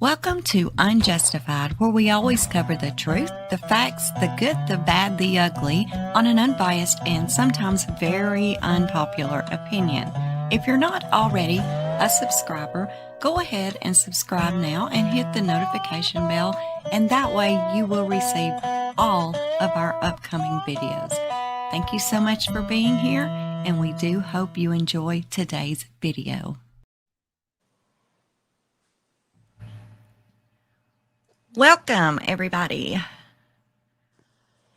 Welcome to Unjustified, where we always cover the truth, the facts, the good, the bad, the ugly, on an unbiased and sometimes very unpopular opinion. If you're not already a subscriber, go ahead and subscribe now and hit the notification bell, and that way you will receive all of our upcoming videos. Thank you so much for being here, and we do hope you enjoy today's video. Welcome, everybody.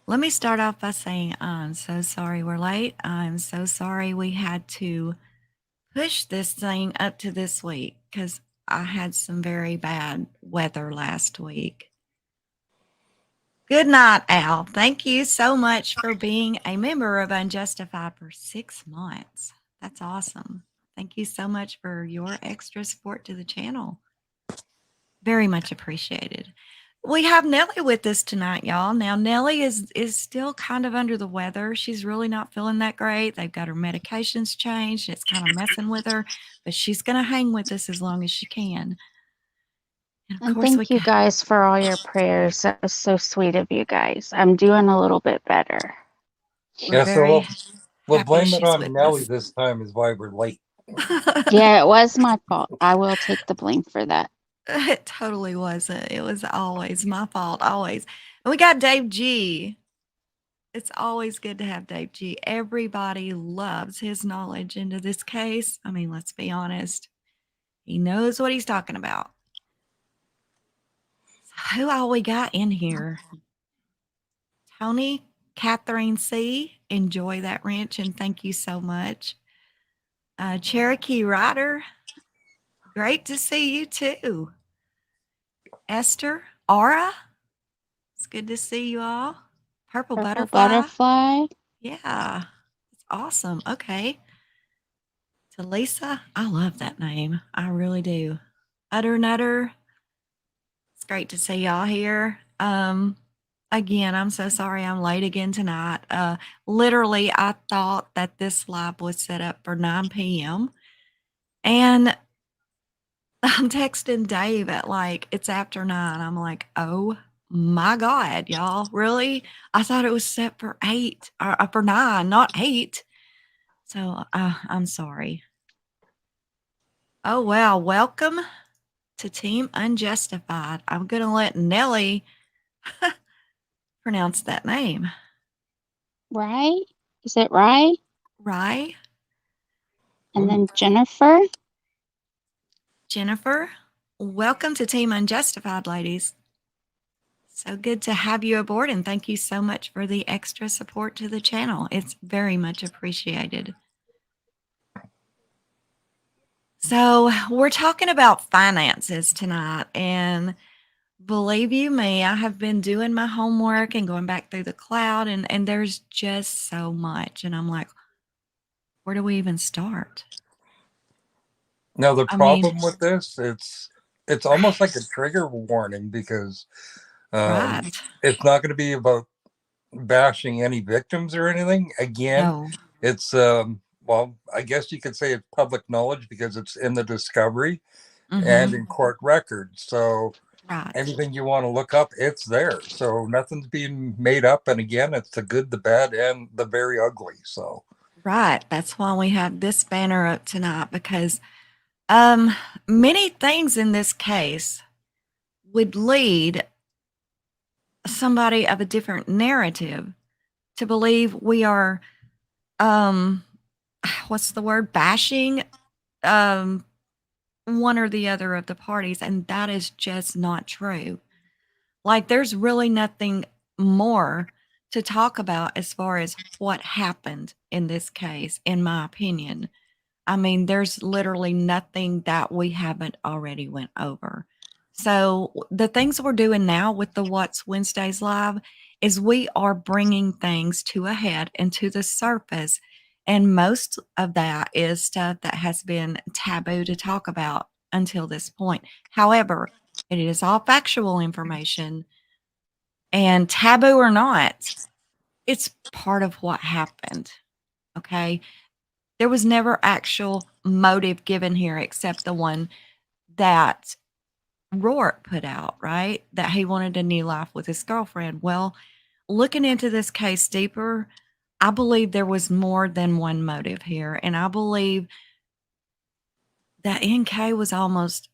Let me start off by saying I'm so sorry we're late. I'm so sorry we had to push this thing up to this week because I had some very bad weather last week. Good night, Al. Thank you so much for being a member of Unjustified for 6 months. That's awesome. Thank you so much for your extra support to the channel. Very much appreciated. We have Nellie with us tonight, y'all. Now, Nellie is still kind of under the weather. She's really not feeling that great. They've got her medications changed. It's kind of messing with her, but she's going to hang with us as long as she can. And thank you guys for all your prayers. That was so sweet of you guys. I'm doing a little bit better. Yeah, so we'll blame it on Nellie this time is why we're late. Yeah, it was my fault. I will take the blame for that. It totally wasn't. It was always my fault, always. And we got Dave G. It's always good to have Dave G. Everybody loves his knowledge into this case. I mean, let's be honest. He knows what he's talking about. So who all we got in here? Tony, Catherine C. Enjoy that wrench and thank you so much. Cherokee Ryder. Great to see you too. Esther, Aura. It's good to see you all. Purple Butterfly. Yeah, it's awesome. Okay. To Lisa, I love that name. I really do. Utter Nutter. It's great to see y'all here. Again, I'm so sorry I'm late again tonight. Literally, I thought that this live was set up for 9 p.m. And I'm texting Dave at it's after 9. I'm like, oh my God, y'all, really? I thought it was set for 8 or for 9, not 8. So I'm sorry. Oh, well, welcome to Team Unjustified. I'm going to let Nellie pronounce that name. Right? Is it right? Right. And then Jennifer. Jennifer, welcome to Team Unjustified, ladies. So good to have you aboard, and thank you so much for the extra support to the channel. It's very much appreciated. So we're talking about finances tonight, and believe you me, I have been doing my homework and going back through the cloud, and there's just so much. And I'm like, where do we even start? Now, the problem with this, it's almost like a trigger warning because it's not going to be about bashing any victims or anything. Again, it's, well, I guess you could say it's public knowledge because it's in the discovery and in court records. So anything you want to look up, it's there. So nothing's being made up. And again, it's the good, the bad, and the very ugly. So right. That's why we have this banner up tonight, because many things in this case would lead somebody of a different narrative to believe we are, what's the word, bashing one or the other of the parties, and that is just not true. Like, there's really nothing more to talk about as far as what happened in this case, in my opinion. I mean, there's literally nothing that we haven't already went over. So the things we're doing now with the What's Wednesdays live is we are bringing things to a head and to the surface. And most of that is stuff that has been taboo to talk about until this point. However, it is all factual information, and taboo or not, it's part of what happened. Okay. There was never actual motive given here except the one that Rourke put out, right? That he wanted a new life with his girlfriend. Well, looking into this case deeper, I believe there was more than one motive here. And I believe that NK was almost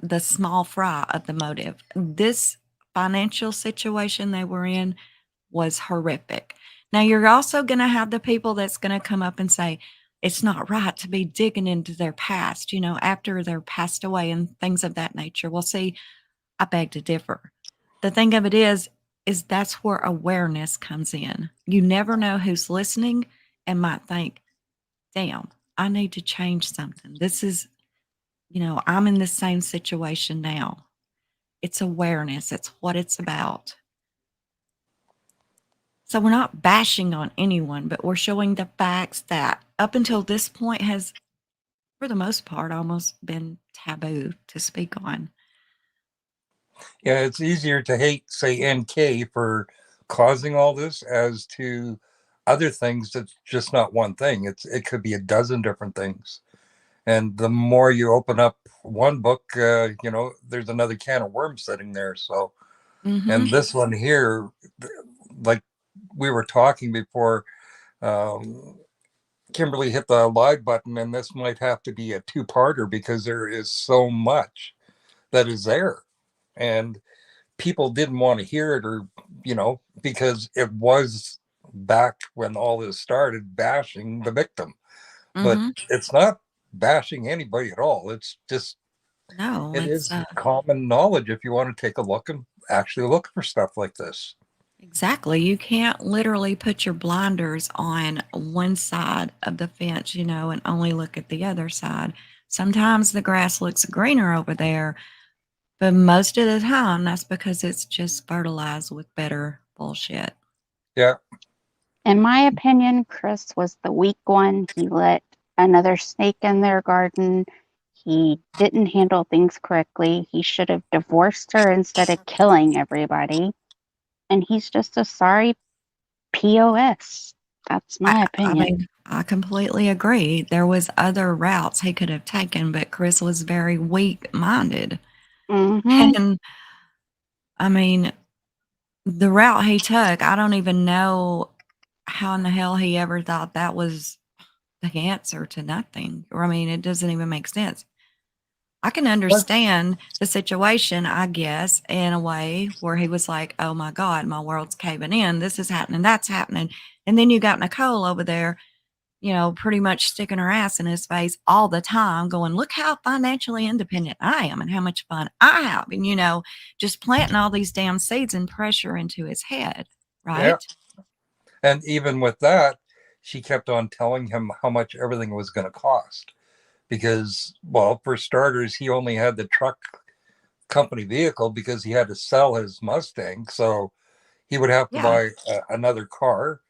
the small fry of the motive. This financial situation they were in was horrific. Now, you're also going to have the people that's going to come up and say, it's not right to be digging into their past, after they're passed away and things of that nature. Well, see, I beg to differ. The thing of it is that's where awareness comes in. You never know who's listening and might think, damn, I need to change something. This is, I'm in the same situation now. It's awareness. It's what it's about. So we're not bashing on anyone, but we're showing the facts that up until this point has, for the most part, almost been taboo to speak on. Yeah, it's easier to hate, say, NK for causing all this as to other things that's just not one thing. It could be a dozen different things. And the more you open up one book, there's another can of worms sitting there. So, and this one here, like we were talking before, Kimberly hit the live button, and this might have to be a two-parter because there is so much that is there. And people didn't want to hear it, or, because it was back when all this started bashing the victim. But it's not bashing anybody at all. It's just, it is common knowledge if you want to take a look and actually look for stuff like this. Exactly. You can't literally put your blinders on one side of the fence, and only look at the other side. Sometimes the grass looks greener over there, but most of the time that's because it's just fertilized with better bullshit. Yeah. In my opinion, Chris was the weak one. He let another snake in their garden. He didn't handle things correctly. He should have divorced her instead of killing everybody. And he's just a sorry POS. That's my opinion. I mean, I completely agree. There was other routes he could have taken, but Chris was very weak-minded. And I mean, the route he took, I don't even know how in the hell he ever thought that was the answer to nothing. Or, I mean, it doesn't even make sense. I can understand the situation, I guess, in a way where he was like, oh my God, my world's caving in. This is happening. That's happening. And then you got Nicole over there, pretty much sticking her ass in his face all the time, going, look how financially independent I am and how much fun I have. And, just planting all these damn seeds and pressure into his head. Right. Yeah. And even with that, she kept on telling him how much everything was going to cost. Because, well, for starters, he only had the truck company vehicle because he had to sell his Mustang. So he would have to buy another car.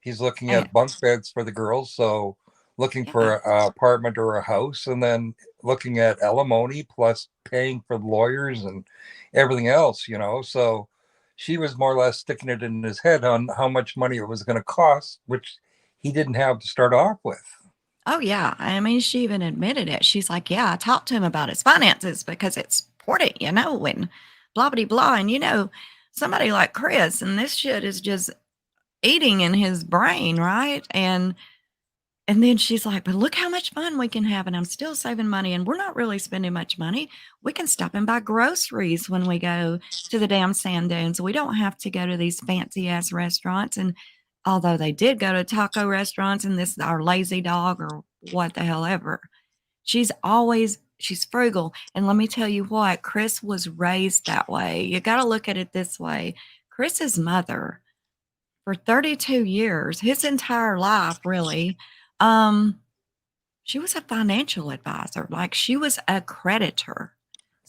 He's looking at bunk beds for the girls. So looking for an apartment or a house, and then looking at alimony plus paying for lawyers and everything else, So she was more or less sticking it in his head on how much money it was going to cost, which he didn't have to start off with. Oh, yeah. I mean, she even admitted it. She's like, yeah, I talked to him about his finances because it's important, and blah, blah, blah. And, somebody like Chris, and this shit is just eating in his brain, right? And then she's like, but look how much fun we can have. And I'm still saving money, and we're not really spending much money. We can stop and buy groceries when we go to the damn sand dunes. We don't have to go to these fancy ass restaurants. And although they did go to taco restaurants and this, our lazy dog or what the hell ever, she's frugal. And let me tell you what, Chris was raised that way. You got to look at it this way. Chris's mother, for 32 years, his entire life, really, she was a financial advisor. Like, she was a creditor.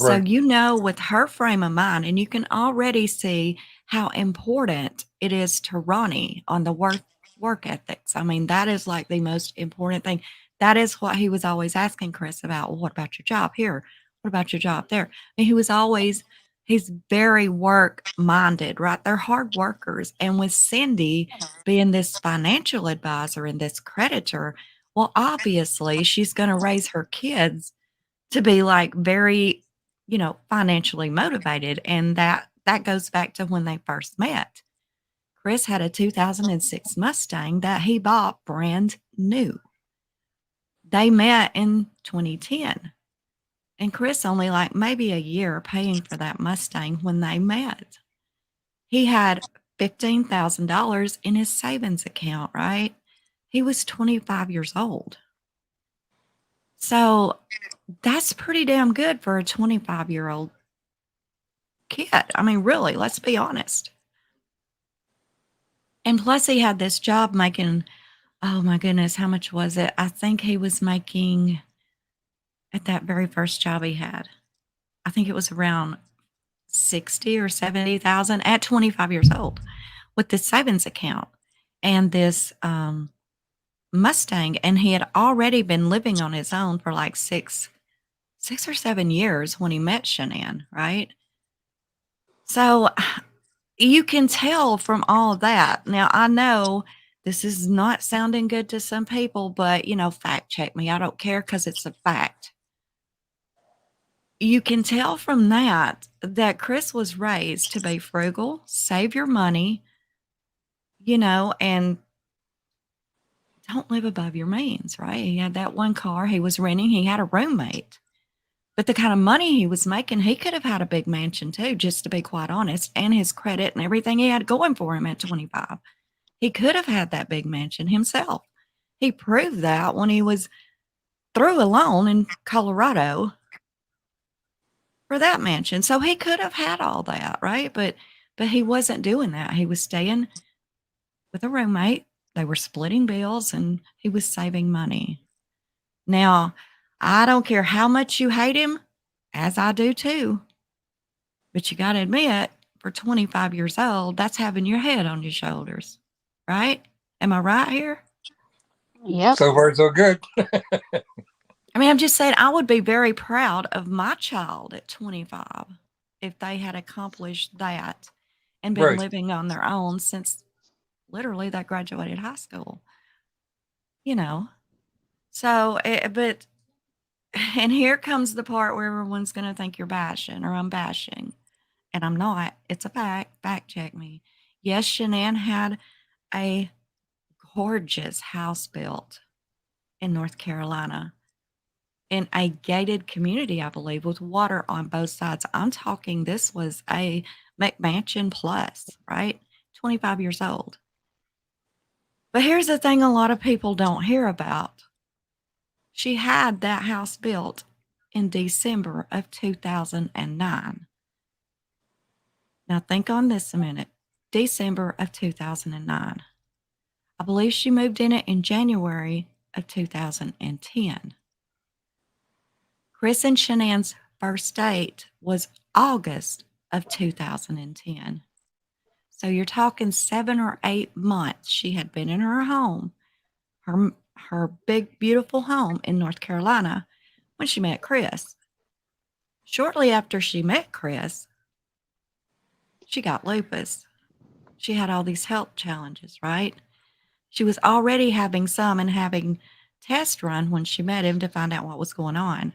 Right. So, with her frame of mind, and you can already see how important it is to Ronnie on the work ethics. I mean, that is like the most important thing. That is what he was always asking Chris about. Well, what about your job here? What about your job there? And he's very work minded, right? They're hard workers. And with Cindy being this financial advisor and this creditor, well, obviously she's going to raise her kids to be like very financially motivated. And that goes back to when they first met. Chris had a 2006 Mustang that he bought brand new. They met in 2010. And Chris only like maybe a year paying for that Mustang when they met. He had $15,000 in his savings account, right? He was 25 years old. So that's pretty damn good for a 25-year-old kid. I mean, really, let's be honest. And plus he had this job making, oh my goodness, how much was it? I think he was making, at that very first job he had, I think it was around 60 or 70,000 at 25 years old with this savings account and this Mustang. And he had already been living on his own for like six or 7 years when he met Shanann, right? So you can tell from all that. Now, I know this is not sounding good to some people, but, fact check me. I don't care because it's a fact. You can tell from that Chris was raised to be frugal, save your money, and don't live above your means, right? He had that one car he was renting. He had a roommate. But the kind of money he was making, he could have had a big mansion too, just to be quite honest, and his credit and everything he had going for him at 25. He could have had that big mansion himself. He proved that when he was through a loan in Colorado for that mansion. So he could have had all that, right? But he wasn't doing that. He was staying with a roommate. They were splitting bills and he was saving money. Now, I don't care how much you hate him, as I do too. But you got to admit, for 25 years old, that's having your head on your shoulders, right? Am I right here? Yep. So far, so good. I mean, I'm just saying I would be very proud of my child at 25 if they had accomplished that and been living on their own since literally they graduated high school. So, and here comes the part where everyone's going to think you're bashing or I'm bashing. And I'm not. It's a fact. Fact check me. Yes, Shanann had a gorgeous house built in North Carolina in a gated community, I believe, with water on both sides. I'm talking this was a McMansion plus, right? 25 years old. But here's the thing a lot of people don't hear about. She had that house built in December of 2009. Now think on this a minute. December of 2009. I believe she moved in it in January of 2010. Chris and Shanann's first date was August of 2010. So you're talking 7 or 8 months she had been in her home, her big, beautiful home in North Carolina when she met Chris. Shortly after she met Chris, she got lupus. She had all these health challenges, right? She was already having some and having tests run when she met him to find out what was going on.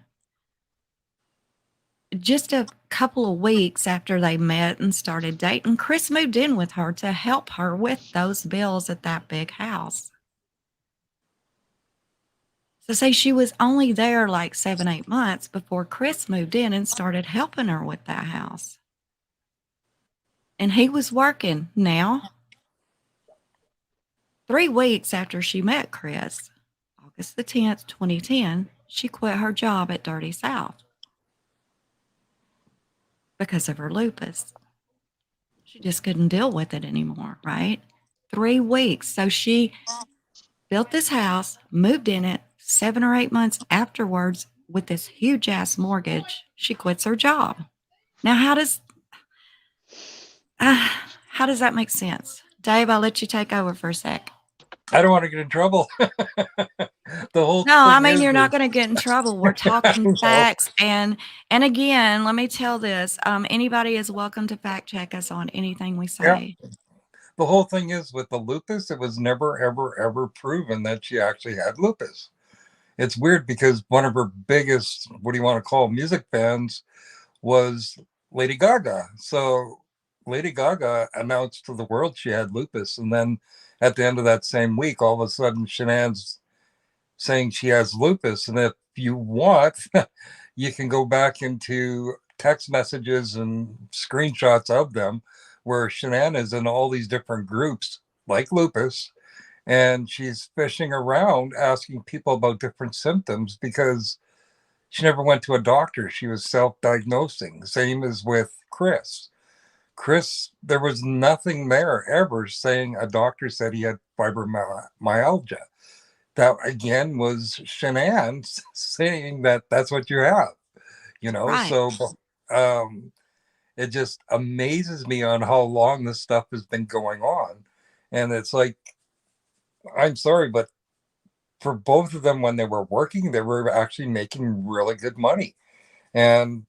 Just a couple of weeks after they met and started dating, Chris moved in with her to help her with those bills at that big house. So say she was only there like 7, 8 months before Chris moved in and started helping her with that house. And he was working. Now, 3 weeks after she met Chris, August the 10th, 2010, she quit her job at Dirty South because of her lupus. She just couldn't deal with it anymore, right? 3 weeks. So she built this house, moved in it. 7 or 8 months afterwards, with this huge ass mortgage, she quits her job. Now, how does that make sense? Dave, I'll let you take over for a sec. I don't want to get in trouble. You're not going to get in trouble. We're talking facts. And again, let me tell this. Anybody is welcome to fact check us on anything we say. Yeah. The whole thing is with the lupus, it was never, ever, ever proven that she actually had lupus. It's weird because one of her biggest, what do you want to call, music fans was Lady Gaga. So Lady Gaga announced to the world she had lupus, and then at the end of that same week, all of a sudden, Shanann's saying she has lupus. And if you want, you can go back into text messages and screenshots of them where Shanann is in all these different groups like lupus, and she's fishing around asking people about different symptoms because she never went to a doctor. She was self-diagnosing. Same as with Chris. Chris, there was nothing there ever saying a doctor said he had fibromyalgia. That again was Shanann saying that that's what you have, Right. So it just amazes me on how long this stuff has been going on. And it's like, I'm sorry, but for both of them, when they were working, they were actually making really good money. And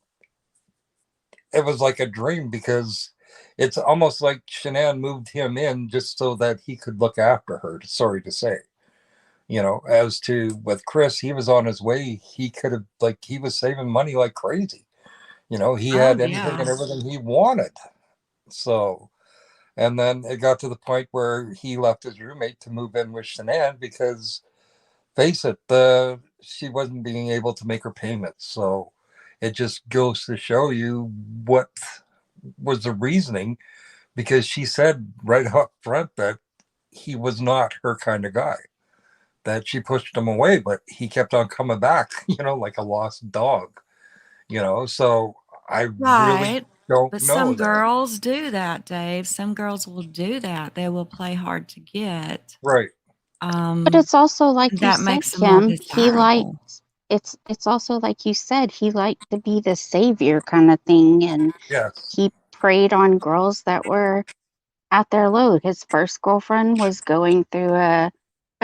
it was like a dream because it's almost like Shanann moved him in just so that he could look after her, sorry to say. As to with Chris, he was on his way. He could have, he was saving money like crazy. He had anything and everything he wanted. So, and then it got to the point where he left his roommate to move in with Shanann because, face it, she wasn't being able to make her payments. So it just goes to show you what was the reasoning, because she said right up front that he was not her kind of guy, that she pushed him away, but he kept on coming back, like a lost dog, so I really don't But know some that. girls do that, Dave. Some girls will do that. They will play hard to get. Right. But it's also like you That said, makes them more Kim, he liked, desirable. it's also like you said, he liked to be the savior kind of thing. And Yes. he preyed on girls that were at their low. His first girlfriend was going through a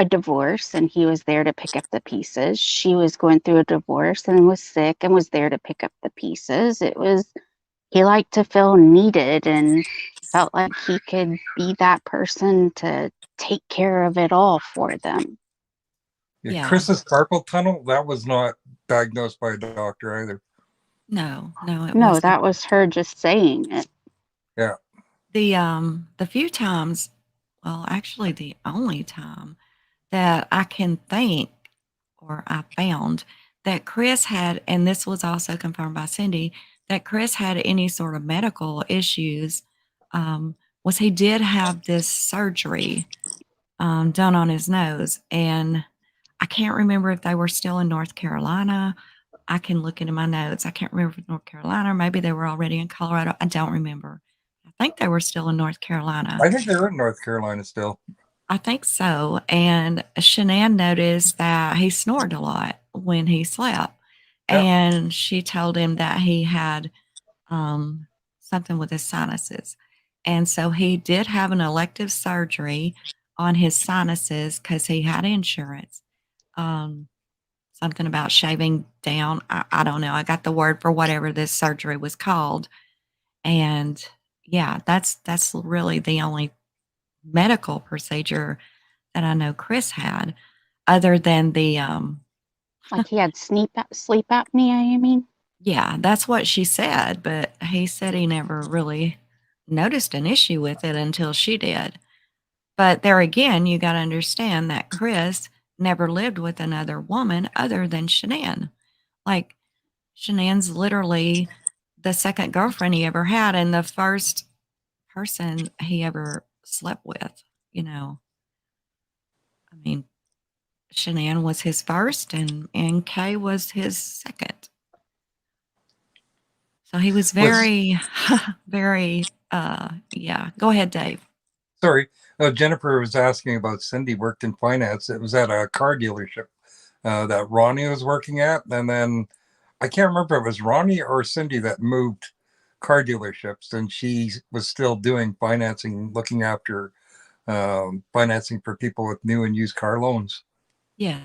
divorce and he was there to pick up the pieces. She was going through a divorce and was sick and was there to pick up the pieces. He liked to feel needed and felt like he could be that person to take care of it all for them. Yeah. Chris's carpal tunnel, that was not diagnosed by a doctor either. No, it No, wasn't. that was her just saying it. Yeah. The few times, well, actually the only time that I can think or I found that Chris had, and this was also confirmed by Cindy, that Chris had any sort of medical issues, was he did have this surgery done on his nose. And I can't remember if they were still in North Carolina. I can look into my notes. I can't remember if North Carolina, or maybe they were already in Colorado. I don't remember. I think they were still in North Carolina. I think they're in North Carolina still. I think so. And Shanann noticed that he snored a lot when he slept. Yeah. And she told him that he had something with his sinuses. And so he did have an elective surgery on his sinuses because he had insurance. Something about shaving down. I don't know. I got the word for whatever this surgery was called. And yeah, that's really the only medical procedure that I know Chris had, other than the Like he had sleep apnea, you mean? yeah, that's what she said, but he said he never really noticed an issue with it until she did. But there again, you got to understand that Chris never lived with another woman other than Shanann. Like, Shanann's literally the second girlfriend he ever had and the first person he ever slept with, you know. I mean, Shanann was his first and Kay was his second. So he was very, very, yeah. Go ahead, Dave. Sorry. Jennifer was asking about Cindy worked in finance. It was at a car dealership that Ronnie was working at. And then I can't remember if it was Ronnie or Cindy that moved car dealerships, and she was still doing financing, looking after financing for people with new and used car loans. Yeah.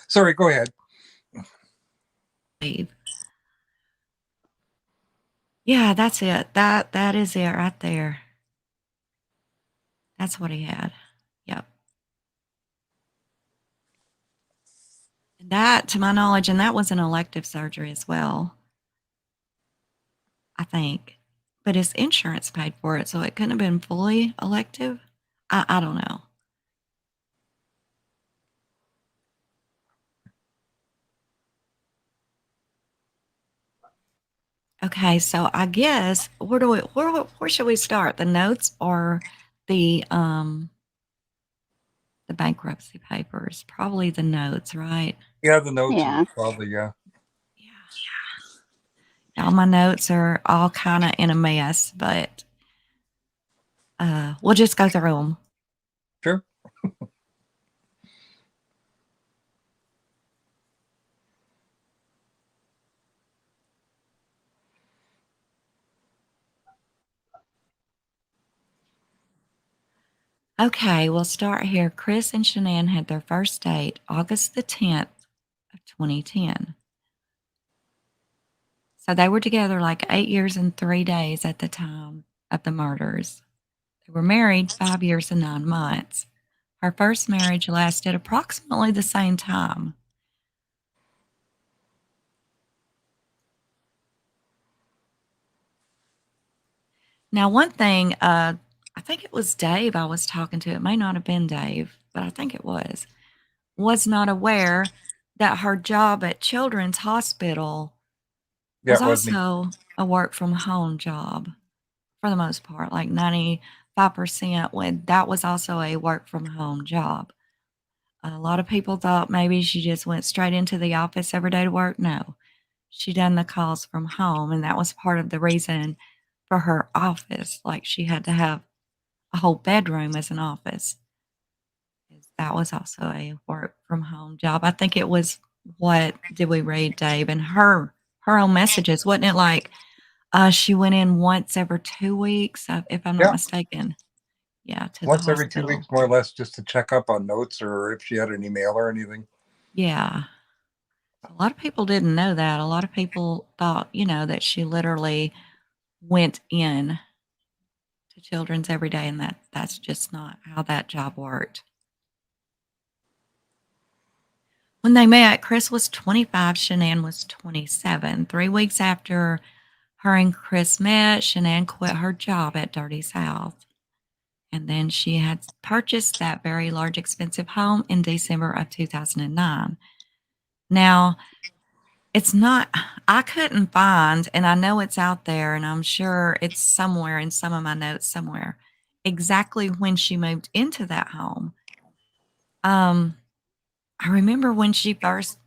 Sorry, go ahead. Dave. Yeah, that's it. That is it right there. That's what he had. Yep. That, to my knowledge, and that was an elective surgery as well, I think. But his insurance paid for it, so it couldn't have been fully elective. I don't know. Okay, so I guess where should we start? The notes or the bankruptcy papers? Probably the notes, right? Yeah, the notes Yeah. are probably, yeah. All my notes are all kind of in a mess, but we'll just go through them. Sure. Okay, we'll start here. Chris and Shanann had their first date August the 10th of 2010. So they were together like 8 years and 3 days at the time of the murders. They were married 5 years and 9 months. Her first marriage lasted approximately the same time. Now, one thing, I think it was Dave I was talking to, it may not have been Dave, but I think it was not aware that her job at Children's Hospital Yeah, was it was me. also a work from home job for the most part, like 95% when that was also a work from home job. A lot of people thought maybe she just went straight into the office every day to work. No, she done the calls from home, and that was part of the reason for her office. Like she had to have a whole bedroom as an office. That was also a work from home job. I think it was what did we read, Dave? And her own messages, wasn't it like she went in once every 2 weeks, if I'm not Yeah, mistaken? Yeah, to the once every 2 hospital. weeks, more or less, just to check up on notes or if she had an email or anything. Yeah. A lot of people didn't know that. A lot of people thought, that she literally went in to Children's every day, and that's just not how that job worked. When they met, Chris was 25, Shanann was 27. 3 weeks after her and Chris met, Shanann quit her job at Dirty South. And then she had purchased that very large, expensive home in December of 2009. Now, it's not, I couldn't find, and I know it's out there, and I'm sure it's somewhere in some of my notes somewhere, exactly when she moved into that home. I remember when she first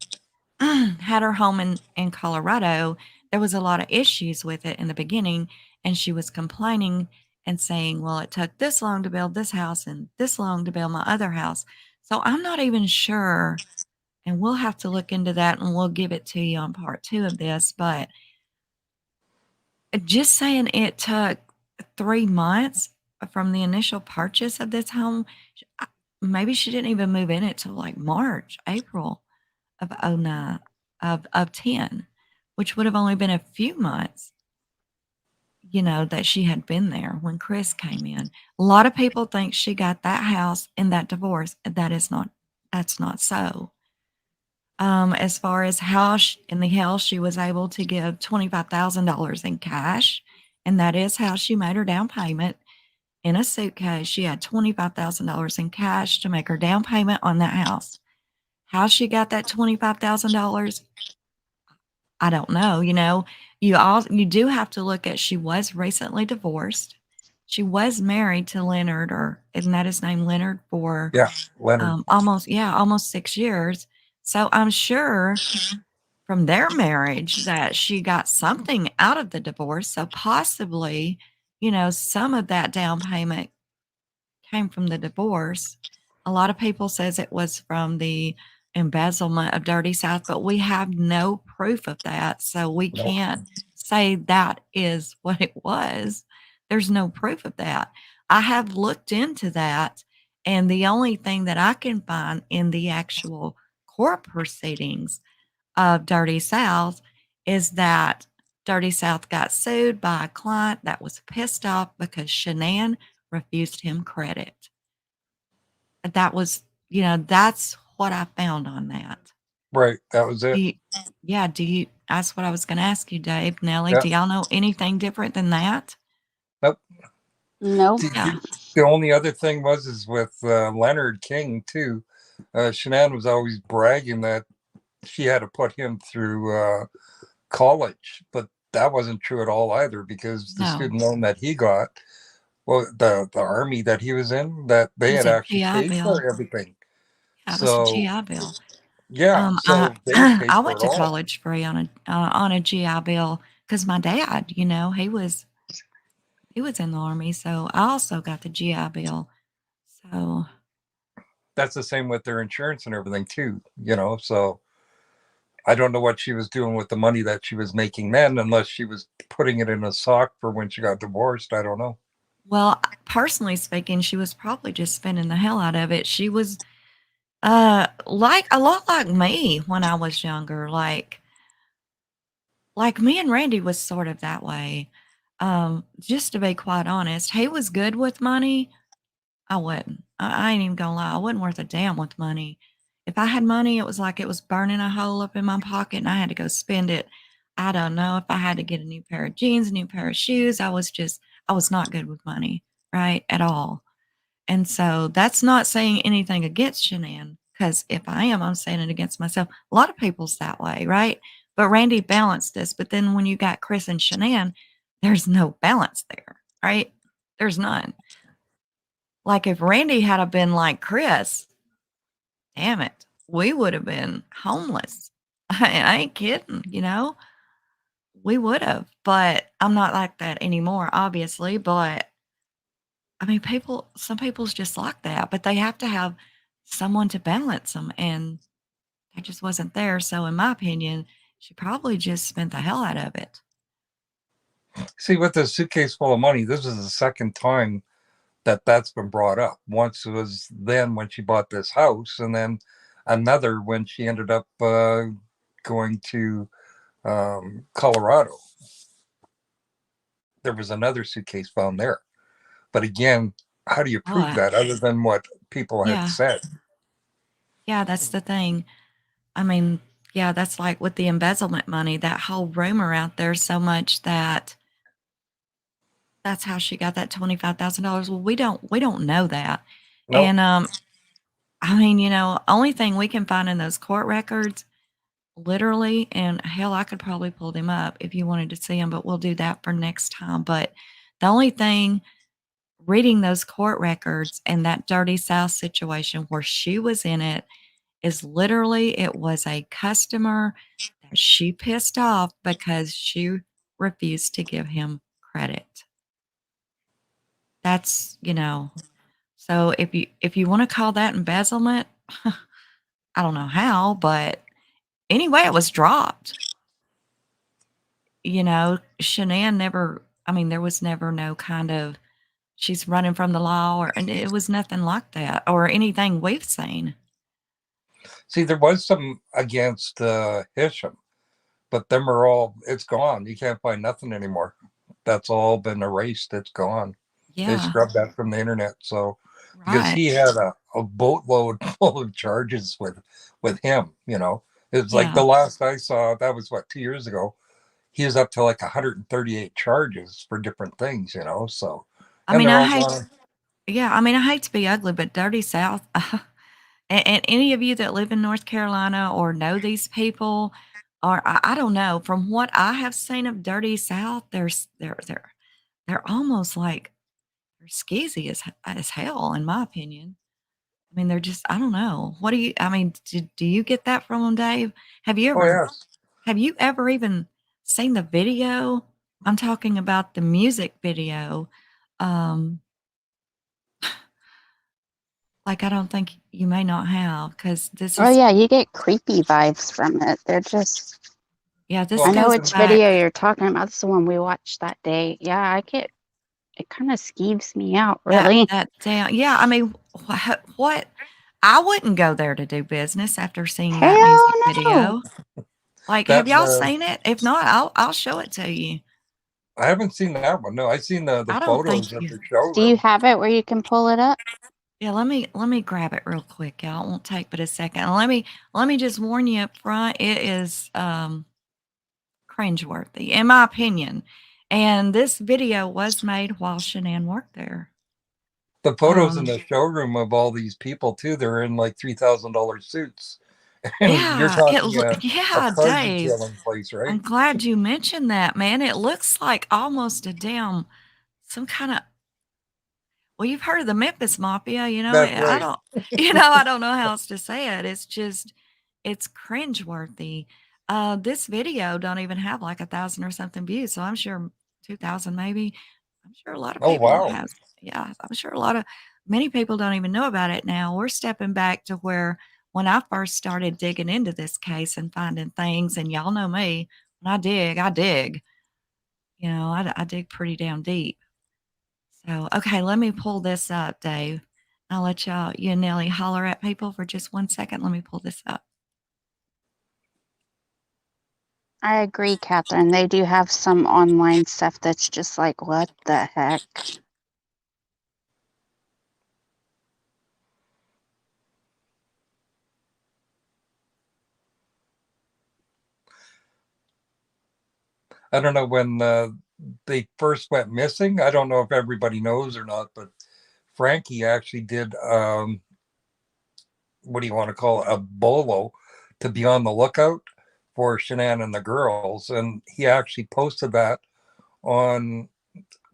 had her home in Colorado, there was a lot of issues with it in the beginning, and she was complaining and saying, well, it took this long to build this house and this long to build my other house. So I'm not even sure, and we'll have to look into that and we'll give it to you on part 2 of this, but just saying it took 3 months from the initial purchase of this home, maybe she didn't even move in it till like March, April of '09 of 10, which would have only been a few months, that she had been there when Chris came in. A lot of people think she got that house in that divorce. That's not so. As far as how in the hell she was able to give $25,000 in cash, and that is how she made her down payment in a suitcase. She had $25,000 in cash to make her down payment on that house. How she got that $25,000, I don't know. You do have to look at she was recently divorced. She was married to Leonard, or isn't that his name, Leonard, for Yeah, Leonard. almost 6 years. So I'm sure from their marriage that she got something out of the divorce. So possibly, some of that down payment came from the divorce. A lot of people says it was from the embezzlement of Dirty South, but we have no proof of that. So we No. can't say that is what it was. There's no proof of that. I have looked into that, and the only thing that I can find in the actual court proceedings of Dirty South is that Dirty South got sued by a client that was pissed off because Shanann refused him credit. That was, that's what I found on that. Right. That was Do it. you, yeah, that's what I was going to ask you, Dave. Nellie, Yeah. do y'all know anything different than that? Nope. Nope. Yeah. The only other thing is with Leonard King too. Shanann was always bragging that she had to put him through college, but that wasn't true at all either, because the No, student loan that he got, well, the army that he was in, that it they was had a actually GI paid Bill. for everything. Yeah, it was a So GI Bill. yeah, I so they paid I for went it to all. college free on a GI Bill because my dad, you know, he was in the army, so I also got the GI Bill. So That's the same with their insurance and everything too, you know. So I don't know what she was doing with the money that she was making then, unless she was putting it in a sock for when she got divorced. I don't know. well, personally speaking, she was probably just spending the hell out of it. She was like a lot like me when I was younger. Like me and Randy was sort of that way. Just to be quite honest, he was good with money. I wouldn't. I ain't even gonna lie. I wasn't worth a damn with money. If I had money, it was like it was burning a hole up in my pocket and I had to go spend it. I don't know if I had to get a new pair of jeans, a new pair of shoes. I was not good with money, right? At all. And so that's not saying anything against Shanann, because if I am, I'm saying it against myself. A lot of people's that way, right? But Randy balanced this. But then when you got Chris and Shanann, there's no balance there, right? There's none. Like if Randy had have been like Chris, damn it, we would have been homeless. I ain't kidding, you know? We would have. But I'm not like that anymore, obviously. But I mean, some people's just like that, but they have to have someone to balance them, and that just wasn't there. So, in my opinion, she probably just spent the hell out of it. See, with the suitcase full of money, this is the second time that's been brought up. Once was then when she bought this house, and then another when she ended up going to Colorado. There was another suitcase found there. But again, how do you prove that other than what people had Yeah. said? Yeah, that's the thing. I mean, yeah, that's like with the embezzlement money, that whole rumor out there so much that that's how she got that $25,000. Well, we don't know that. Nope. And I mean, you know, only thing we can find in those court records, literally, and hell, I could probably pull them up if you wanted to see them, but we'll do that for next time. But the only thing reading those court records and that Dirty South situation where she was in it is literally it was a customer that she pissed off because she refused to give him credit. That's, you know, so if you want to call that embezzlement, I don't know how, but anyway, it was dropped. You know, Shanann never, I mean, there was never no kind of she's running from the law, or and it was nothing like that or anything we've seen. See, there was some against Hisham, but them are all, it's gone. You can't find nothing anymore. That's all been erased. It's gone. They Yeah, scrubbed that from the internet. So because right. he had a boatload full of charges with him, you know. It's like Yeah. the last I saw, that was what, 2 years ago. He was up to like 138 charges for different things, you know. So, I and mean, they're I all hate gone. yeah, I mean, I hate to be ugly, but Dirty South, and any of you that live in North Carolina or know these people, or I don't know, from what I have seen of Dirty South, they're almost like they're skeezy as hell, in my opinion. I mean, they're just I don't know. What do you? I mean, do you get that from them, Dave? Have you Oh ever? yes. Have you ever even seen the video? I'm talking about the music video. Um, like I don't think you may not have because this Oh is yeah, you get creepy vibes from it. They're just, yeah, this Well, I know goes which back. video you're talking about. This is the one we watched that day. Yeah, it kind of skeeves me out, really. That down yeah, I mean, what I wouldn't go there to do business after seeing that Hell music no. video. Like, have that y'all seen it? If not, I'll show it to you. I haven't seen that one. No, I've seen the I don't think photos that you they show Do you them. have it where you can pull it up? Yeah, let me grab it real quick, y'all. It won't take but a second. Let me just warn you up front. It is cringeworthy, in my opinion. And this video was made while Shanann worked there. The photos in the showroom of all these people too, they're in like $3,000 suits. And you're Yeah, talking a car Dave. detailing place, right? I'm glad you mentioned that, man. It looks like almost a damn some kind of well, you've heard of the Memphis Mafia, That's I right. don't I don't know how else to say it. It's just it's cringeworthy. This video don't even have like 1,000 or something views, so I'm sure 2,000 maybe. I'm sure a lot of Oh, people wow. have yeah, I'm sure many people don't even know about it now. We're stepping back to where when I first started digging into this case and finding things, and y'all know me, when I dig. I dig pretty down deep. So, okay, let me pull this up, Dave. I'll let you and Nellie holler at people for just 1 second. Let me pull this up. I agree, Catherine. They do have some online stuff that's just like, what the heck? I don't know when they first went missing. I don't know if everybody knows or not, but Frankie actually did what do you want to call it, a bolo to be on the lookout for Shanann and the girls, and he actually posted that on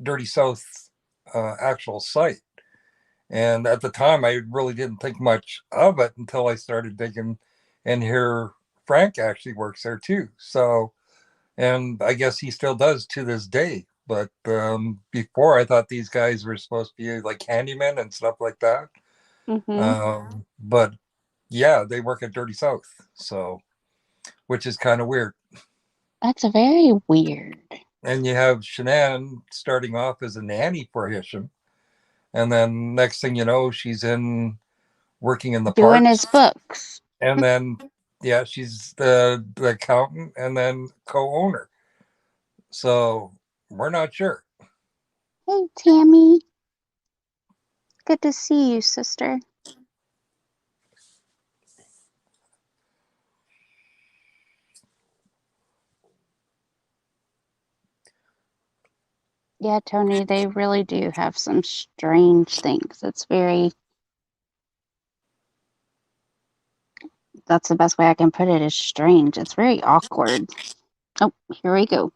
Dirty South actual site. And at the time, I really didn't think much of it until I started digging, and here Frank actually works there too. So, and I guess he still does to this day. But before, I thought these guys were supposed to be like handymen and stuff like that. But yeah, they work at Dirty South, so which is kind of weird. That's very weird. And you have Shanann starting off as a nanny for Hisham, and then next thing you know, she's in working in the Doing his parks, books. and then yeah, she's the accountant and then co-owner. So we're not sure. Hey, Tammy. Good to see you, sister. Yeah, Tony, they really do have some strange things. That's the best way I can put it, is strange. It's very awkward. Oh, here we go.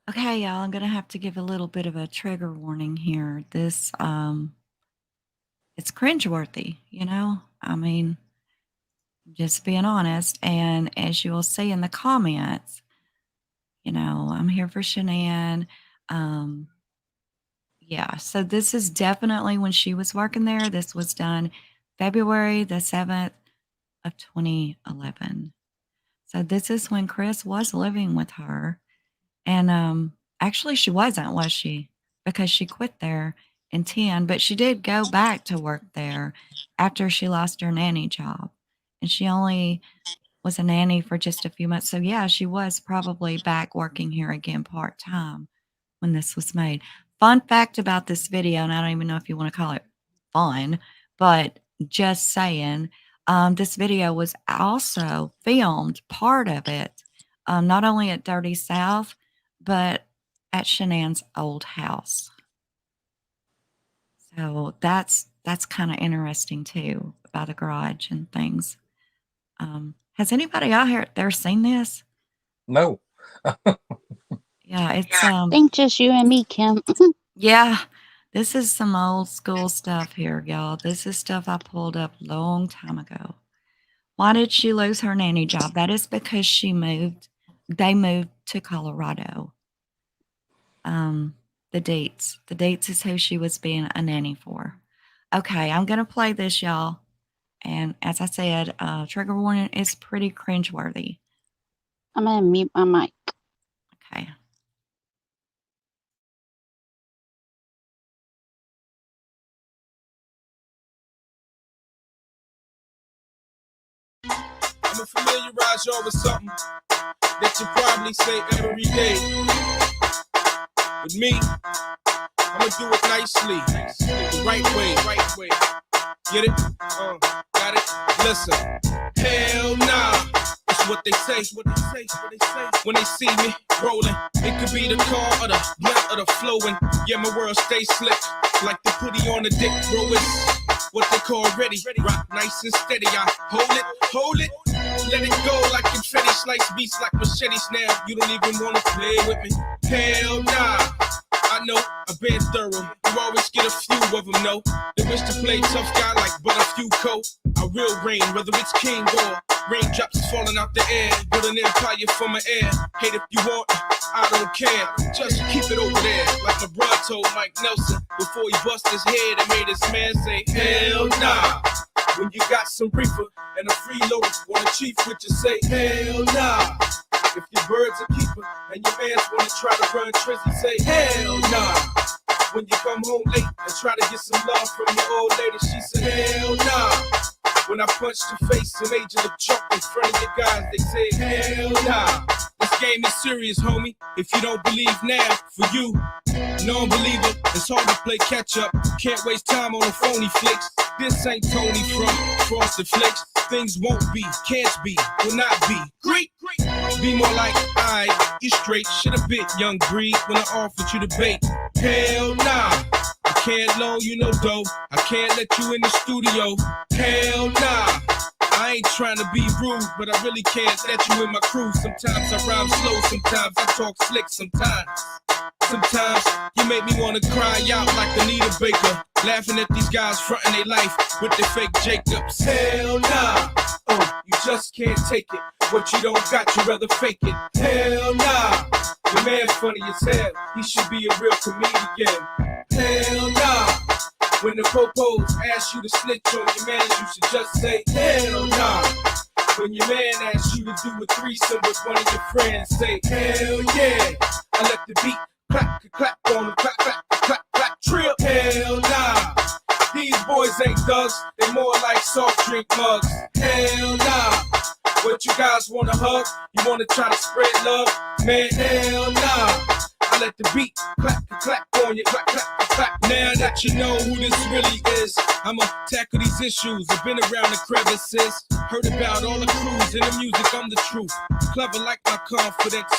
Okay, y'all, I'm gonna have to give a little bit of a trigger warning here. This it's cringeworthy, I mean, just being honest. And as you'll see in the comments, I'm here for Shanann. Yeah, so this is definitely when she was working there. This was done February the 7th of 2011. So this is when Chris was living with her. And actually she wasn't, was she? Because she quit there in 10, but she did go back to work there after she lost her nanny job. And she only was a nanny for just a few months. So yeah, she was probably back working here again part-time when this was made. Fun fact about this video, and I don't even know if you want to call it fun, but just saying, this video was also filmed, part of it, not only at Dirty South, but at Shanann's old house. So that's kind of interesting too, about the garage and things. Has anybody out here there seen this? No. Yeah, it's I think just you and me, Kim. yeah, this is some old school stuff here, y'all. This is stuff I pulled up a long time ago. Why did she lose her nanny job? That is because they moved to Colorado. The dates. The dates is who she was being a nanny for. Okay, I'm going to play this, y'all. And as I said, trigger warning is pretty cringeworthy. I'm going to mute my mic. Okay. I'm going to familiarize y'all with something that you probably say every day. With me, I'm going to do it nicely, the right way. Get it? Got it? Listen. Hell nah. It's what they say. When they see me rolling, it could be the car or the blunt or the flowing. Yeah, my world stays slick, like the putty on the dick, bro. It's what they call ready. Rock nice and steady. I hold it. Let it go like confetti, slice beats like machetes. Now you don't even wanna play with me. Hell nah. I know, I've been thorough. You always get a few of them, no. They wish to play tough guy like but a few coat. I will reign, whether it's king or raindrops falling out the air. Build an empire from my air. Hate if you want, I don't care. Just keep it over there. Like LeBron told Mike Nelson before he bust his head and made his man say, hell nah. When you got some reefer and a freeloader, want a chief with you, say, hell nah. If your bird's a keeper and your mans wanna try to run trizzy, say hell nah. When you come home late and try to get some love from your old lady, she said hell nah. When I punched your face and made you look chump in front of your guys, they say hell nah. This game is serious, homie. If you don't believe now, for you, non-believer, it's hard to play catch up. Can't waste time on the phony flicks. This ain't Tony from Frosted Flakes. Things won't be, can't be, will not be. Great. Be more like, I, you straight, shit a bit, young breed, when I offered you the bait. Hell nah, I can't loan you no dough, I can't let you in the studio. Hell nah, I ain't trying to be rude, but I really can't let you in my crew. Sometimes I rhyme slow, sometimes I talk slick, Sometimes you make me wanna cry out like Anita Baker, laughing at these guys fronting their life with their fake Jacobs. Hell nah, you just can't take it. What you don't got, you rather fake it. Hell nah, your man funny as hell. He should be a real comedian. Hell nah, when the popos ask you to snitch on your man, you should just say hell nah. When your man asks you to do a threesome with one of your friends, say hell yeah. I let the beat clap on them, clap, trip. Hell nah, these boys ain't thugs, they more like soft drink mugs. Hell nah, what you guys wanna hug? You wanna try to spread love? Man, hell nah. I let the beat clap on you, clap. Now that you know who this really is, I'ma tackle these issues. I've been around the crevices, heard about all the crews in the music. I'm the truth, clever like my confidence,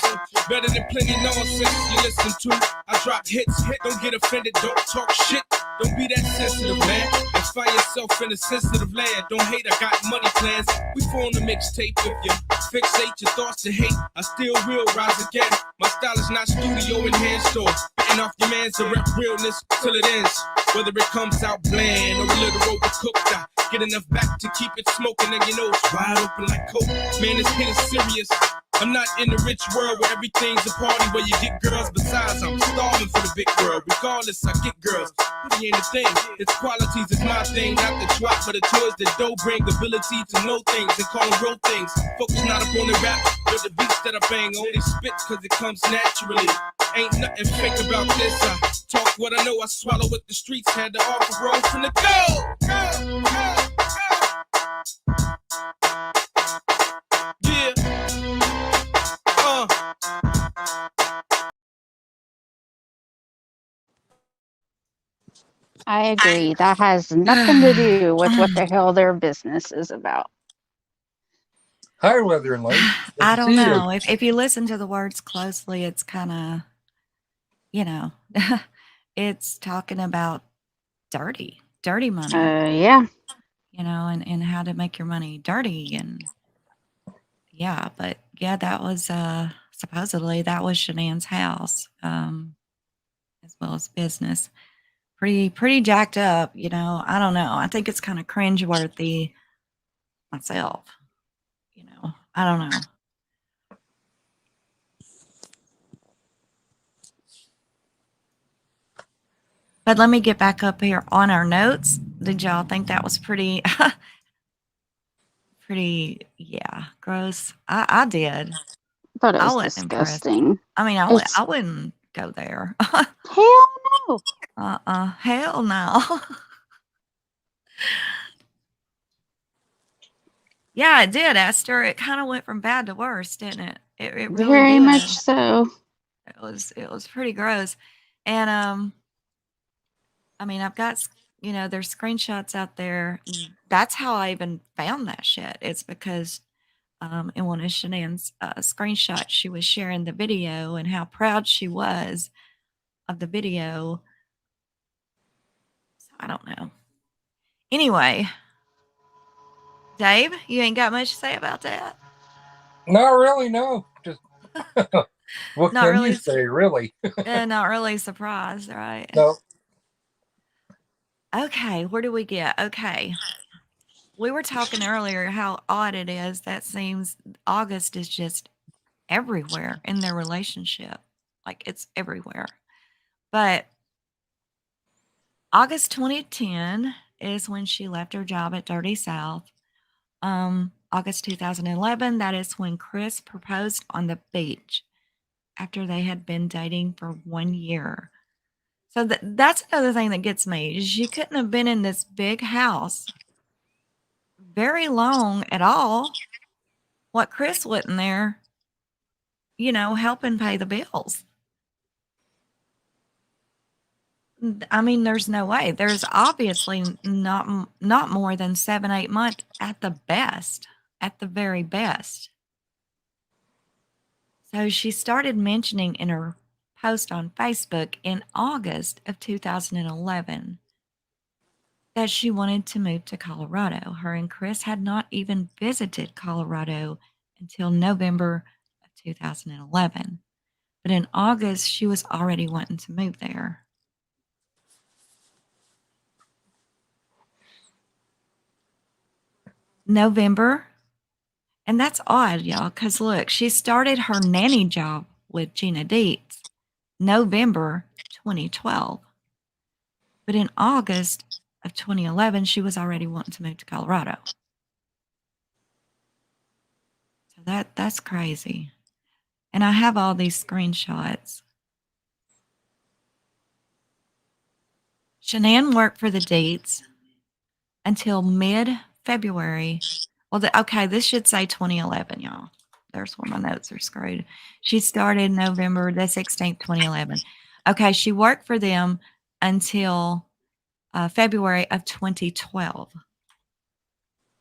better than plenty nonsense you listen to. I drop hits, don't get offended, don't talk shit. Don't be that sensitive, man, and find yourself in a sensitive land. Don't hate, I got money plans. We form the mixtape. If you fixate your thoughts to hate, I still will rise again. My style is not studio and hand store. Bitten off your man's to rep realness till it ends. Whether it comes out bland or a little overcooked, I get enough back to keep it smoking and your nose wide open like coke. Man, this hit is serious. I'm not in the rich world where everything's a party where you get girls. Besides, I'm starving for the big world. Regardless, I get girls. Beauty ain't a thing. It's qualities, it's my thing. Not the drop, but the toys that don't bring ability to know things and call them real things. Focus not up on the rap, but the beats that I bang. Only spit cause it comes naturally. Ain't nothing fake about this. I talk what I know, I swallow what the streets had to offer. Roll from the go. Yeah. I agree. That has nothing to do with what the hell their business is about. Hi, Weather and Light. I don't know. If you listen to the words closely, it's kind of, it's talking about dirty money. Yeah. And how to make your money dirty. And yeah, but yeah, that was supposedly that was Shanann's house, as well as business. Pretty jacked up, I don't know. I think it's kind of cringeworthy myself. I don't know. But let me get back up here on our notes. Did y'all think that was pretty, yeah, gross? I did. But it I was wasn't impressed. disgusting. I mean, I wouldn't go there. Hell no. Hell no. Yeah, it did, Esther. It kind of went from bad to worse, didn't it? It really Very did. much so. It was pretty gross. And I mean, I've got there's screenshots out there. That's how I even found that shit. It's because in one of Shanann's screenshots, she was sharing the video and how proud she was of the video. So I don't know. Anyway, Dave, you ain't got much to say about that? Not really, no. Just what Not can really. you say, really? Not really surprised, right? No. Okay, where do we get? Okay. We were talking earlier how odd it is. That seems August is just everywhere in their relationship. Like it's everywhere. But August 2010 is when she left her job at Dirty South. August 2011, that is when Chris proposed on the beach after they had been dating for 1 year. So that's another thing that gets me. She couldn't have been in this big house very long at all. What Chris wasn't there, helping pay the bills. I mean, there's no way. There's obviously not more than 7-8 months at the best, at the very best. So she started mentioning in her post on Facebook in August of 2011 that she wanted to move to Colorado. Her and Chris had not even visited Colorado until November of 2011. But in August, she was already wanting to move there. November, and that's odd, y'all, because look, she started her nanny job with Gina Dietz November 2012. But in August of 2011, she was already wanting to move to Colorado. So that's crazy. And I have all these screenshots. Shanann worked for the Dietz until mid-February. Well, okay, this should say 2011, y'all. There's where my notes are screwed. She started November the 16th, 2011. Okay, she worked for them until February of 2012.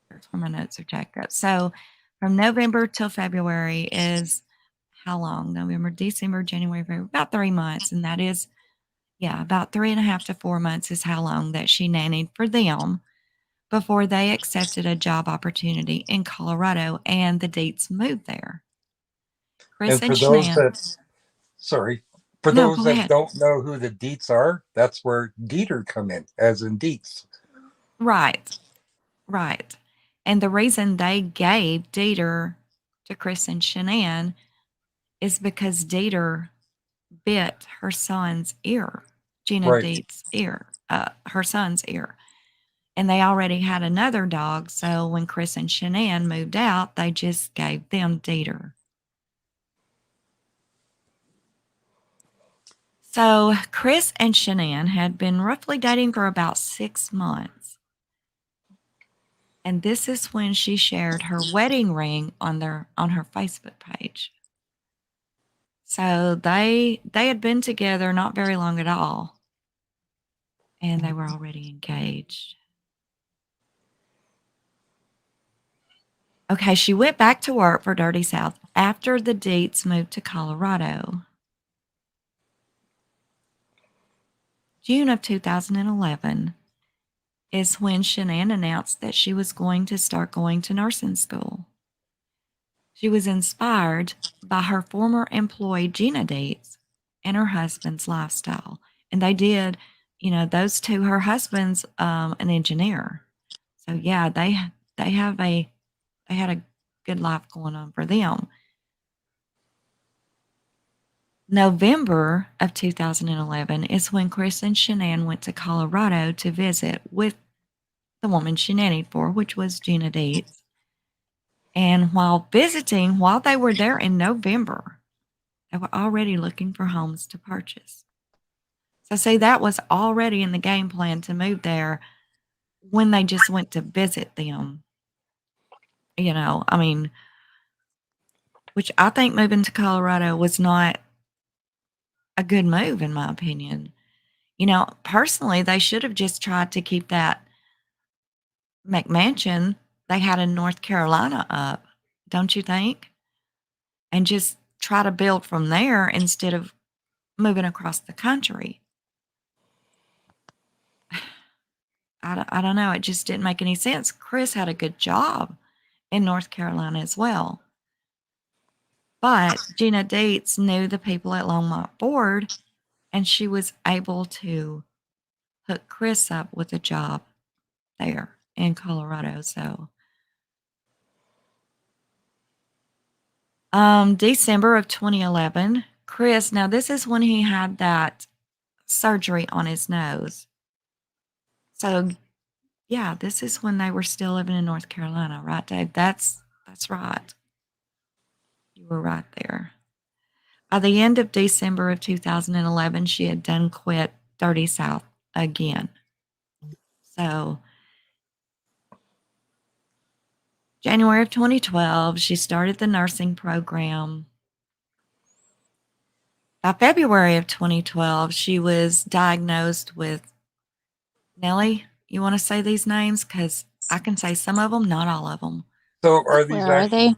There's where my notes are jacked up. So from November till February is how long? November, December, January, February, about 3 months. And that is, about 3.5 to 4 months is how long that she nannied for them before they accepted a job opportunity in Colorado and the Dietz moved there. Chris And for Shanann. those that don't know who the Dietz are, that's where Dieter come in, as in Dietz. Right. And the reason they gave Dieter to Chris and Shanann is because Dieter bit her son's ear, Gina Dietz's ear, her son's ear. And they already had another dog, so when Chris and Shanann moved out, they just gave them Dieter. So Chris and Shanann had been roughly dating for about 6 months. And this is when she shared her wedding ring on her Facebook page. So they had been together not very long at all. And they were already engaged. Okay, she went back to work for Dirty South after the Dietz moved to Colorado. June of 2011 is when Shanann announced that she was going to start going to nursing school. She was inspired by her former employee, Gina Dietz, and her husband's lifestyle. And they did, those two, her husband's an engineer. So yeah, they had a good life going on for them. November of 2011 is when Chris and Shanann went to Colorado to visit with the woman she nannied for, which was Gina Dietz. And while visiting, while they were there in November, they were already looking for homes to purchase. So see, that was already in the game plan to move there when they just went to visit them. You know, I mean, which I think moving to Colorado was not a good move, in my opinion. You know, personally, they should have just tried to keep that McMansion they had in North Carolina up, don't you think? And just try to build from there instead of moving across the country. I don't know. It just didn't make any sense. Chris had a good job in North Carolina as well. But Gina Dietz knew the people at Longmont Ford, and she was able to hook Chris up with a job there in Colorado. So, December of 2011, Chris, now this is when he had that surgery on his nose. So, yeah, this is when they were still living in North Carolina, right, Dave? That's right. You were right there. By the end of December of 2011, she had done quit 30 South again. So, January of 2012, she started the nursing program. By February of 2012, she was diagnosed with, Nellie, you want to say these names? Because I can say some of them, not all of them. So are these Where are they?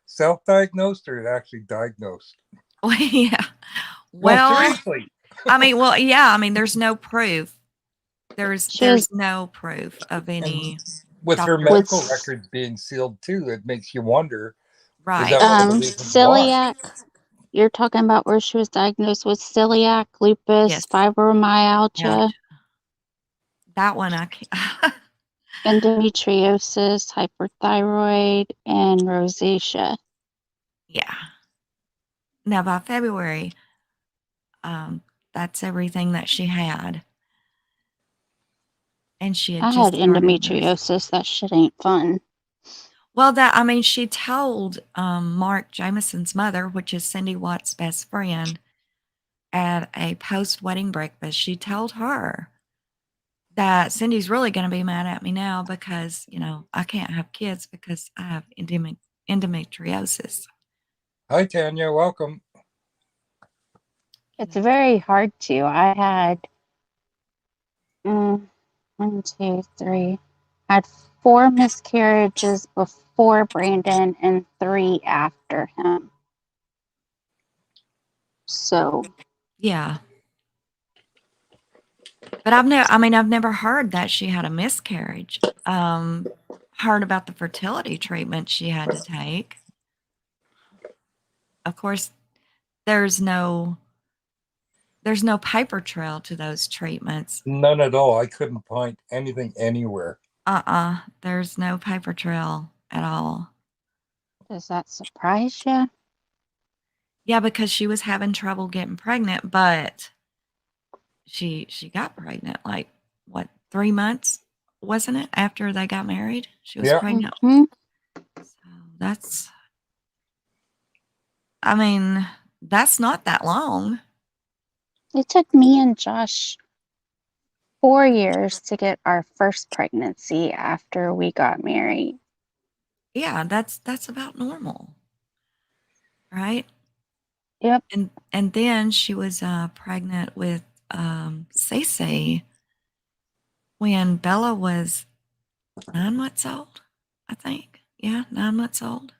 self-diagnosed or actually diagnosed? Well, yeah. No, Well, seriously. I mean, well, yeah. I mean, there's no proof. There's no proof of any. With her doctor. medical records being sealed too, it makes you wonder. Right. Is that one of the reasons why? Celiac. You're talking about where she was diagnosed with celiac, lupus, Yes. fibromyalgia, Yeah. That one I can't. endometriosis, hyperthyroid, and rosacea. Yeah. Now by February, that's everything that she had. And she had I just had started nursing. endometriosis. That shit ain't fun. Well, she told Mark Jameson's mother, which is Cindy Watts' best friend, at a post-wedding breakfast, she told her that Cindy's really going to be mad at me now because, I can't have kids because I have endometriosis. Hi, Tanya. Welcome. It's very hard to. I had 1, 2, 3. I had 4 miscarriages before Brandon and 3 after him. So yeah. But I've never heard that she had a miscarriage. Heard about the fertility treatment she had to take. Of course, there's no paper trail to those treatments. None at all. I couldn't find anything anywhere. There's no paper trail at all. does that surprise you? Yeah, because she was having trouble getting pregnant, but she got pregnant like 3 months, wasn't it, after they got married? She was pregnant. Mm-hmm. So that's not that long. It took me and Josh 4 years to get our first pregnancy after we got married. Yeah, that's about normal, right? Yep. And then she was pregnant with Cece when Bella was 9 months old, I think. Yeah, 9 months old.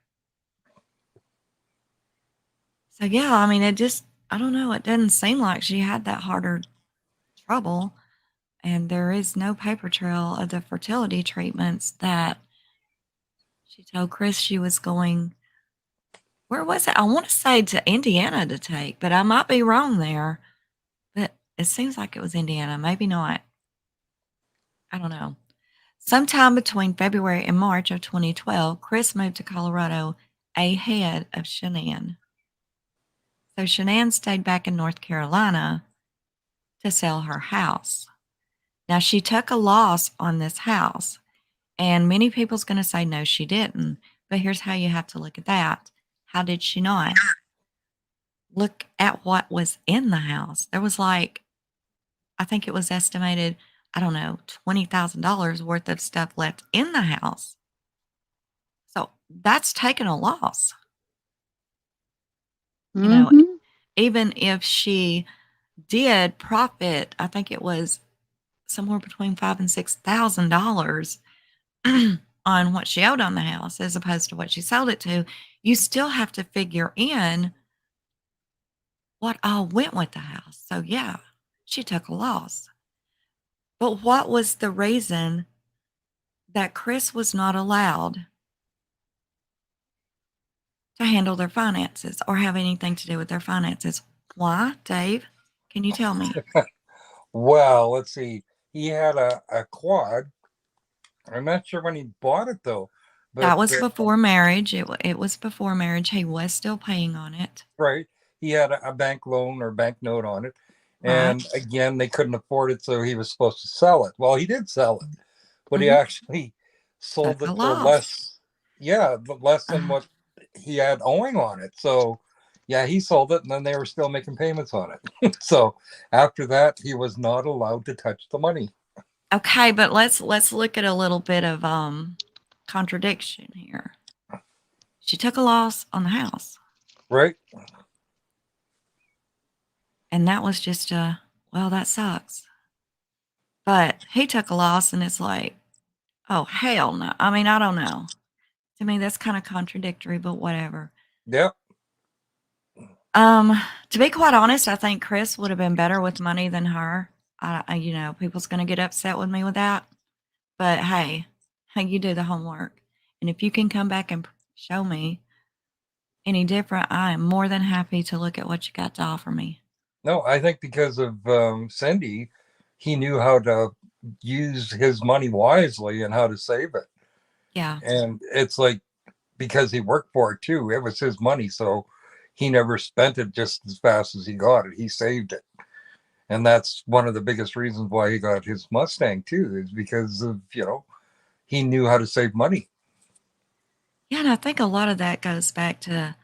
So yeah, I don't know, it doesn't seem like she had that harder trouble. And there is no paper trail of the fertility treatments that she told Chris she was going. Where was it? I want to say to Indiana to take, but I might be wrong there. But it seems like it was Indiana. Maybe not. I don't know. Sometime between February and March of 2012, Chris moved to Colorado ahead of Shanann. So Shanann stayed back in North Carolina to sell her house. Now, she took a loss on this house, and many people's going to say, no, she didn't. But here's how you have to look at that. How did she not? Look at what was in the house. There was like, I think it was estimated, I don't know, $20,000 worth of stuff left in the house. So that's taking a loss. You know, even if she did profit, I think it was somewhere between $5,000 and $6,000 on what she owed on the house as opposed to what she sold it to, you still have to figure in what all went with the house. So yeah, she took a loss. But what was the reason that Chris was not allowed to handle their finances or have anything to do with their finances? Why, Dave? Can you tell me? Well, let's see. He had a quad. I'm not sure when he bought it though. But that was before marriage. It was before marriage. He was still paying on it. Right. He had a bank loan or bank note on it. And again, they couldn't afford it, so he was supposed to sell it. Well, he did sell it, but he actually sold it for less. Yeah, less than what he had owing on it. So yeah, he sold it, and then they were still making payments on it. So after that, he was not allowed to touch the money. Okay, but let's look at a little bit of contradiction here. She took a loss on the house. Right. And that was just well, that sucks. But he took a loss, and it's like, oh, hell no. I mean, I don't know. To me, that's kind of contradictory, but whatever. Yep. To be quite honest, I think Chris would have been better with money than her. You know, people's going to get upset with me with that. But hey, you do the homework. And if you can come back and show me any different, I am more than happy to look at what you got to offer me. No, I think because of Cindy, he knew how to use his money wisely and how to save it. Yeah. And it's like, because he worked for it too, it was his money. So he never spent it just as fast as he got it. He saved it. And that's one of the biggest reasons why he got his Mustang too, is because of, he knew how to save money. Yeah, and I think a lot of that goes back to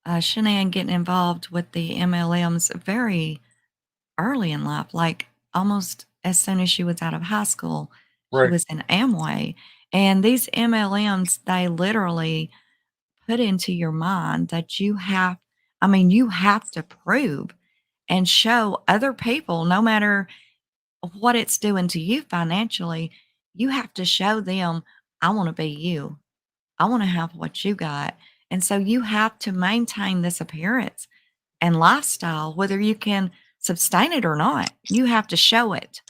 Shanann getting involved with the MLMs very early in life, like almost as soon as she was out of high school, she was in Amway. And these MLMs, they literally put into your mind that you have to prove and show other people, no matter what it's doing to you financially, you have to show them, I want to be you. I want to have what you got. And so you have to maintain this appearance and lifestyle, whether you can sustain it or not. You have to show it.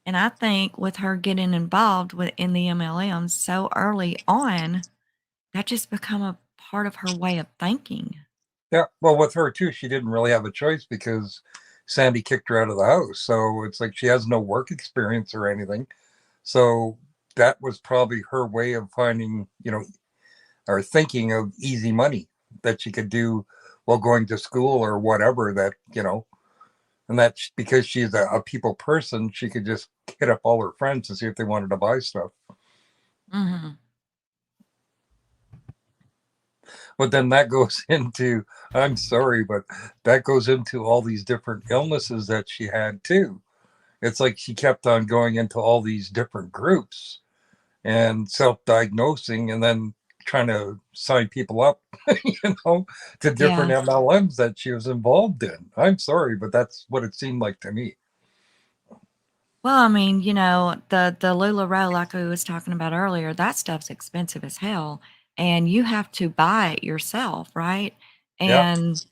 And I think with her getting involved in the MLMs so early on, that just become a part of her way of thinking. Yeah. Well, with her too, she didn't really have a choice because Sandy kicked her out of the house. So it's like she has no work experience or anything. So that was probably her way of finding, or thinking of easy money that she could do while going to school or whatever that, and that's because she's a people person. She could just hit up all her friends to see if they wanted to buy stuff. Mm-hmm. But then that goes into, I'm sorry, but that goes into all these different illnesses that she had too. It's like she kept on going into all these different groups and self-diagnosing and then trying to sign people up, to different MLMs that she was involved in. I'm sorry, but that's what it seemed like to me. Well, I mean, the LuLaRoe, like we was talking about earlier, that stuff's expensive as hell. And you have to buy it yourself, right? And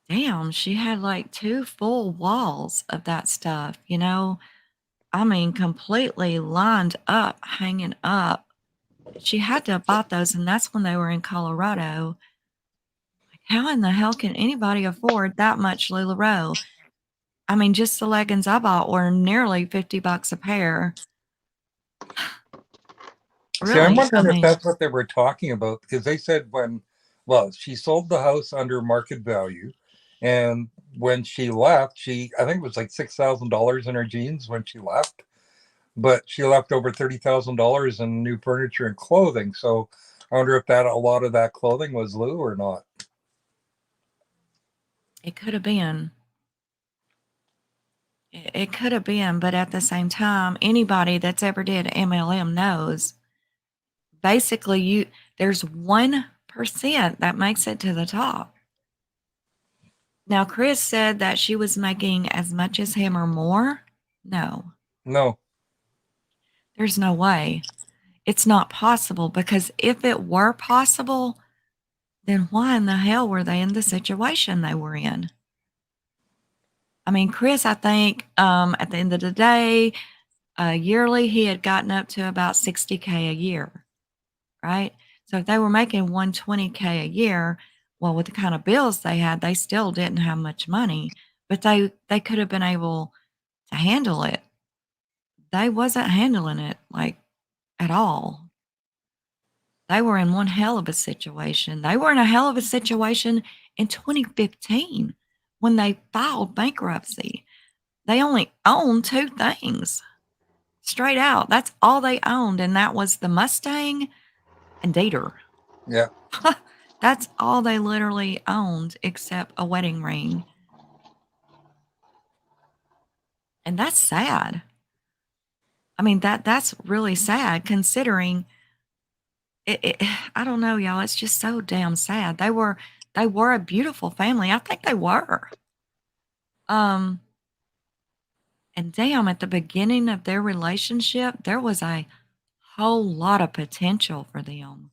damn, she had like 2 full walls of that stuff, I mean, completely lined up, hanging up. She had to have bought those, and that's when they were in Colorado. Like, how in the hell can anybody afford that much LuLaRoe? I mean, just the leggings I bought were nearly $50 a pair. See, I'm Really, I wondering if mean, that's what they were talking about, because they said well, she sold the house under market value, and when she left, I think it was like $6,000 in her jeans when she left, but she left over $30,000 in new furniture and clothing. So I wonder if a lot of that clothing was Lou or not. it could have been. It could have been, but at the same time, anybody that's ever did MLM knows basically there's 1% that makes it to the top. Now, Chris said that she was making as much as him or more. No, there's no way. It's not possible, because if it were possible, then why in the hell were they in the situation they were in? I mean, Chris, I think at the end of the day, yearly, he had gotten up to about $60K a year, right? So if they were making $120K a year, well, with the kind of bills they had, they still didn't have much money, but they could have been able to handle it. They wasn't handling it like at all. They were in one hell of a situation. They were in a hell of a situation in 2015 when they filed bankruptcy. They only owned 2 things. Straight out. That's all they owned, and that was the Mustang and Dieter. Yeah. That's all they literally owned, except a wedding ring. And that's sad. I mean, that's really sad, considering it I don't know, y'all. It's just so damn sad. They were a beautiful family. I think they were. And damn, at the beginning of their relationship, there was a whole lot of potential for them.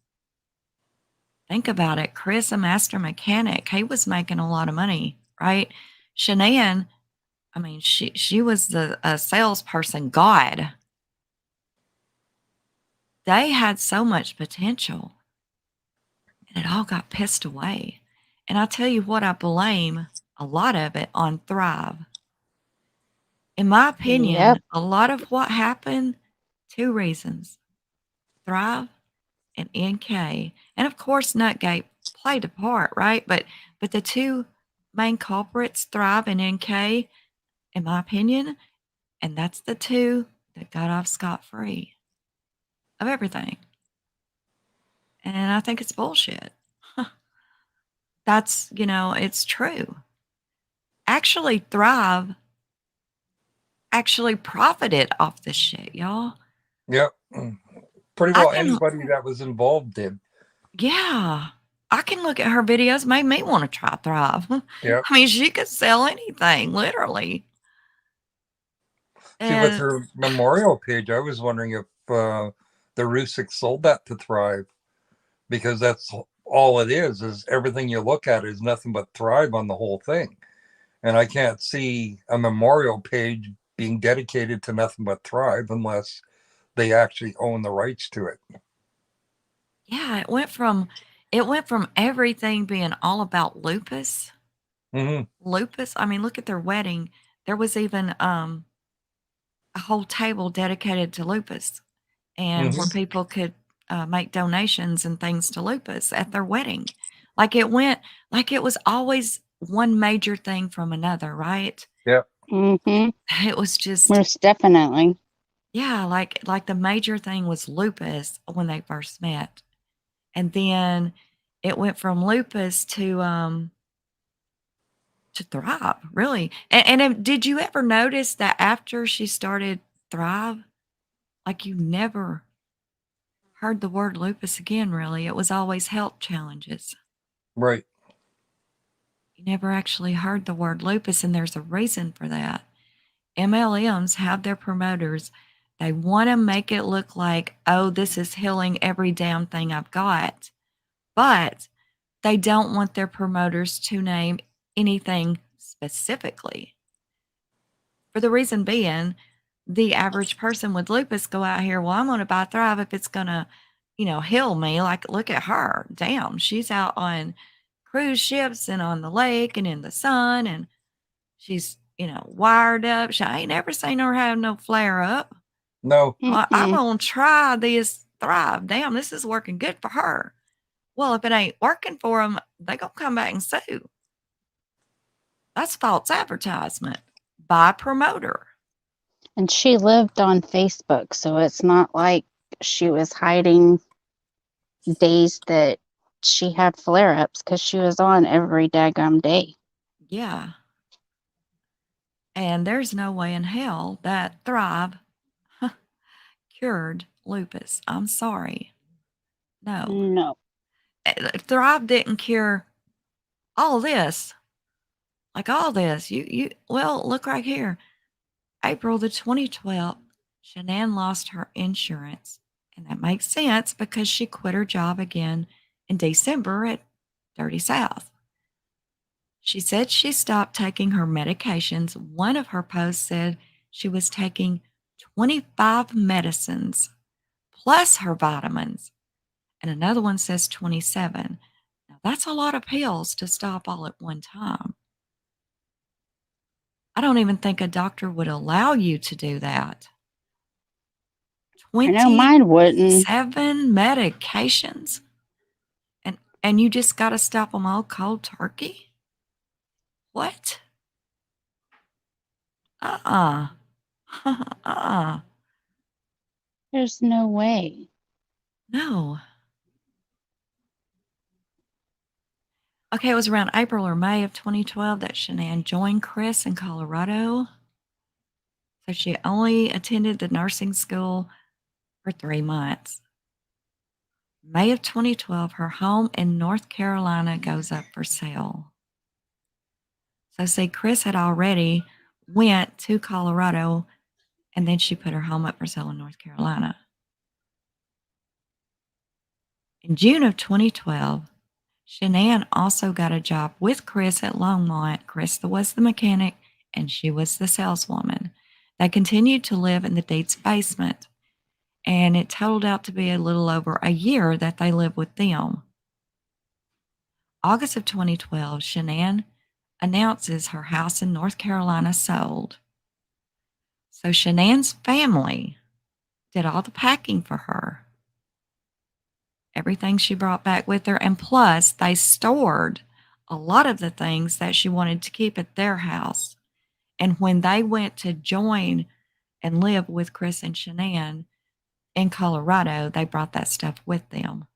Think about it. Chris, a master mechanic, he was making a lot of money, right? Shanann, I mean, she was a salesperson god. They had so much potential, and it all got pissed away. And I tell you what, I blame a lot of it on Thrive. In my opinion, Yep. a lot of what happened, 2 reasons: Thrive and NK. And of course, Nutgate played a part, right? But the 2 main culprits, Thrive and NK, in my opinion, and that's the 2 that got off scot-free of everything. And I think it's bullshit. That's, it's true. Actually, Thrive actually profited off this shit, y'all. Yep. Pretty well anybody that was involved did. Yeah. I can look at her videos, made me want to try Thrive. Yep. I mean, she could sell anything, literally. See, with her memorial page, I was wondering if the Rusick sold that to Thrive, because that's all it is everything you look at is nothing but Thrive on the whole thing. And I can't see a memorial page being dedicated to nothing but Thrive unless they actually own the rights to it. Yeah, it went from everything being all about lupus. Mm-hmm. Lupus. I mean, look at their wedding. There was even a whole table dedicated to lupus, and where people could make donations and things to lupus at their wedding. Like it was always one major thing from another, right? Yeah. Mm-hmm. It was just most definitely. Yeah, like the major thing was lupus when they first met. And then it went from lupus to Thrive, really. And did you ever notice that after she started Thrive, like you never heard the word lupus again, really? It was always health challenges. Right. You never actually heard the word lupus, and there's a reason for that. MLMs have their promoters. They want to make it look like, oh, this is healing every damn thing I've got. But they don't want their promoters to name anything specifically. For the reason being, the average person with lupus go out here, well, I'm going to buy Thrive if it's going to, heal me. Like, look at her. Damn, she's out on cruise ships and on the lake and in the sun, and she's, wired up. I ain't never seen her have no flare up. No. I'm going to try this thrive. Damn, this is working good for her. Well, if it ain't working for them, they gonna come back and sue. That's false advertisement by a promoter. And she lived on Facebook, so it's not like she was hiding days that she had flare-ups, because she was on every daggum day. Yeah. And there's no way in hell that Thrive cured lupus. I'm sorry. No. Thrive didn't cure all this. Like all this. Well, look right here. April the 2012th, Shanann lost her insurance. And that makes sense because she quit her job again in December at Dirty South. She said she stopped taking her medications. One of her posts said she was taking 25 medicines plus her vitamins. And another one says 27. Now, that's a lot of pills to stop all at one time. I don't even think a doctor would allow you to do that. I know mine wouldn't. 27 medications? And you just got to stop them all cold turkey? What? There's no way. No. Okay, it was around April or May of 2012 that Shanann joined Chris in Colorado. So she only attended the nursing school for 3 months. May of 2012, her home in North Carolina goes up for sale. So see, Chris had already went to Colorado, and then she put her home up for sale in North Carolina. In June of 2012, Shanann also got a job with Chris at Longmont. Chris was the mechanic, and she was the saleswoman. They continued to live in the Deets basement, and it totaled out to be a little over a year that they lived with them. August of 2012, Shanann announces her house in North Carolina sold. So Shanann's family did all the packing for her. Everything she brought back with her, and plus they stored a lot of the things that she wanted to keep at their house. And when they went to join and live with Chris and Shanann in Colorado, they brought that stuff with them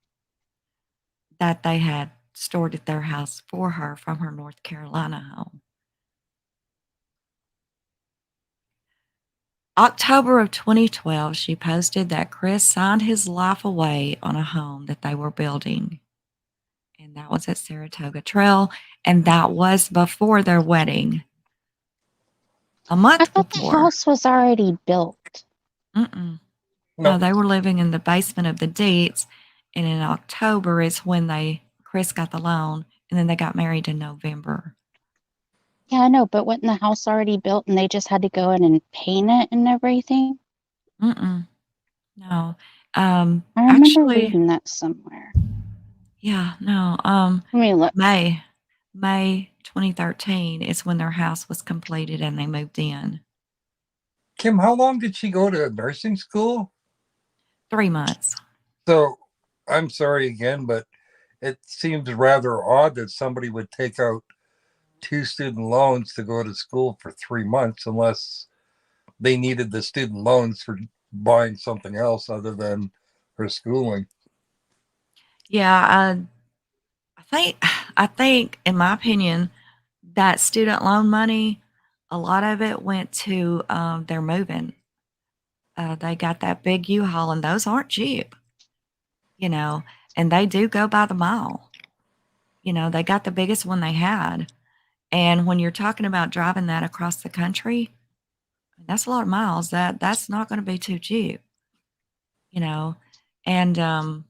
that they had stored at their house for her from her North Carolina home. October of 2012, she posted that Chris signed his life away on a home that they were building. And that was at Saratoga Trail. And that was before their wedding. A month I thought before. the house was already built. No, Nope. they were living in the basement of the Deets. And in October is when Chris got the loan. And then they got married in November. Yeah, I know, but wasn't the house already built and they just had to go in and paint it and everything? No. I remember Actually, reading that somewhere. yeah, no. Let me look. May 2013 is when their house was completed and they moved in. Kim, how long did she go to nursing school? 3 months. So I'm sorry again, but it seems rather odd that somebody would take out 2 student loans to go to school for 3 months unless they needed the student loans for buying something else other than her schooling. Yeah, I think, in my opinion, that student loan money, a lot of it went to their moving. They got that big U-Haul, and those aren't cheap, and they do go by the mile. They got the biggest one they had. And when you're talking about driving that across the country, that's a lot of miles. That's not going to be too cheap, And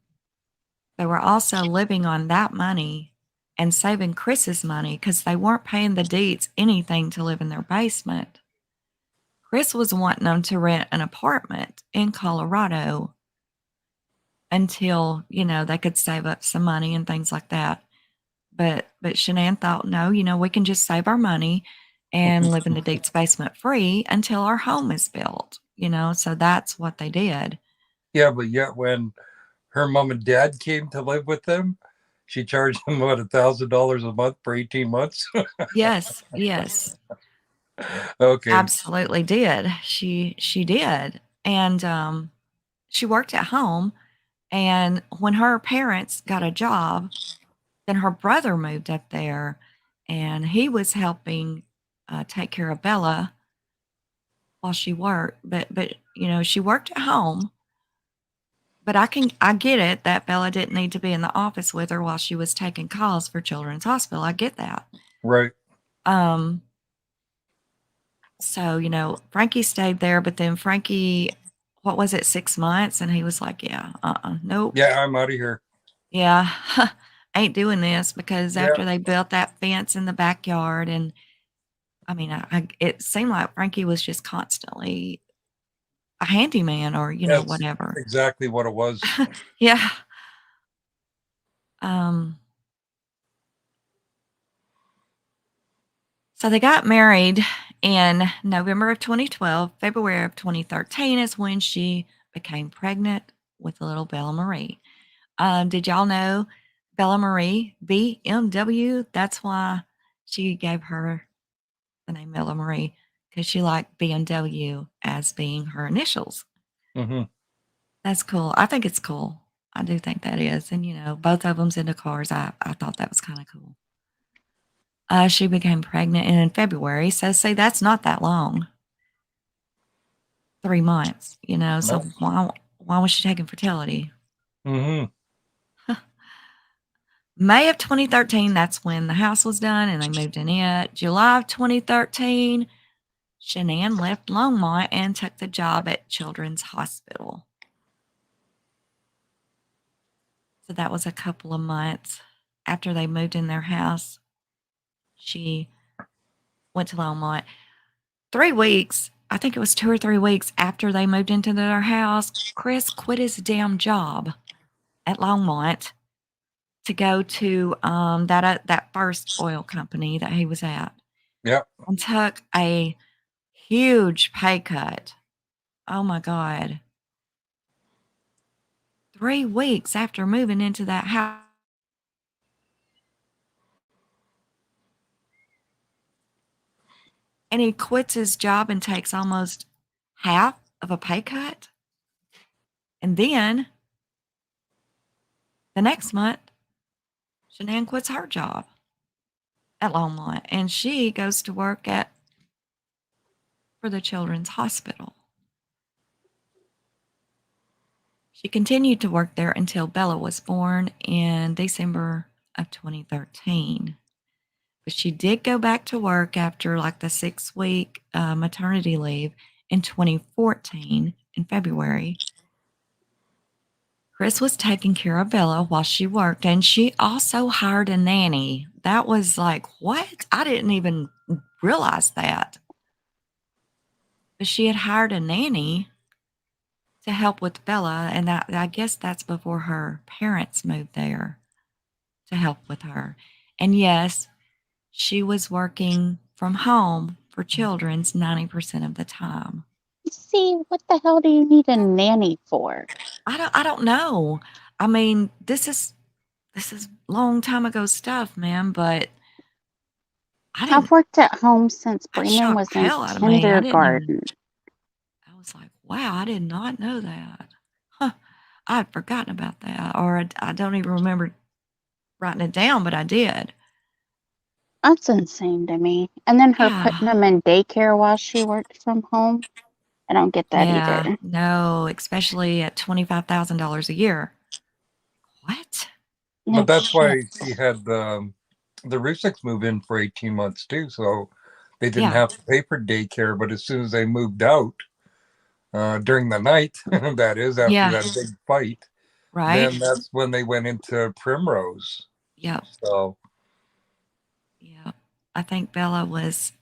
they were also living on that money and saving Chris's money because they weren't paying the Deets anything to live in their basement. Chris was wanting them to rent an apartment in Colorado until, they could save up some money and things like that. But Shanann thought, no, we can just save our money and live in the Deets basement free until our home is built, so that's what they did. Yeah, but yet when her mom and dad came to live with them, she charged them about $1,000 a month for 18 months. Yes, yes. Okay. Absolutely did. She did. And she worked at home, and when her parents got a job, then her brother moved up there, and he was helping take care of Bella while she worked. But she worked at home. But I get it that Bella didn't need to be in the office with her while she was taking calls for Children's Hospital. I get that. Right. So, Frankie stayed there, but then Frankie, what was it, 6 months? And he was like, yeah, nope. Yeah, I'm out of here. Yeah, ain't doing this, because Yeah. after they built that fence in the backyard, and I mean, it seemed like Frankie was just constantly a handyman or, That's whatever. exactly what it was. Yeah. So they got married in November of 2012. February of 2013 is when she became pregnant with the little Bella Marie. Did y'all know Bella Marie, BMW? That's why she gave her the name Bella Marie, because she liked BMW as being her initials. Mm-hmm. That's cool. I think it's cool. I do think that is. And, both of them's into cars. I thought that was kind of cool. She became pregnant in February. So, see, that's not that long. 3 months, so Nope. why was she taking fertility? Mm-hmm. May of 2013, that's when the house was done and they moved in it. July of 2013, Shanann left Longmont and took the job at Children's Hospital. So that was a couple of months after they moved in their house. She went to Longmont. 3 weeks, I think it was 2 or 3 weeks after they moved into their house, Chris quit his damn job at Longmont to go to that first oil company that he was at. Yep. And took a huge pay cut. Oh my God. 3 weeks after moving into that house. And he quits his job and takes almost half of a pay cut. And then the next month, Shanann quits her job at Longmont, and she goes to work for the Children's Hospital. She continued to work there until Bella was born in December of 2013. But she did go back to work after like the 6-week maternity leave in 2014 in February. Chris was taking care of Bella while she worked, and she also hired a nanny. That was like, what? I didn't even realize that. But she had hired a nanny to help with Bella, and I guess that's before her parents moved there to help with her. And yes, she was working from home for Children's 90% of the time. See, what the hell do you need a nanny for? I don't know. I mean, this is long time ago stuff, man, but I've worked at home since that Brandon shocked was the in hell out of me. I was like, wow, I did not know that. Huh. I had forgotten about that, or I don't even remember writing it down, but I did. That's insane to me. And then her Yeah. putting him in daycare while she worked from home. I don't get that Yeah, either. no, especially at $25,000 a year. What? No But that's shit. why she had the Rusicks move in for 18 months too, so they didn't have to pay for daycare. But as soon as they moved out during the night, that is after that big fight, right? then that's when they went into Primrose. Yep. So Yeah, I think Bella was,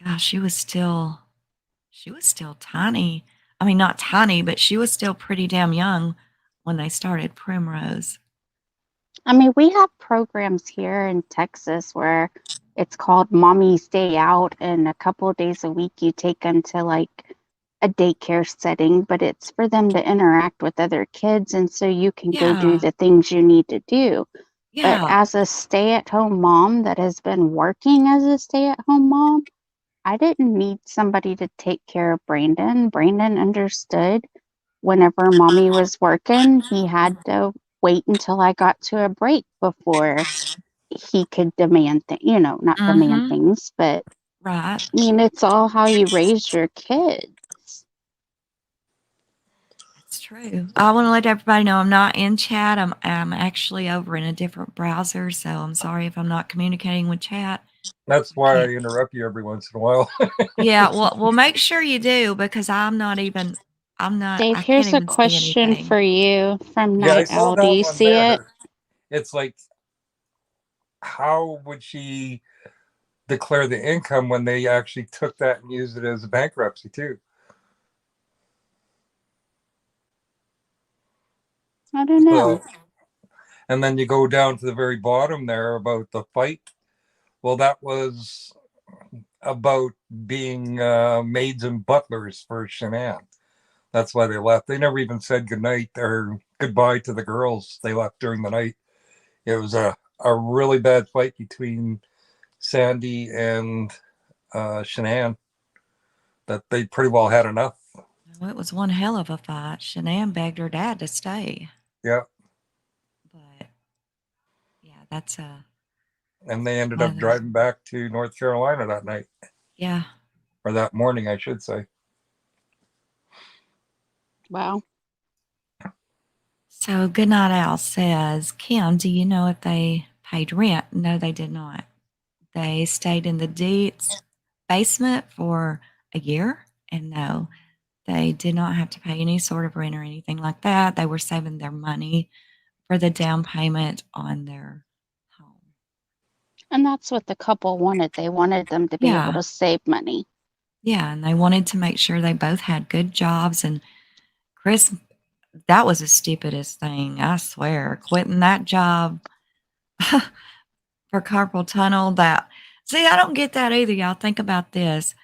gosh, she was still tiny. I mean, not tiny, but she was still pretty damn young when they started Primrose. I mean, we have programs here in Texas where it's called Mommy's Day Out, and a couple of days a week you take them to like a daycare setting, but it's for them to interact with other kids, and so you can go do Yeah. the things you need to do. But Yeah. as a stay-at-home mom that has been working as a stay-at-home mom, I didn't need somebody to take care of Brandon. Brandon understood whenever mommy was working, he had to wait until I got to a break before he could demand not demand Mm-hmm. things, but Right. I mean, it's all how you raise your kids. That's true. I want to let everybody know I'm not in chat. I'm actually over in a different browser, so I'm sorry if I'm not communicating with chat. That's I why I can't. interrupt you every once in a while. Yeah, well, make sure you do because Dave, I can't here's a even see question anything. for you from Yeah, I Night saw Owl. Do that you one see it? there. It's like, how would she declare the income when they actually took that and used it as a bankruptcy too? I don't know. So, and then you go down to the very bottom there about the fight. Well, that was about being maids and butlers for Shanann. That's why they left. They never even said goodnight or goodbye to the girls. They left during the night. It was a really bad fight between Sandy and Shanann that they pretty well had enough. Well, it was one hell of a fight. Shanann begged her dad to stay, Yeah. but yeah, that's And they ended one up of those. driving back to North Carolina that night, Yeah. or that morning, I should say. Wow. So Goodnight Owl says, Kim, do you know if they paid rent? No, they did not. They stayed in the Deets basement for a year, and no, they did not have to pay any sort of rent or anything like that. They were saving their money for the down payment on their home. And that's what the couple wanted. They wanted them to be able Yeah. to save money. Yeah. And they wanted to make sure they both had good jobs. And Chris, that was the stupidest thing, I swear. Quitting that job for carpal tunnel. See, I don't get that either. Y'all think about this.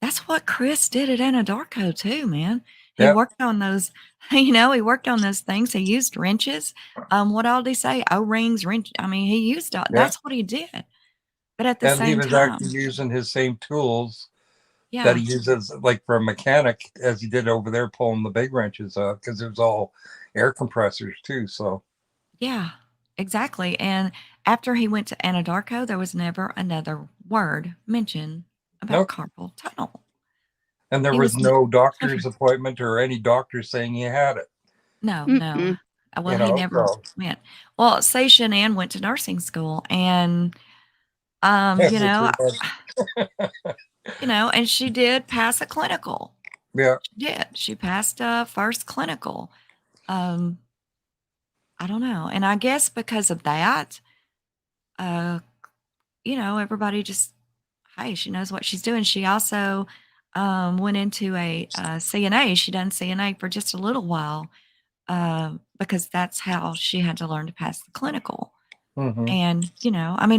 That's what Chris did at Anadarko too, man. He Yeah. worked on those, he worked on those things. He used wrenches. What all did he say? O-rings, wrench. I mean, he used, Yeah. that's what he did. But at the And he same was time, actually using his same tools that yeah, he uses like for a mechanic as he did over there pulling the big wrenches up because it was all air compressors too. So yeah, exactly. And after he went to Anadarko, there was never another word mentioned about nope. carpal tunnel. And there He was was no doctor's appointment or any doctor saying he had it. no, Mm-mm. Well, he never So went. Well, say Shanann went to nursing school and yeah, you for know, 3 months. and she did pass a clinical. Yeah. She did. She passed a first clinical. Um, I don't know. And I guess because of that, uh, everybody just, hey, she knows what she's doing. She also went into a CNA. She done CNA for just a little while because that's how she had to learn to pass the clinical. Mm-hmm. And,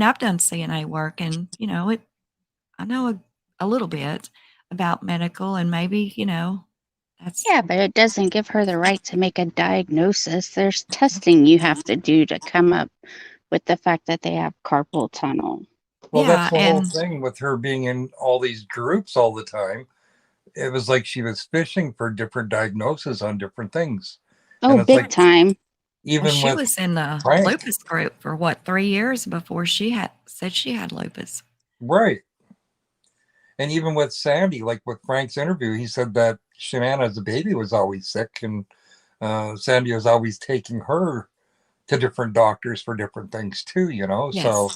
I've done CNA work and, I know a little bit about medical and maybe, that's, Yeah, but it doesn't give her the right to make a diagnosis. There's testing you have to do to come up with the fact that they have carpal tunnel. Well, that's yeah. the whole And thing with her being in all these groups all the time. It was like she was fishing for different diagnoses on different things. Oh, And it's big like, time. well, even she with was in the Frank, lupus group for what, 3 years before she had said she had lupus. right. And even with Sandy, like with Frank's interview, he said that Shanann as a baby was always sick and Sandy was always taking her to different doctors for different things too, Yes. So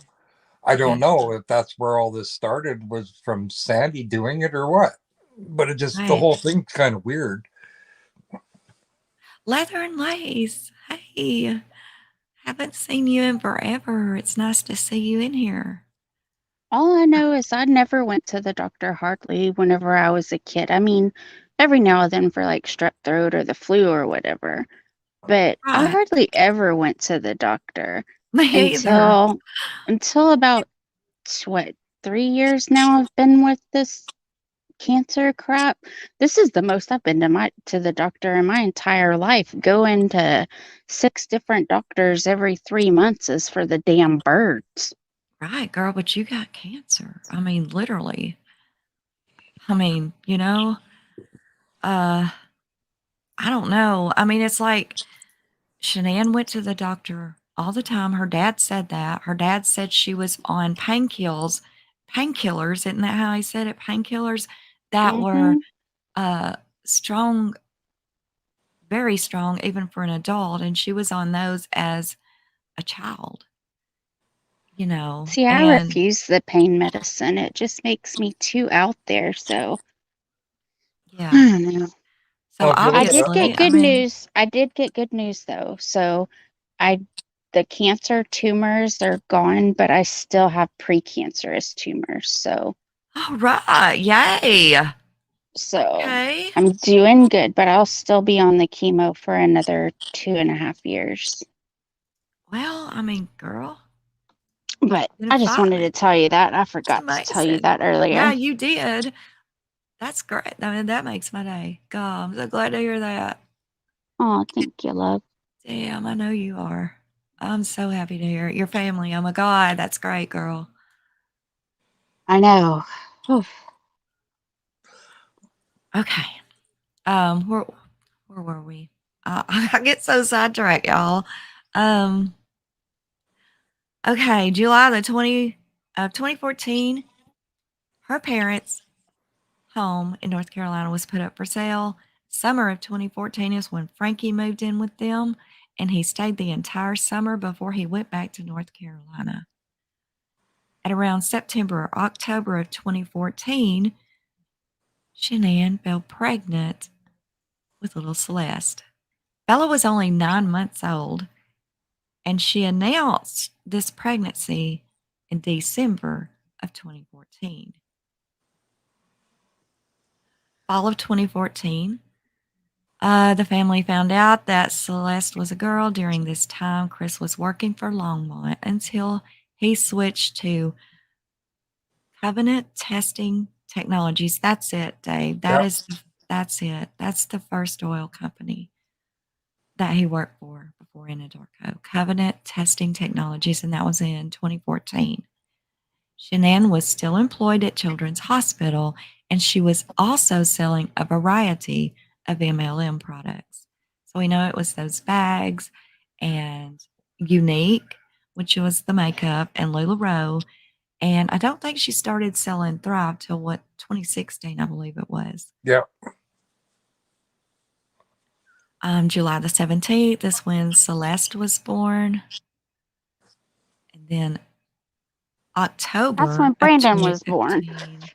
I don't Yes. know if that's where all this started was from Sandy doing it or what. But it just, the Right. whole thing's kind of weird. Leather and lace. Hey, haven't seen you in forever. It's nice to see you in here. All I know is I never went to the doctor hardly whenever I was a kid. I mean, every now and then for like strep throat or the flu or whatever. But I Right. hardly ever went to the doctor Me either. until about what 3 years now I've been with this cancer crap. This is the most I've been to the doctor in my entire life. Going to 6 different doctors every 3 months is for the damn birds. Right, girl, but you got cancer. I mean, literally. I mean, I don't know. I mean, it's like Shanann went to the doctor all the time. Her dad said that. Her dad said she was on painkillers. Painkillers, isn't that how he said it? Painkillers that were strong, very strong, even for an adult. And she was on those as a child, See, I and refuse the pain medicine. It just makes me too out there. So, I yeah. don't know. So Well, if you I look did at, get obviously, I good mean, news. I did get good news though. So, the cancer tumors are gone, but I still have precancerous tumors. So, all right, yay. so Okay. I'm doing good, but I'll still be on the chemo for another 2.5 years. Well, I mean, girl, But you're I gonna just fight wanted to it. tell you that. I It's forgot to tell you amazing. that earlier. Yeah, you did. That's great. I mean, that makes my day. God, I'm so glad to hear that. Oh, thank you, love. Damn, I know you are. I'm so happy to hear it. Your family. Oh my God, that's great, girl. I know. Oof. Okay. Where were we? I get so sidetracked, y'all. Um, okay, July the 2014, her parents' home in North Carolina was put up for sale. Summer of 2014 is when Frankie moved in with them, and he stayed the entire summer before he went back to North Carolina. At around September or October of 2014, Shanann fell pregnant with little Celeste. Bella was only 9 months old, and she announced this pregnancy in December of 2014. Fall of 2014, the family found out that Celeste was a girl. During this time, Chris was working for Longmont until he switched to Covenant Testing Technologies. That's it, Dave. That's it. That's the first oil company that he worked for before Anadarko. Covenant Testing Technologies, and that was in 2014. Shanann was still employed at Children's Hospital, and she was also selling a variety of MLM products. So we know it was those bags and Unique, which was the makeup, and LuLaRoe. And I don't think she started selling Thrive till 2016, I believe it was. yeah. July the 17th is when Celeste was born. And then October That's when of Brandon was born. 2015.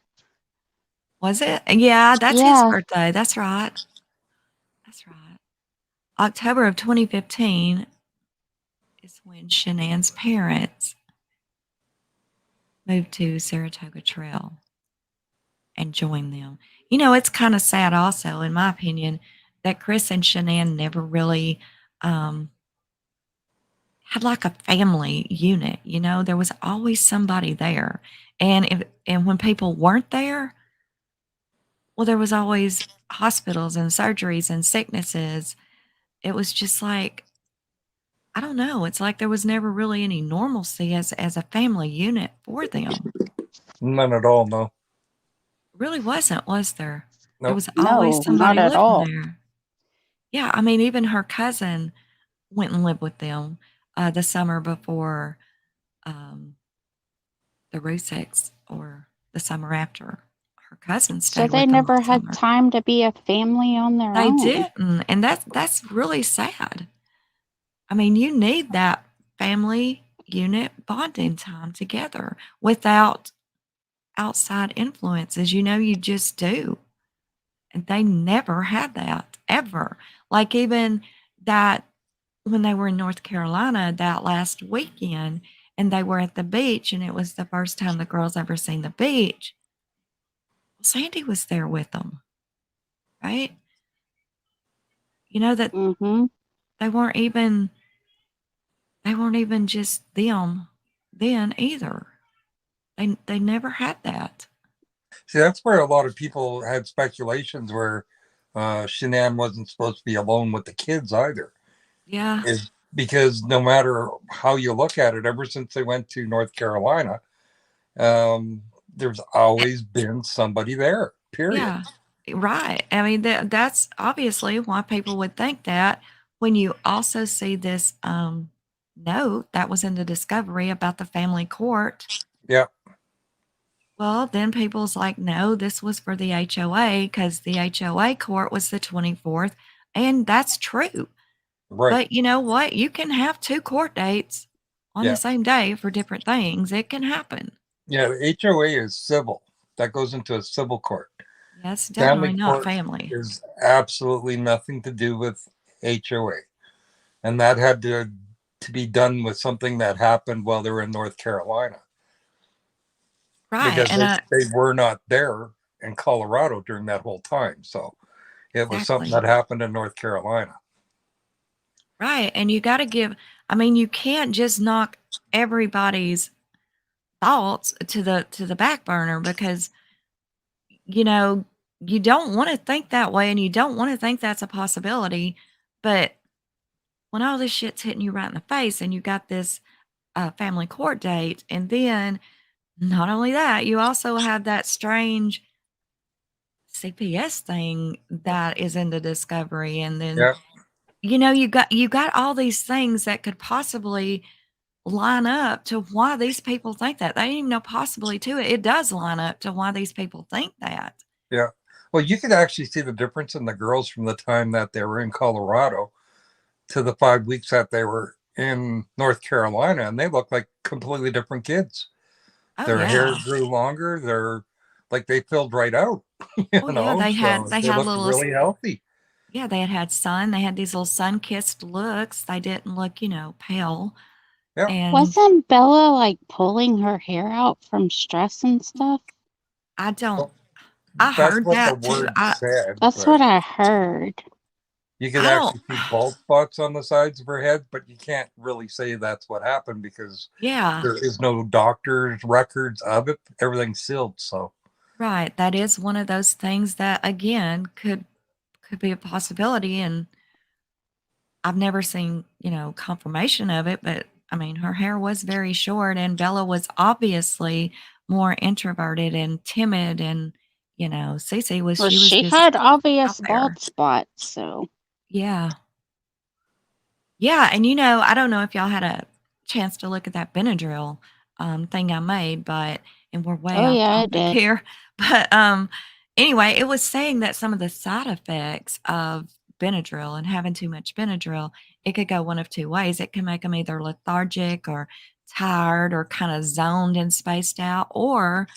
Was it? Yeah, that's his Yeah. birthday. That's right. That's right. October of 2015 is when Shanann's parents moved to Saratoga Trail and joined them. It's kind of sad also, in my opinion, that Chris and Shanann never really had like a family unit. There was always somebody there. And when people weren't there, well, there was always hospitals and surgeries and sicknesses. It was just like, I don't know. It's like there was never really any normalcy as a family unit for them. None at all, no. Really wasn't, was there? There Nope. was always No, not somebody at living all. there. Yeah, I mean, even her cousin went and lived with them the summer before the Ruseks, or the summer after. Her cousin So stayed they with them all never had summer. time to be a family on their They own. didn't, and that's really sad. I mean, you need that family unit bonding time together without outside influences. You just do. And they never had that, ever. Like, even that, when they were in North Carolina that last weekend and they were at the beach, and it was the first time the girls ever seen the beach. Well, Sandy was there with them, right? That Mm-hmm. they weren't even just them then either. They never had that. See, that's where a lot of people had speculations where Shanann wasn't supposed to be alone with the kids either. Yeah. Is because no matter how you look at it, ever since they went to North Carolina, there's always been somebody there, period. Yeah. Right. I mean, that's obviously why people would think that when you also see this note that was in the discovery about the family court. Yeah. Well, then people's like, no, this was for the HOA because the HOA court was the 24th. And that's true. Right. But you know what? You can have 2 court dates on the same day for different things. It can happen. Yeah, the HOA is civil. That goes into a civil court. That's definitely Family not court family. is absolutely nothing to do with HOA. And that had to be done with something that happened while they were in North Carolina. Right. Because And they were not there in Colorado during that whole time. So it was something that happened in North Carolina. Right. And you got to give, I mean, you can't just knock everybody's thoughts to the back burner because, you know, you don't want to think that way and you don't want to think that's a possibility. But when all this shit's hitting you right in the face and you got this family court date, and then not only that, you also have that strange CPS thing that is in the discovery. And then, you know, you got all these things that could possibly line up to why these people think that. They didn't even know possibly to it. It does line up to why these people think that. Yeah. Well, you could actually see the difference in the girls from the time that they were in Colorado to the 5 weeks that they were in North Carolina, and they look like completely different kids. Oh, Their hair yeah. grew longer. They're like they filled right out. You Oh, know, yeah. They so they had looked little, really healthy. yeah, they had sun. They had these little sun-kissed looks. They didn't look, you know, pale. Yeah. And Wasn't Bella like pulling her hair out from stress and stuff? I don't, Well, I that's heard what that the too. word said. That's But what I heard. you could I don't, actually see bald spots on the sides of her head, but you can't really say that's what happened because yeah, there is no doctor's records of it. Everything's sealed. So right. That is one of those things that, again, could be a possibility. And I've never seen, you know, confirmation of it, but I mean, her hair was very short and Bella was obviously more introverted and timid. And, you know, Cece was, Well, she was she just had out obvious there. bald spots, so. Yeah. Yeah. And, you know, I don't know if y'all had a chance to look at that Benadryl thing I made, but, and we're way Oh, off yeah, I topic did. here. But anyway, it was saying that some of the side effects of Benadryl and having too much Benadryl, it could go one of 2 ways. It can make them either lethargic or tired or kind of zoned and spaced out, or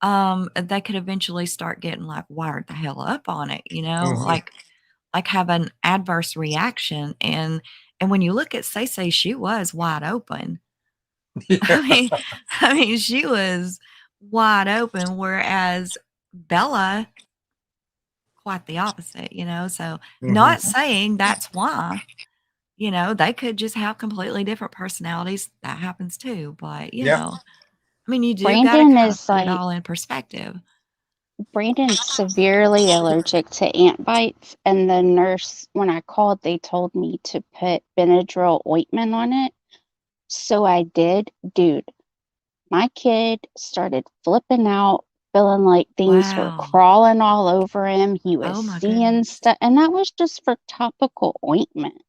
they could eventually start getting like wired the hell up on it, you know, like have an adverse reaction. And when you look at Say, she was wide open. yeah. I mean, she was wide open, whereas Bella, quite the opposite, you know. So, not saying that's why, you know, they could just have completely different personalities. That happens too. But, you know, I mean, you do got to Brandon kind of is put it like, all in perspective. Brandon's severely allergic to ant bites. And the nurse, when I called, they told me to put Benadryl ointment on it. So I did. Dude, my kid started flipping out, feeling like things were Wow. crawling all over him. He was Oh my seeing goodness. stuff. And that was just for topical ointment.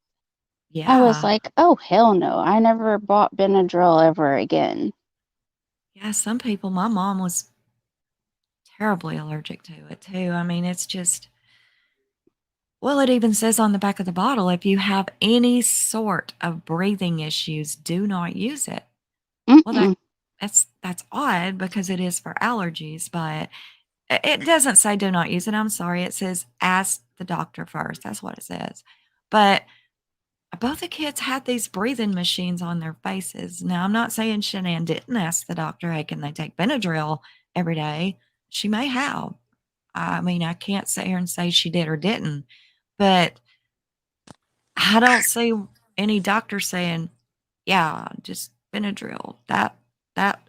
I was Yeah. like, oh, hell no. I never bought Benadryl ever again. Yeah. Some people, my mom was terribly allergic to it too. I mean, it's just, well, it even says on the back of the bottle, if you have any sort of breathing issues, do not use it. Well, Mm-mm. that's odd because it is for allergies, but it doesn't say do not use it. I'm sorry. It says ask the doctor first. That's what it says. But both the kids had these breathing machines on their faces. Now, I'm not saying Shanann didn't ask the doctor, hey, can they take Benadryl every day? She may have. I mean, I can't sit here and say she did or didn't, but I don't see any doctor saying, yeah, just Benadryl. That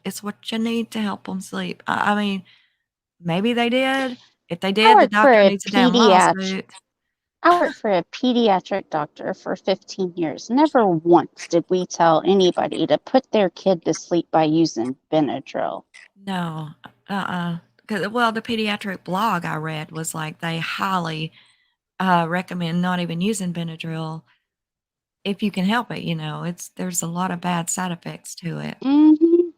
is what you need to help them sleep. I mean, maybe they did. If they I did, the worked for doctor a needs a damn lawsuit. I worked for a pediatric doctor for 15 years. Never once did we tell anybody to put their kid to sleep by using Benadryl. No, well, the pediatric blog I read was like they highly recommend not even using Benadryl if you can help it. You know, there's a lot of bad side effects to it. Mm-hmm.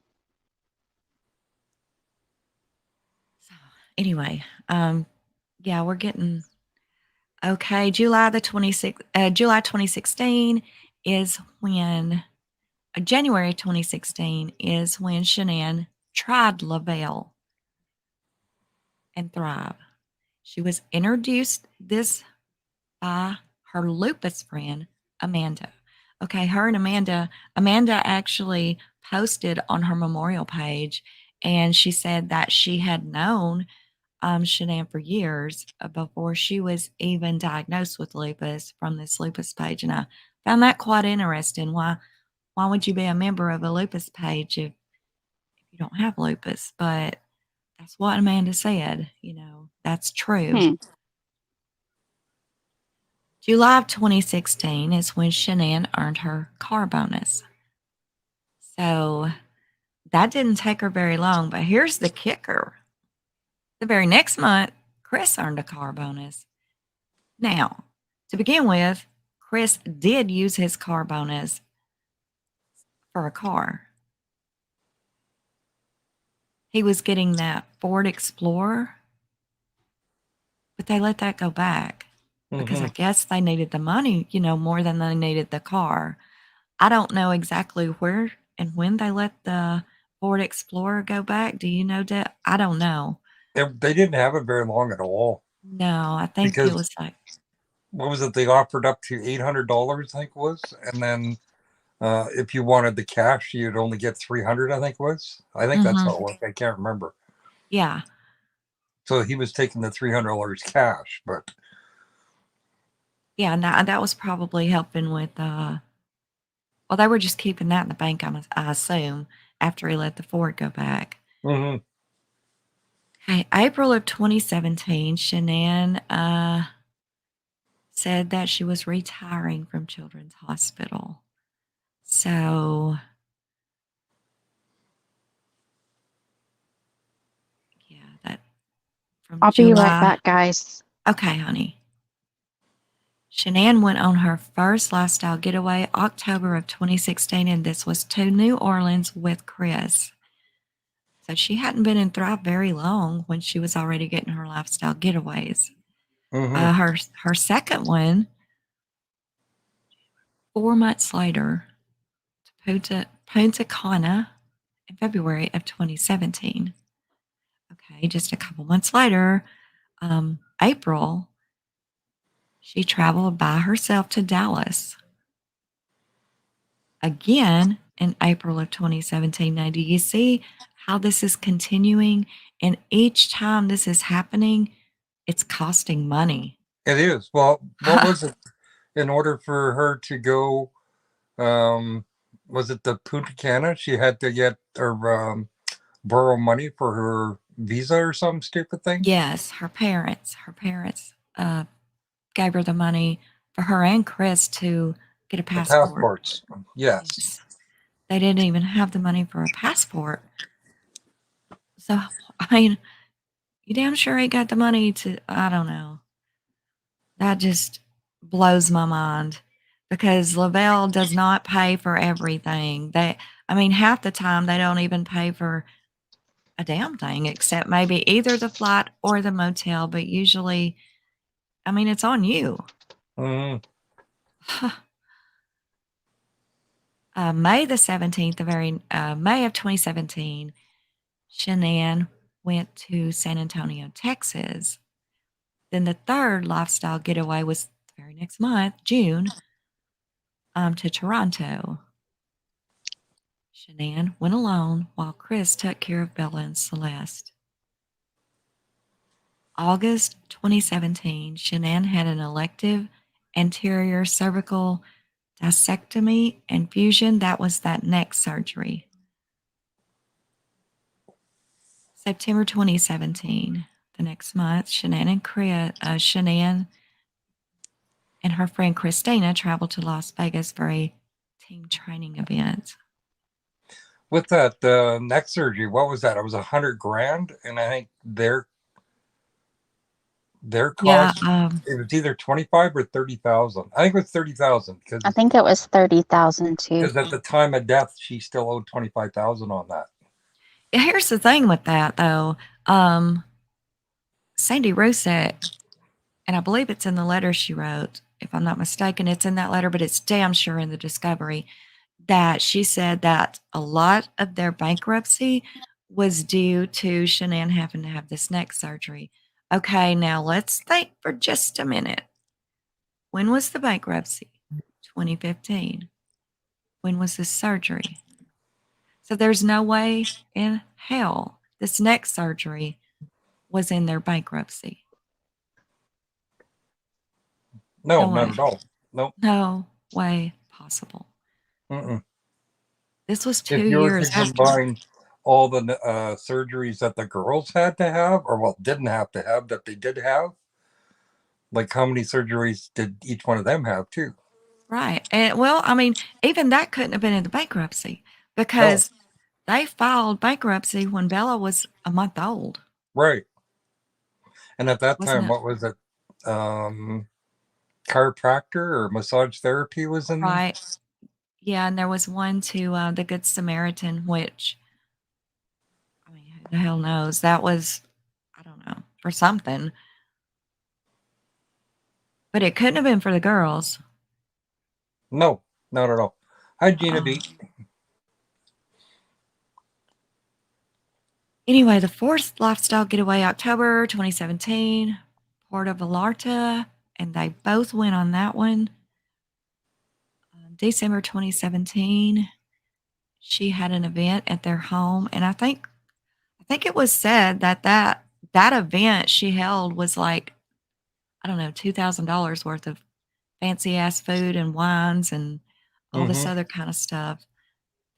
So anyway, yeah, we're getting okay. July 2016 is when January 2016 is when Shanann tried Lavelle and Thrive. She was introduced this by her lupus friend, Amanda. Okay, her and Amanda actually posted on her memorial page, and she said that she had known Shanann for years before she was even diagnosed with lupus from this lupus page. And I found that quite interesting. Why would you be a member of a lupus page if you don't have lupus? But that's what Amanda said. You know, that's true. July of 2016 is when Shanann earned her car bonus. So that didn't take her very long, but here's the kicker. The very next month, Chris earned a car bonus. Now, to begin with, Chris did use his car bonus for a car. He was getting that Ford Explorer, but they let that go back because I guess they needed the money, you know, more than they needed the car. I don't know exactly where and when they let the Ford Explorer go back. Do you know that? I don't know. They didn't have it very long at all. No, I think it was like, what was it? They offered up to $800, I think it was, and then if you wanted the cash, you'd only get $300. I think it was. I think that's how it worked. I can't remember. Yeah. So he was taking the $300 cash, but yeah, that was probably helping with. Well, they were just keeping that in the bank, I assume, after he let the Ford go back. Mm-hmm. Okay, April of 2017, Shanann said that she was retiring from Children's Hospital. So, yeah, that from I'll July. be right back, guys. Okay, honey. Shanann went on her first lifestyle getaway October of 2016, and this was to New Orleans with Chris. So she hadn't been in Thrive very long when she was already getting her lifestyle getaways. Her second one, 4 months later, to Punta Cana in February of 2017. Okay, just a couple months later, April, she traveled by herself to Dallas. Again in April of 2017. Now, do you see how this is continuing? And each time this is happening, it's costing money. It is. Well, what was it? In order for her to go, was it the Punta Cana? She had to get or borrow money for her visa or some stupid thing? Yes, her parents gave her the money for her and Chris to get a passport. The passports. Yes. They didn't even have the money for a passport. So, I mean, you damn sure ain't got the money to, I don't know. That just blows my mind because Lavelle does not pay for everything. Half the time they don't even pay for a damn thing except maybe either the flight or the motel, but usually, it's on you. Mm-hmm. May the 17th, May of 2017, Shanann went to San Antonio, Texas. Then the third lifestyle getaway was the very next month, June, to Toronto. Shanann went alone while Chris took care of Bella and Celeste. August 2017, Shanann had an elective anterior cervical discectomy and fusion. That was that neck surgery. September 2017, the next month, Shanann and her friend Christina traveled to Las Vegas for a team training event. With that neck surgery, what was that? It was $100,000, and I think their cost, it was either 25 or 30,000. I think it was 30,000 because I think it was 30,000 too. Because at the time of death, she still owed 25,000 on that. Here's the thing with that, though. Sandy Rosek, and I believe it's in the letter she wrote, if I'm not mistaken, it's in that letter, but it's damn sure in the discovery, that she said that a lot of their bankruptcy was due to Shanann having to have this neck surgery. Okay, now let's think for just a minute. When was the bankruptcy? 2015. When was this surgery? So there's no way in hell this neck surgery was in their bankruptcy. No, not at all. Nope. No way possible. Mm-mm. This was 2 If you were years to after. combine all the surgeries that the girls had to have, or well, didn't have to have, that they did have, like how many surgeries did each one of them have too? Right. And well, I mean, even that couldn't have been in the bankruptcy because they filed bankruptcy when Bella was a month old. Right. And at that Wasn't time, it? what was it? Chiropractor or massage therapy was in. Right. Yeah, and there was one to the Good Samaritan, which, I mean, who the hell knows? That was, I don't know, for something. But it couldn't have been for the girls. No, not at all. Hi, Gina B. Anyway, the fourth lifestyle getaway, October 2017, Puerto Vallarta, and they both went on that one. December 2017, she had an event at their home, and I think it was said that event she held was like, I don't know, $2,000 worth of fancy ass food and wines and all this other kind of stuff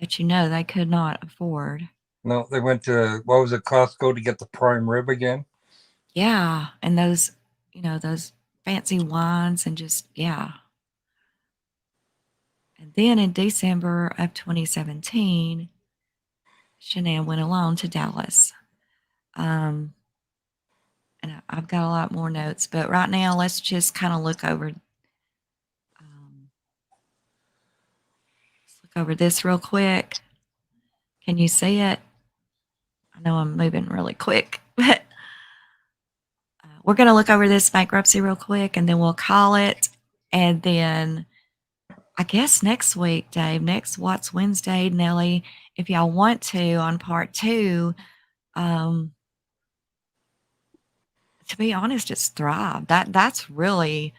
that they could not afford. No, they went to, what was it, Costco to get the prime rib again? Yeah, and those, those fancy wines and just, yeah. And then in December of 2017, Shanann went alone to Dallas. And I've got a lot more notes, but right now let's just kind of look over this real quick. Can you see it? I know I'm moving really quick, but we're going to look over this bankruptcy real quick, and then we'll call it. And then I guess next week, Dave, next Watts Wednesday, Nellie, if y'all want to, on part 2, to be honest, it's Thrive. That's really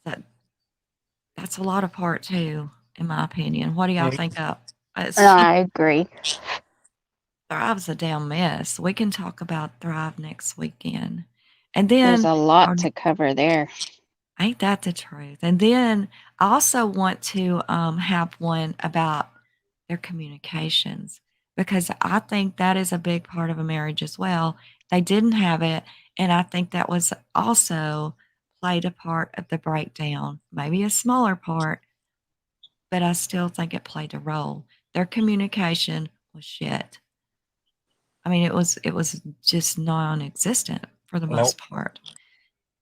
that's a lot of part 2, in my opinion. What do y'all think of? I agree. Thrive's a damn mess. We can talk about Thrive next weekend. And then there's a lot to cover there. Ain't that the truth? And then I also want to have one about their communications, because I think that is a big part of a marriage as well. They didn't have it, and I think that was also played a part of the breakdown, maybe a smaller part, but I still think it played a role. Their communication was shit. I mean, it was just non-existent for the most part.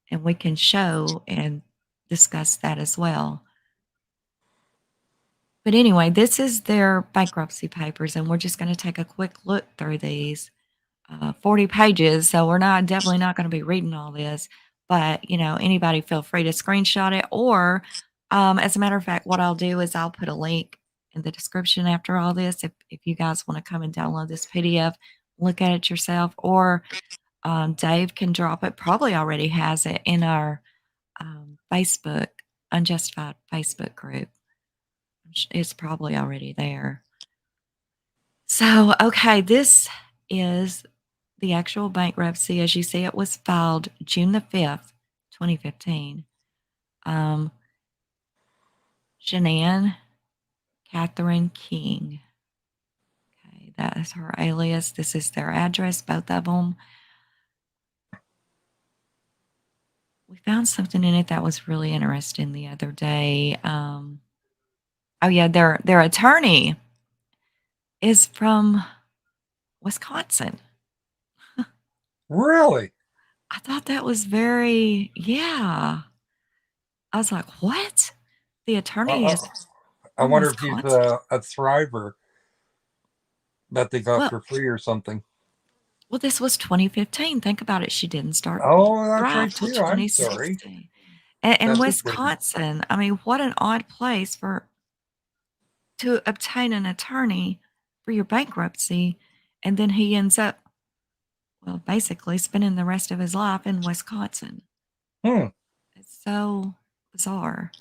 And we can show and discuss that as well. But anyway, this is their bankruptcy papers, and we're just going to take a quick look through these 40 pages. So we're definitely not going to be reading all this, but anybody feel free to screenshot it, or as a matter of fact, what I'll do is I'll put a link in the description after all this. If you guys want to come and download this PDF, look at it yourself, or Dave can drop it, probably already has it in our Facebook, Unjustified Facebook group. It's probably already there. So, okay, this is the actual bankruptcy. As you see, it was filed June the 5th, 2015. Shanann Catherine King. Okay, That is her alias. This is their address, both of them. We found something in it that was really interesting the other day. Oh yeah, their attorney is from Wisconsin. Really? I thought that was very, yeah. I was like, what? The attorney is I from wonder if he's Wisconsin? a thriver that they got for free or something. Well, this was 2015. Think about it. She didn't start Oh, that's right Thrive till too. I'm sorry. 2016. And That's just weird. Wisconsin, I mean, what an odd place to obtain an attorney for your bankruptcy. And then he ends up, well, basically spending the rest of his life in Wisconsin. It's so bizarre.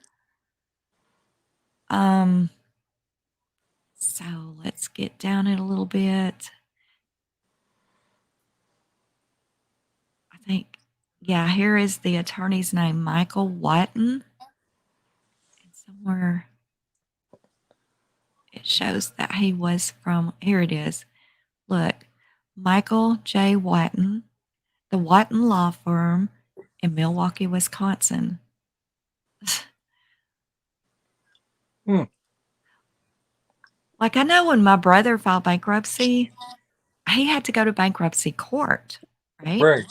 So let's get down it a little bit. I think, yeah, here is the attorney's name, Michael Whiten. And somewhere it shows that he was from, here it is. Look, Michael J. Whiten, the Whiten Law Firm in Milwaukee, Wisconsin. Like, I know when my brother filed bankruptcy, he had to go to bankruptcy court, right? Right.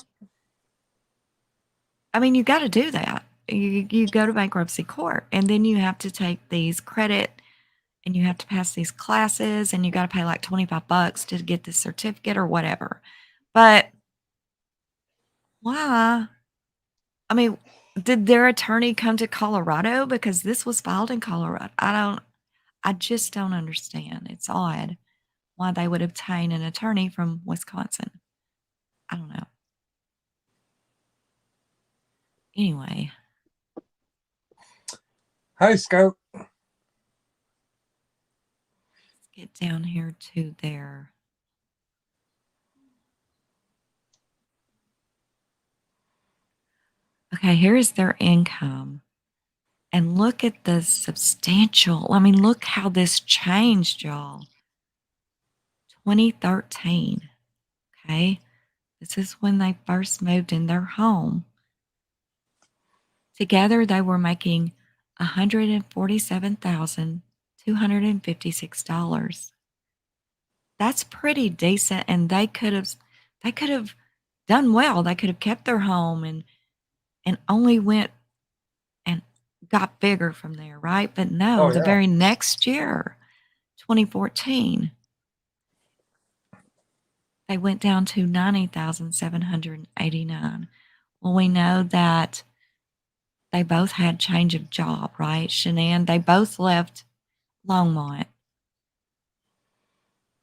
I mean, you got to do that. You go to bankruptcy court, and then you have to take these credit, and you have to pass these classes, and you got to pay like $25 to get the certificate or whatever. But why? I mean, did their attorney come to Colorado? Because this was filed in Colorado. I just don't understand. It's odd why they would obtain an attorney from Wisconsin. I don't know. Anyway. Hi, Scout. Let's get down here to their. Okay, here is their income. And look at the substantial, I mean, look how this changed, y'all. 2013, okay? This is when they first moved in their home. Together, they were making $147,256. That's pretty decent, and they could have done well. They could have kept their home and only went and got bigger from there, right? But no, the very next year, 2014, they went down to $90,789. Well, we know that they both had change of job, right? Shanann, they both left Longmont.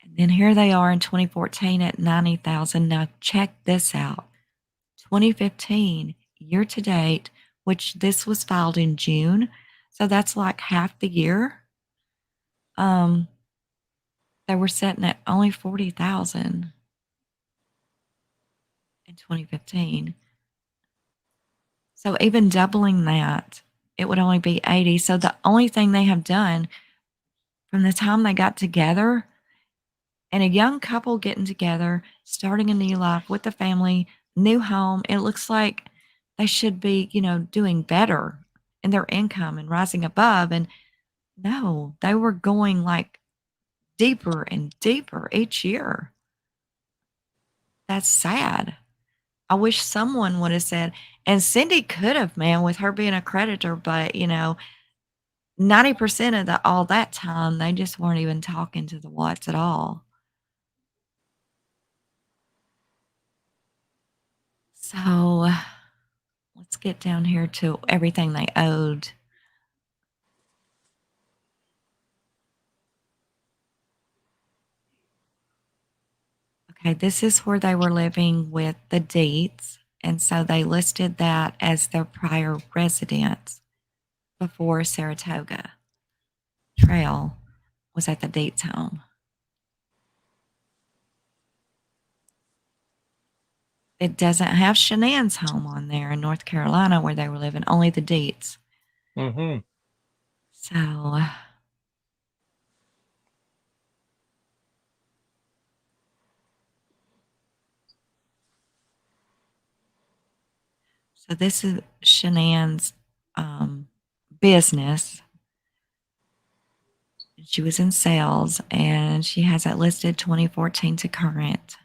And then here they are in 2014 at $90,000. Now check this out. 2015, year to date, which this was filed in June, so that's like half the year. They were sitting at only $40,000 in 2015. So even doubling that, it would only be 80. So the only thing they have done from the time they got together, and a young couple getting together, starting a new life with a family, new home, it looks like they should be, doing better in their income and rising above. And no, they were going like deeper and deeper each year. That's sad. I wish someone would have said, and Cindy could have, man, with her being a creditor, but 90% of all that time, they just weren't even talking to the Watts at all. So let's get down here to everything they owed. Okay, this is where they were living with the Deets, and so they listed that as their prior residence before Saratoga Trail was at the Deets home. It doesn't have Shanann's home on there in North Carolina where they were living, only the Deets. Mm-hmm. So So this is Shanann's business. She was in sales, and she has it listed 2014 to current.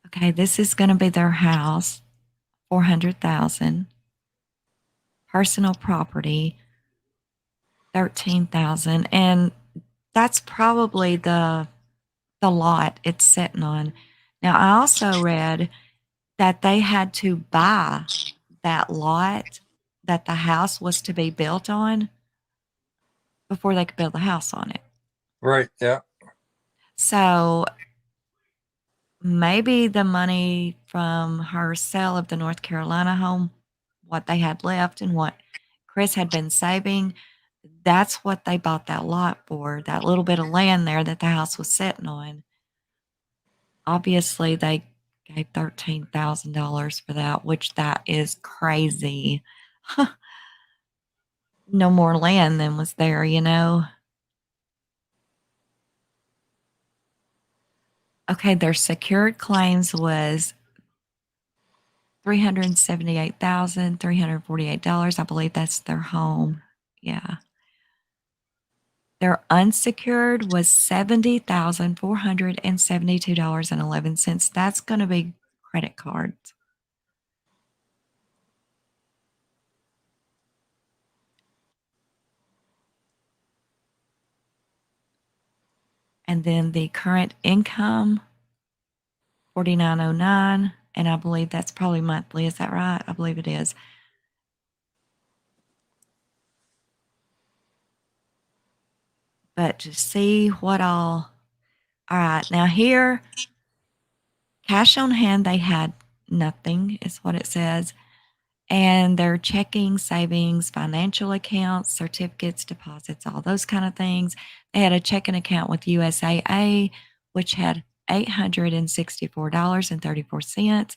Okay, this is going to be their house, $400,000. Personal property, $13,000, and that's probably the lot it's sitting on. Now, I also read that they had to buy that lot that the house was to be built on before they could build the house on it. Right. Yeah. So maybe the money from her sale of the North Carolina home, what they had left and what Chris had been saving, that's what they bought that lot for, that little bit of land there that the house was sitting on. Obviously, they gave $13,000 for that, which that is crazy. No more land than was there, you know? Okay, their secured claims was $378,348. I believe that's their home. Yeah. Their unsecured was $70,472.11. That's going to be credit cards. And then the current income, $4,909, and I believe that's probably monthly. Is that right? I believe it is. But to see what all right, now here, cash on hand, they had nothing, is what it says. And their checking, savings, financial accounts, certificates, deposits, all those kind of things. They had a checking account with USAA, which had $864.34,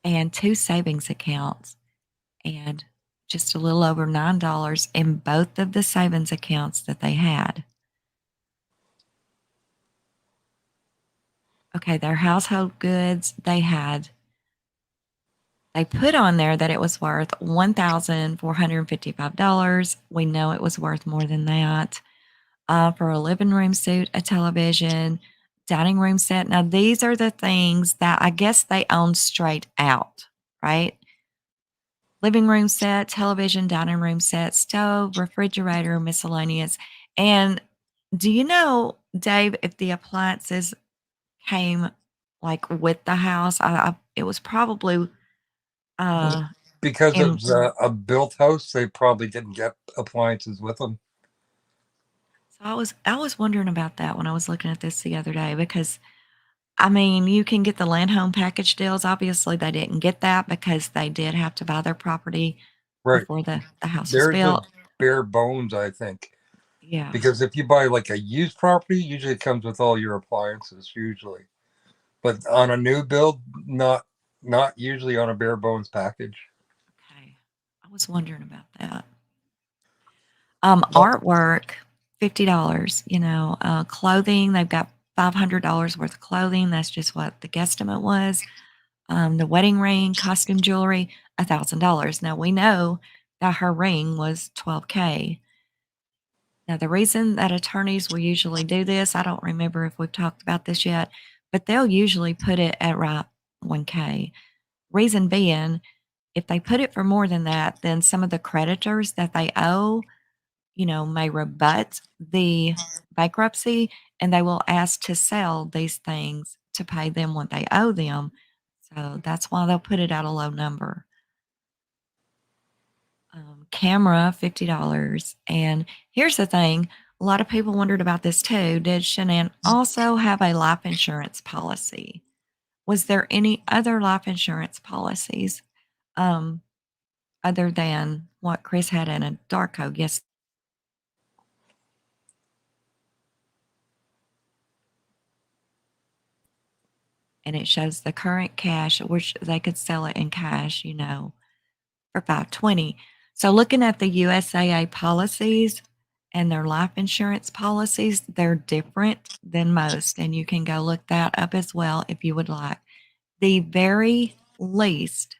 and two savings accounts, and just a little over $9 in both of the savings accounts that they had. Okay, their household goods, they put on there that it was worth $1,455. We know it was worth more than that. For a living room suite, a television, dining room set. Now, these are the things that I guess they own straight out, right? Living room set, television, dining room set, stove, refrigerator, miscellaneous. And do you know, Dave, if the appliances came like with the house? It was probably Because it in. was a built house, they probably didn't get appliances with them. So I was wondering about that when I was looking at this the other day, because I mean, you can get the land home package deals. Obviously, they didn't get that because they did have to buy their property Right. before the house was There's a built. bare bones, I think. Yeah. Because if you buy like a used property, usually it comes with all your appliances, usually. But on a new build, not usually on a bare bones package. Okay. I was wondering about that. Well, Artwork, $50. Clothing, they've got $500 worth of clothing. That's just what the guesstimate was. The wedding ring, costume jewelry, $1,000. Now we know that her ring was $12K. Now, the reason that attorneys will usually do this, I don't remember if we've talked about this yet, but they'll usually put it at right 1K. Reason being, if they put it for more than that, then some of the creditors that they owe, may rebut the bankruptcy, and they will ask to sell these things to pay them what they owe them. So that's why they'll put it at a low number. Camera, $50. And here's the thing, a lot of people wondered about this too. Did Shanann also have a life insurance policy? Was there any other life insurance policies other than what Chris had in a Darko? Yes. And it shows the current cash, which they could sell it in cash, for 520. So looking at the USAA policies and their life insurance policies, they're different than most. And you can go look that up as well if you would like. The very least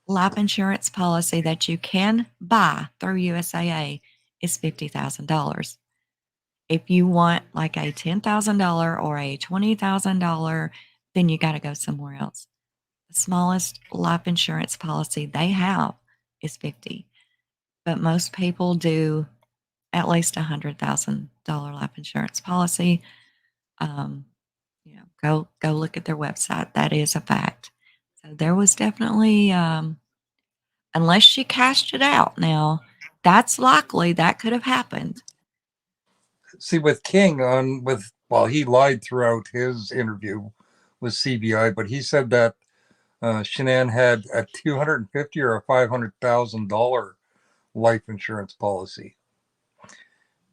life insurance policy that you can buy through USAA is $50,000. If you want like a $10,000 or a $20,000, then you got to go somewhere else. The smallest life insurance policy they have is 50, but most people do at least $100,000 life insurance policy. Go look at their website. That is a fact. So there was definitely, unless she cashed it out. Now, that's likely that could have happened. See, with King he lied throughout his interview with CBI, but he said that Shanann had a $250,000 or a $500,000 life insurance policy.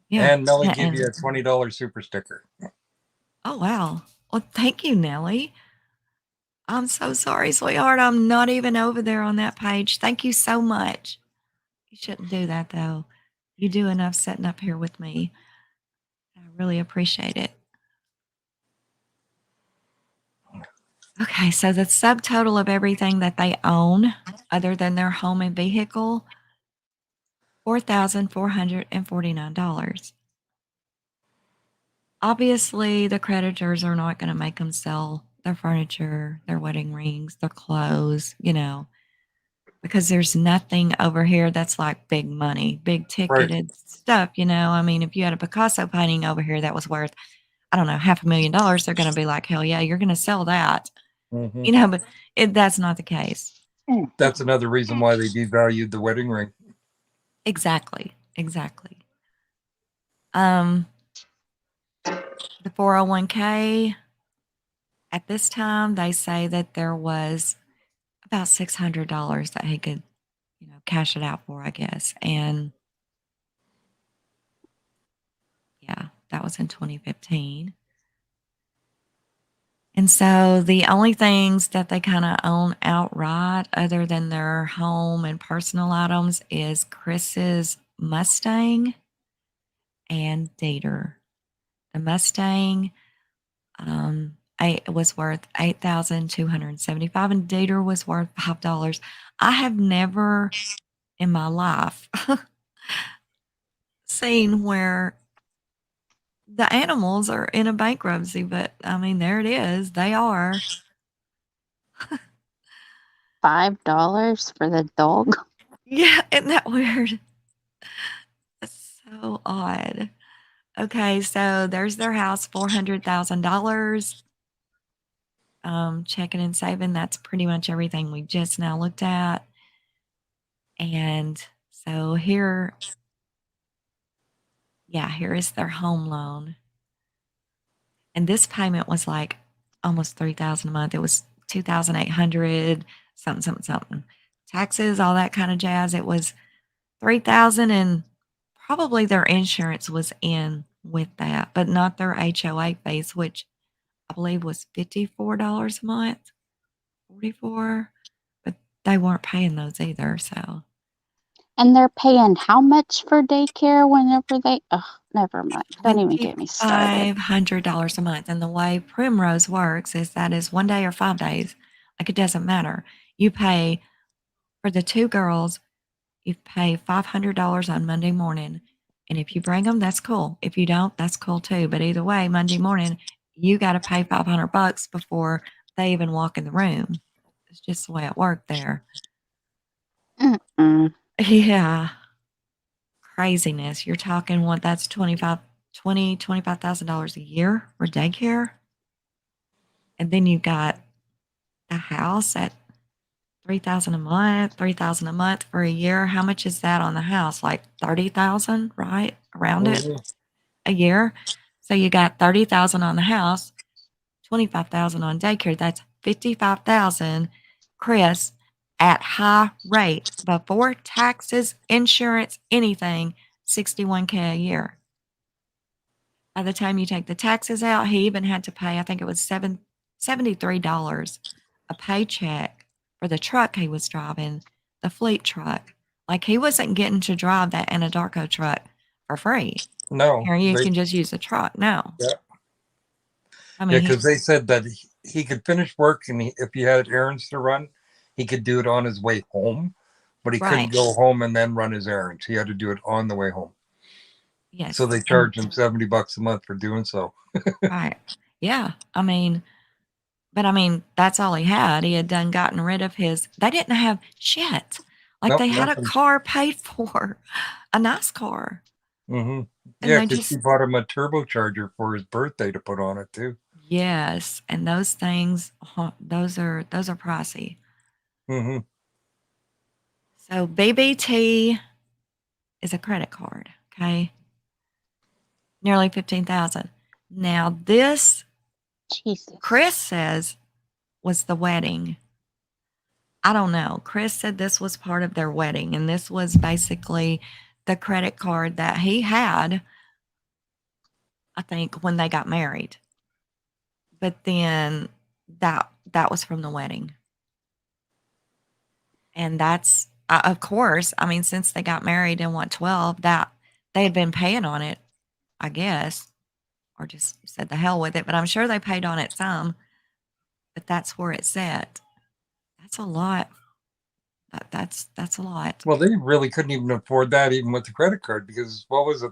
Yeah. And Nellie gave you a $20 super sticker. Oh, wow. Well, thank you, Nellie. I'm so sorry, sweetheart. I'm not even over there on that page. Thank you so much. You shouldn't do that, though. You do enough sitting up here with me. I really appreciate it. Okay, so the subtotal of everything that they own, other than their home and vehicle, $4,449. Obviously, the creditors are not going to make them sell their furniture, their wedding rings, their clothes, because there's nothing over here that's like big money, big ticketed stuff. I mean, if you had a Picasso painting over here that was worth, I don't know, $500,000, they're going to be like, hell yeah, you're going to sell that. Mm-hmm. But that's not the case. That's another reason why they devalued the wedding ring. Exactly. The 401k, at this time, they say that there was about $600 that he could, cash it out for, I guess. And yeah, that was in 2015. And so the only things that they kind of own outright, other than their home and personal items, is Chris's Mustang and Dieter. The Mustang was worth $8,275, and Dieter was worth $5. I have never in my life seen where the animals are in a bankruptcy, but I mean, there it is. They are. $5 for the dog. Yeah, isn't that weird? That's so odd. Okay, so there's their house, $400,000. Checking and saving, that's pretty much everything we just now looked at. And so here is their home loan. And this payment was like almost $3,000 a month. It was $2,800, something. Taxes, all that kind of jazz. It was $3,000, and probably their insurance was in with that, but not their HOA fees, which I believe was $54 a month, $44, but they weren't paying those either. So. And they're paying how much for daycare whenever they? Oh, never mind. Don't even get me started. $2,500 a month. And the way Primrose works is that is 1 day or 5 days. Like, it doesn't matter. You pay for the 2 girls, you pay $500 on Monday morning. And if you bring them, that's cool. If you don't, that's cool too. But either way, Monday morning, you got to pay $500 before they even walk in the room. It's just the way it worked there. Yeah. Craziness. You're talking that's $25,000 a year for daycare. And then you got a house at $3,000 a month, $3,000 a month for a year. How much is that on the house? Like $30,000, right? Around it a year. So you got $30,000 on the house, $25,000 on daycare. That's $55,000, Chris, at high rate before taxes, insurance, anything, $61K a year. By the time you take the taxes out, he even had to pay, I think it was $73 a paycheck for the truck he was driving the fleet truck. Like he wasn't getting to drive that Anadarko truck for free. No. Here you can just use the truck. No. Yeah. I mean, because they said that he could finish work, and if he had errands to run, he could do it on his way home, but he couldn't go home and then run his errands. He had to do it on the way home. Yes. So they charged him $70 a month for doing so. Right. Yeah. I mean, that's all he had. He had gotten rid of his. They didn't have shit. Like they had a car paid for, a nice car. Mm-hmm. Yeah, because she bought him a turbocharger for his birthday to put on it too. Yes, and those things, those are pricey. Mm-hmm. So BBT is a credit card, okay? Nearly $15,000. Now this, Jesus. Chris says, was the wedding. I don't know. Chris said this was part of their wedding, and this was basically the credit card that he had, I think, when they got married. But then that was from the wedding. And that's, of course, I mean, since they got married in 12, that they had been paying on it, I guess, or just said the hell with it. But I'm sure they paid on it some. But that's where it's at. That's a lot. That's a lot. Well, they really couldn't even afford that even with the credit card, because what was it?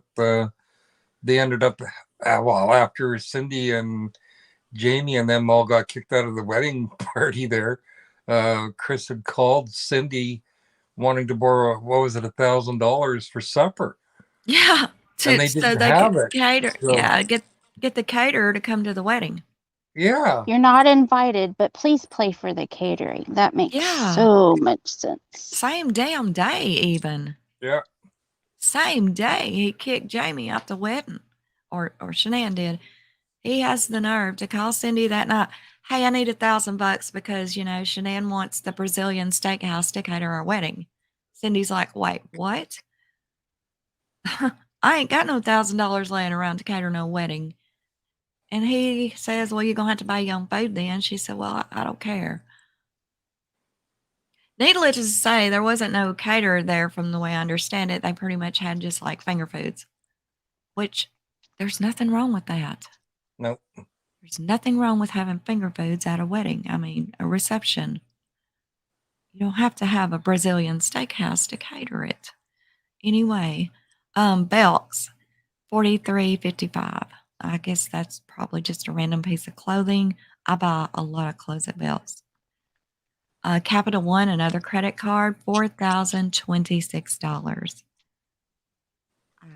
They ended up, after Cindy and Jamie and them all got kicked out of the wedding party there, Chris had called Cindy wanting to borrow, what was it, $1,000 for supper. Yeah. And they didn't have it. Cater. So, yeah, get the caterer to come to the wedding. Yeah. You're not invited, but please pay for the catering. That makes so much sense. Same damn day, even. Yeah. Same day, he kicked Jamie out the wedding, or Shanann did. He has the nerve to call Cindy that night. Hey, I need $1,000 because, Shanann wants the Brazilian steakhouse to cater our wedding. Cindy's like, wait, what? I ain't got no $1,000 laying around to cater no wedding. And he says, well, you're going to have to buy your own food then. She said, well, I don't care. Needless to say, there wasn't no caterer there from the way I understand it. They pretty much had just like finger foods, which there's nothing wrong with that. Nope. There's nothing wrong with having finger foods at a wedding. I mean, a reception. You don't have to have a Brazilian steakhouse to cater it. Anyway, belts, $43.55. I guess that's probably just a random piece of clothing. I buy a lot of clothes at Belts. Capital One, another credit card, $4,026. I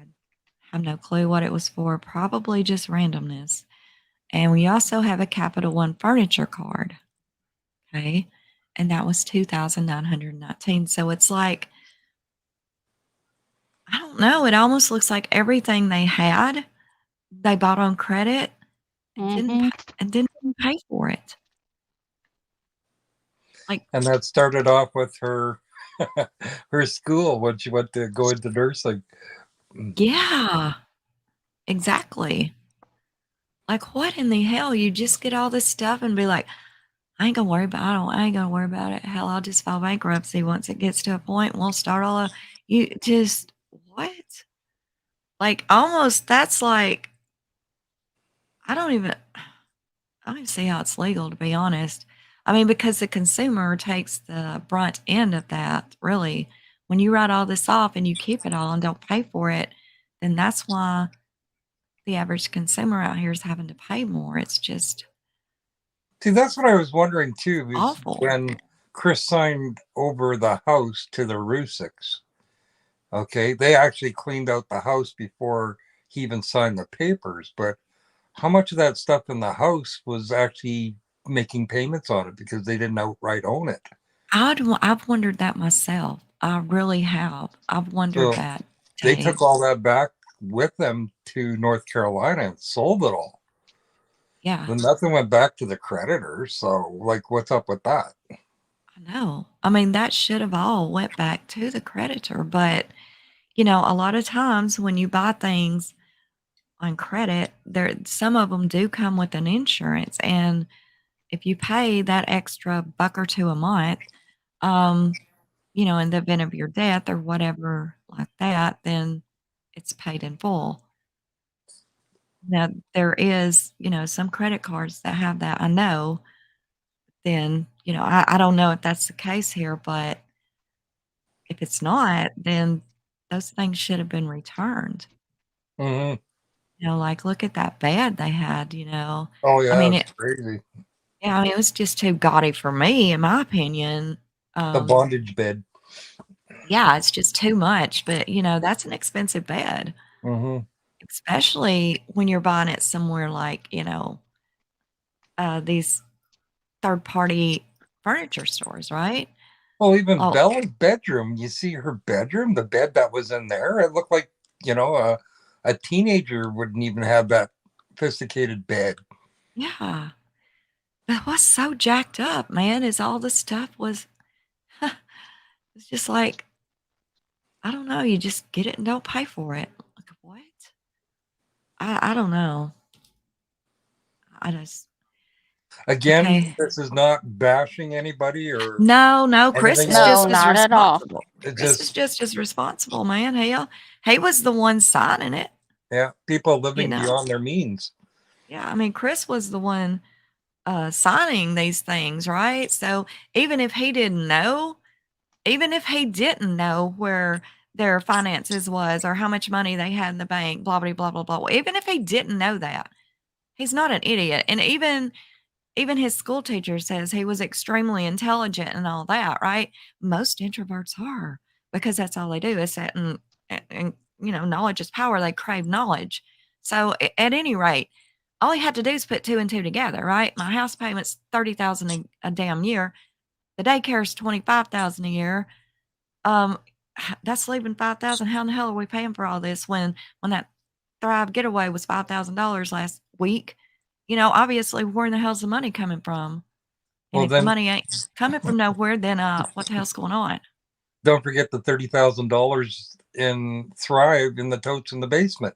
have no clue what it was for. Probably just randomness. And we also have a Capital One furniture card. Okay. And that was $2,919. So it's like, I don't know. It almost looks like everything they had, they bought on credit and didn't pay for it. And that started off with her her school when she went to go into nursing. Yeah, exactly. Like, what in the hell? You just get all this stuff and be like, I ain't gonna worry about it. Hell, I'll just file bankruptcy once it gets to a point. We'll start all over. You just, what? Like, almost, that's like, I don't even see how it's legal, to be honest. I mean, because the consumer takes the brunt end of that, really. When you write all this off and you keep it all and don't pay for it, then that's why the average consumer out here is having to pay more. It's just... See, that's what I was wondering, too. Awful. When Chris signed over the house to the Rusiks, okay, they actually cleaned out the house before he even signed the papers, but how much of that stuff in the house was actually making payments on it because they didn't outright own it? I've wondered that myself. I really have. I've wondered that. They took all that back with them to North Carolina and sold it all. Yeah. But nothing went back to the creditor. So, like, what's up with that? I know. I mean, that should have all went back to the creditor. But, a lot of times when you buy things on credit, some of them do come with an insurance, and if you pay that extra $1 or $2 a month, in the event of your death or whatever like that, then it's paid in full. Now, there is, some credit cards that have that, I know. Then, I don't know if that's the case here, but if it's not, then those things should have been returned. Mm-hmm. Like, look at that bed they had, Oh yeah, I mean, it's crazy. yeah, I mean, it was just too gaudy for me, in my opinion. The bondage bed. Yeah, it's just too much, but, that's an expensive bed, Mm-hmm. especially when you're buying it somewhere like, these third-party furniture stores, right? Well, even Oh, Bella's bedroom, you see her bedroom, the bed that was in there, it looked like, a teenager wouldn't even have that sophisticated bed. yeah. But what's so jacked up, man, is all the stuff was it's just like, I don't know, you just get it and don't pay for it. Like, what? I don't know. I just Again, okay. this is not bashing anybody or No, Chris anything is else. No, just as not at all. responsible. It Chris is just, just as responsible, man. Hell, he was the one signing it, yeah, people living you know? beyond their means. Yeah, I mean, Chris was the one signing these things, right? So even if he didn't know, where their finances was or how much money they had in the bank, blah, blah, blah, blah, blah. Even if he didn't know that, he's not an idiot. And even his school teacher says he was extremely intelligent and all that, right? Most introverts are, because that's all they do is sit and knowledge is power. They crave knowledge. So at any rate, all he had to do is put two and two together, right? My house payment's $30,000 a damn year. The daycare's $25,000 a year. That's leaving $5,000. How in the hell are we paying for all this when that Thrive getaway was $5,000 last week? Obviously, where in the hell's the money coming from? And Well, if the then money ain't coming from nowhere, then what the hell's going on? don't forget the $30,000 in Thrive in the totes in the basement.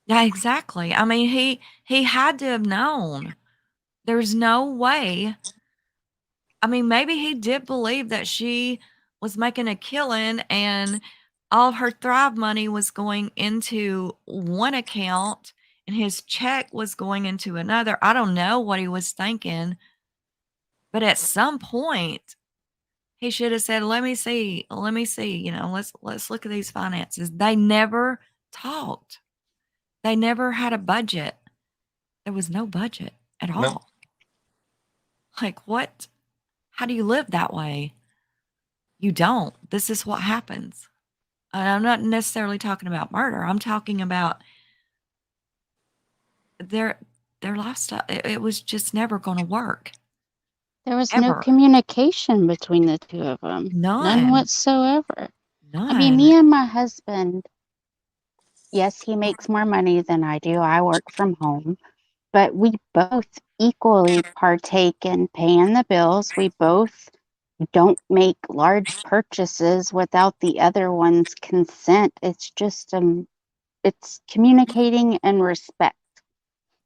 Yeah, exactly. I mean, he had to have known. There's no way. I mean, maybe he did believe that she was making a killing and all of her Thrive money was going into one account and his check was going into another. I don't know what he was thinking, but at some point he should have said, "Let me see, let's look at these finances." They never talked. They never had a budget. There was no budget at No. all. Like, what? How do you live that way? You don't. This is what happens. And I'm not necessarily talking about murder. I'm talking about their lifestyle. It was just never going to work. There was no Ever. communication between the two of them. None None. whatsoever. I mean, None. me and my husband, yes, he makes more money than I do. I work from home, but we both equally partake in paying the bills. We both don't make large purchases without the other one's consent. It's just it's communicating and respect.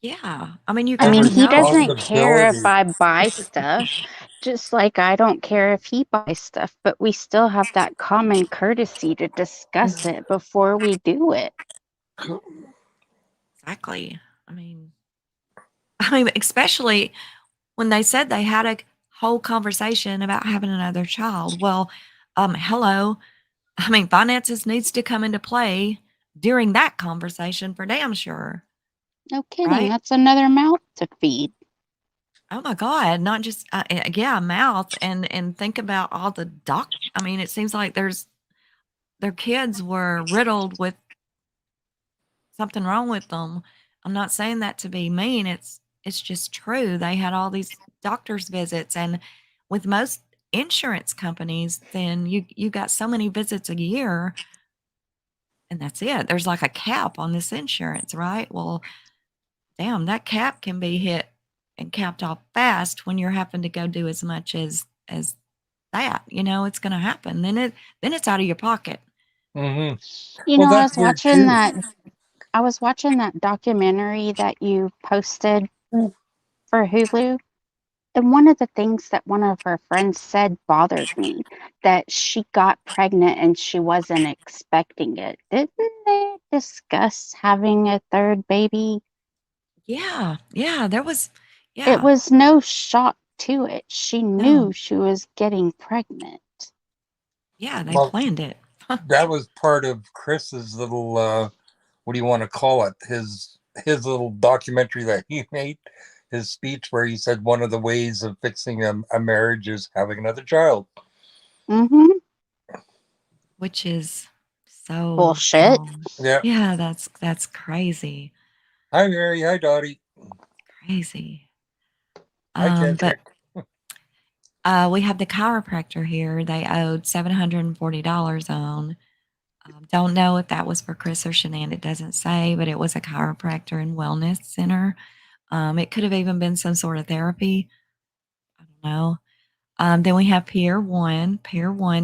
Yeah. I mean, you I gotta mean, he know. doesn't care if Responsibility. I buy stuff, just like I don't care if he buys stuff, but we still have that common courtesy to discuss it before we do it. Exactly. I mean, especially when they said they had a whole conversation about having another child. Well, hello. I mean, finances needs to come into play during that conversation for damn sure. No kidding. Right? That's another mouth to feed. Oh my God, not just yeah, mouth and think about all the I mean, it seems like their kids were riddled with something wrong with them. I'm not saying that to be mean. It's just true. They had all these doctor's visits, and with most insurance companies, then you got so many visits a year and that's it. There's like a cap on this insurance, right? Well, damn, that cap can be hit and capped off fast when you're having to go do as much as that. It's going to happen. Then it's out of your pocket. Mm-hmm. You Well, know, that's weird too. I was watching that documentary that you posted for Hulu, And one of the things that one of her friends said bothered me, that she got pregnant and she wasn't expecting it. Didn't they discuss having a third baby? Yeah. Yeah. There was, It yeah. was no shock to it. She No. knew she was getting pregnant. Yeah. They Well, planned it. that was part of Chris's little, what do you want to call it? His little documentary that he made, his speech where he said one of the ways of fixing a marriage is having another child. Mm-hmm. Which is so Bullshit. wrong. Yeah. Yeah. That's crazy. Hi, Mary. Hi, Dottie. Crazy. Hi, But Kendrick. we have the chiropractor here. They owed $740 on. Don't know if that was for Chris or Shanann. It doesn't say, but it was a chiropractor and wellness center. It could have even been some sort of therapy. I don't know. Then we have Pier 1,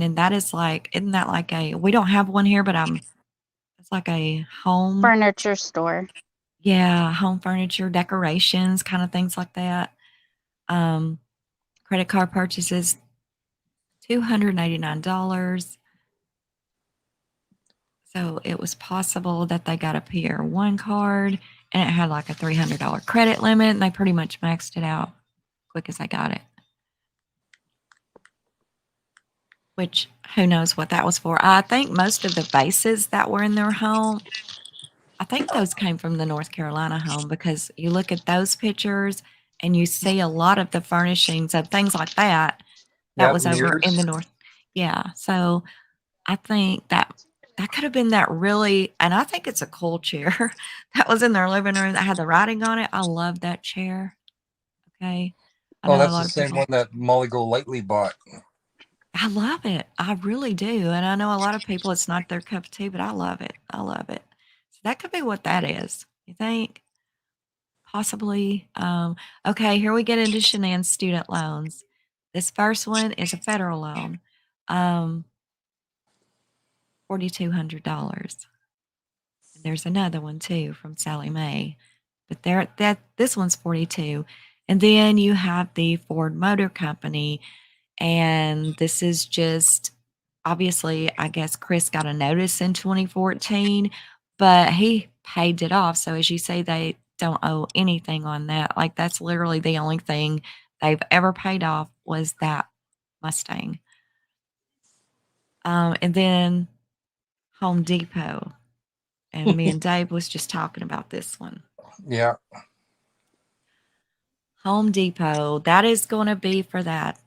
and that is like, isn't that like we don't have one here, but it's like a home, Furniture store. yeah, home furniture, decorations, kind of things like that. Um, Credit card purchases, $289. So it was possible that they got a Pier 1 card and it had like a $300 credit limit, and they pretty much maxed it out quick as I got it. Which, who knows what that was for. I think most of the vases that were in their home, I think those came from the North Carolina home, because you look at those pictures and you see a lot of the furnishings of things like that. That Yeah, was over in the mirrors. North. Yeah. So I think that could have been that really, and I think it's a cool chair that was in their living room that had the writing on it. I love that chair. Okay. I Oh, know a that's the lot of same people, one that Molly Golightly bought. I love it. I really do. And I know a lot of people, it's not their cup of tea, but I love it. I love it. So that could be what that is. You think? Possibly. Okay, here we get into Shanann's student loans. This first one is a federal loan. $4,200. And there's another one too from Sally Mae, but this one's 42. And then you have the Ford Motor Company, and this is just, obviously, I guess Chris got a notice in 2014, but he paid it off. So as you say, they don't owe anything on that. Like, that's literally the only thing they've ever paid off was that Mustang. And then Home Depot. And me and Dave was just talking about this one. Yeah. Home Depot, that is going to be for that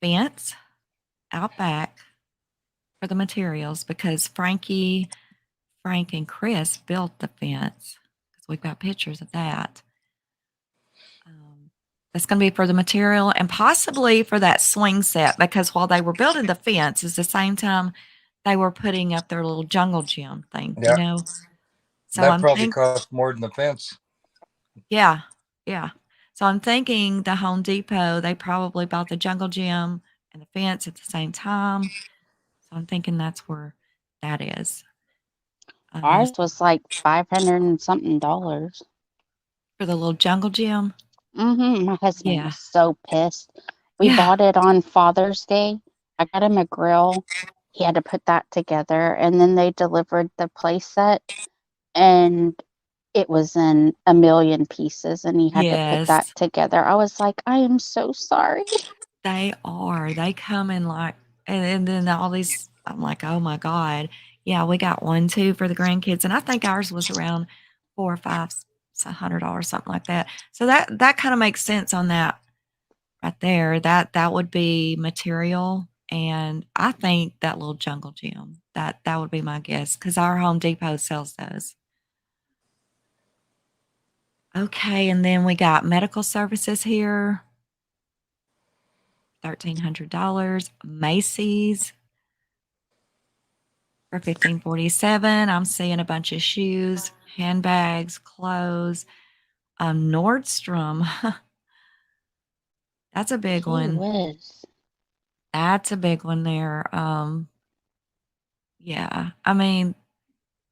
fence out back for the materials, because Frank and Chris built the fence, because we've got pictures of that. That's going to be for the material and possibly for that swing set, because while they were building the fence, is the same time they were putting up their little jungle gym thing, Yeah. So That I'm probably thinking, cost more than the fence. yeah, yeah. So I'm thinking the Home Depot, they probably bought the jungle gym and the fence at the same time. So I'm thinking that's where that is. Ours was like 500 and something dollars. For the little jungle gym? My husband Yeah. was so pissed. We Yeah. bought it on Father's Day. I got him a grill. He had to put that together, and then they delivered the play set, and it was in a million pieces, and he had to put that Yes. together. I was like, I am so sorry. They are. They come in like, and then all these, I'm like, oh my God. Yeah, we got one too for the grandkids. And I think ours was around $400 or $500, something like that. So that kind of makes sense on that right there. That would be material. And I think that little jungle gym, that would be my guess, because our Home Depot sells those. Okay, and then we got medical services here. $1,300. Macy's for $1,547. I'm seeing a bunch of shoes, handbags, clothes. Nordstrom. That's a big Gee one. whiz. That's a big one there. Yeah. I mean,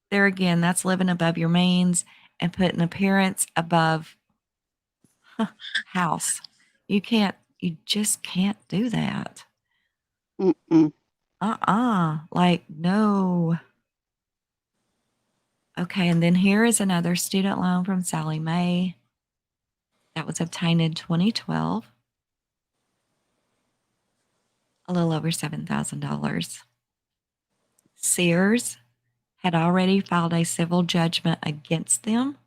there again, that's living above your means and putting appearance above house. You can't You just can't do that. Mm-mm. Like, no. Okay, and then here is another student loan from Sally Mae that was obtained in 2012. A little over $7,000. Sears had already filed a civil judgment against them,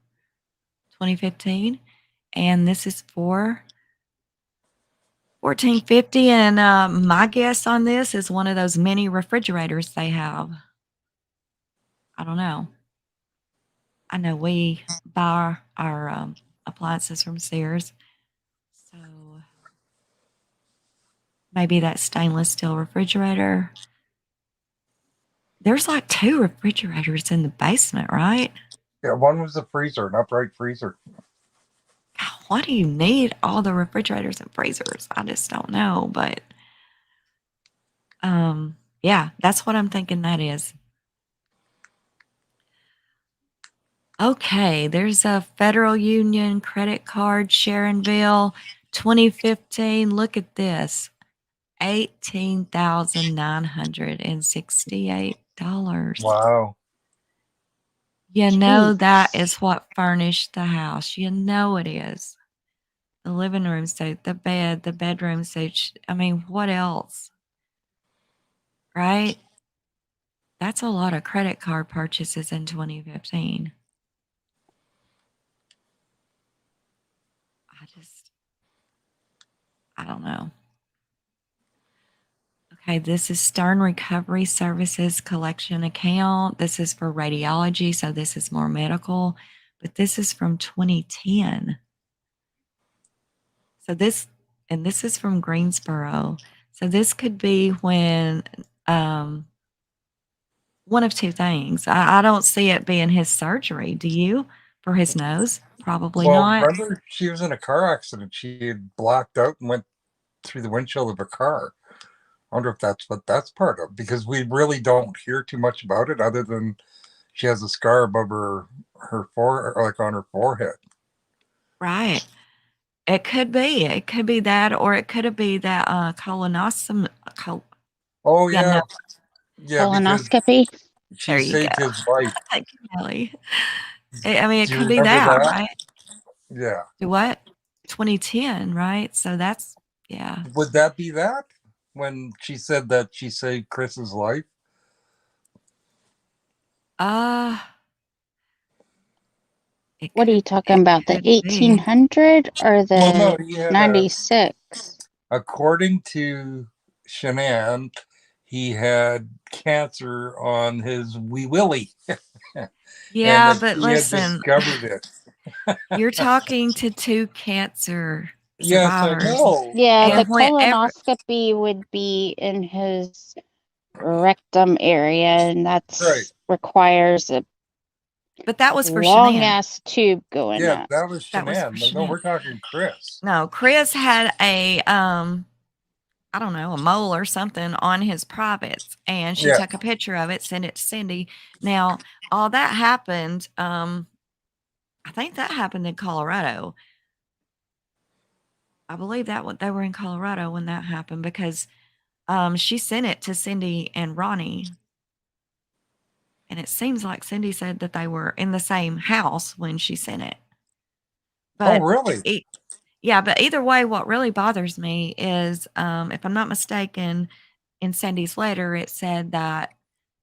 2015, and this is for $1,450. And my guess on this is one of those mini refrigerators they have. I don't know. I know we buy our appliances from Sears, so maybe that stainless steel refrigerator. There's like 2 refrigerators in the basement, right? Yeah, one was a freezer, an upright freezer. God, why do you need all the refrigerators and freezers? I just don't know, but yeah, that's what I'm thinking that is. Okay, there's a Federal Union credit card, Sharonville, 2015. Look at this, $18,968. Wow. You know Jeez. that is what furnished the house. You know it is. The living room suite, the bed, the bedroom suite. I mean, what else? Right? That's a lot of credit card purchases in 2015. I don't know. Okay, this is Stern Recovery Services collection account. This is for radiology, so this is more medical, but this is from 2010. So this is from Greensboro. So this could be when one of 2 things. I don't see it being his surgery. Do you? For his nose? Probably Well, not. remember she was in a car accident. She had blacked out and went through the windshield of a car. I wonder if that's what that's part of, because we really don't hear too much about it other than she has a scar above her like on her forehead. Right. It could be. It could be that, or it could be that colonoscopy. Oh Yeah, yeah. no. Yeah, because Colonoscopy. she There you saved go. his life. Thank you, Kelly. I mean, it Do you could be remember that, that? right? Yeah. Do what? 2010, right? So that's, yeah. Would that be that when she said that she saved Chris's life? It What are you could, talking about? The could be. 1800 or Well, no, the he had 96? according to Shanann, he had cancer on his wee willy. And Yeah, that but he had listen, discovered it. you're talking to 2 cancer Yes, I survivors. know. Yeah, the And whenever, colonoscopy would be in his rectum area, and Right. requires a but that was for long Shanann. ass tube going Yeah, up. that was That was for Shanann. No, Shanann. we're talking Chris. No, Chris had a I don't know, a mole or something on his privates, and she Yeah. took a picture of it, sent it to Cindy. Now, all that happened, I think that happened in Colorado. I believe that they were in Colorado when that happened, because she sent it to Cindy and Ronnie. And it seems like Cindy said that they were in the same house when she sent it. Oh, But really? yeah, but either way, what really bothers me is, if I'm not mistaken, in Cindy's letter, it said that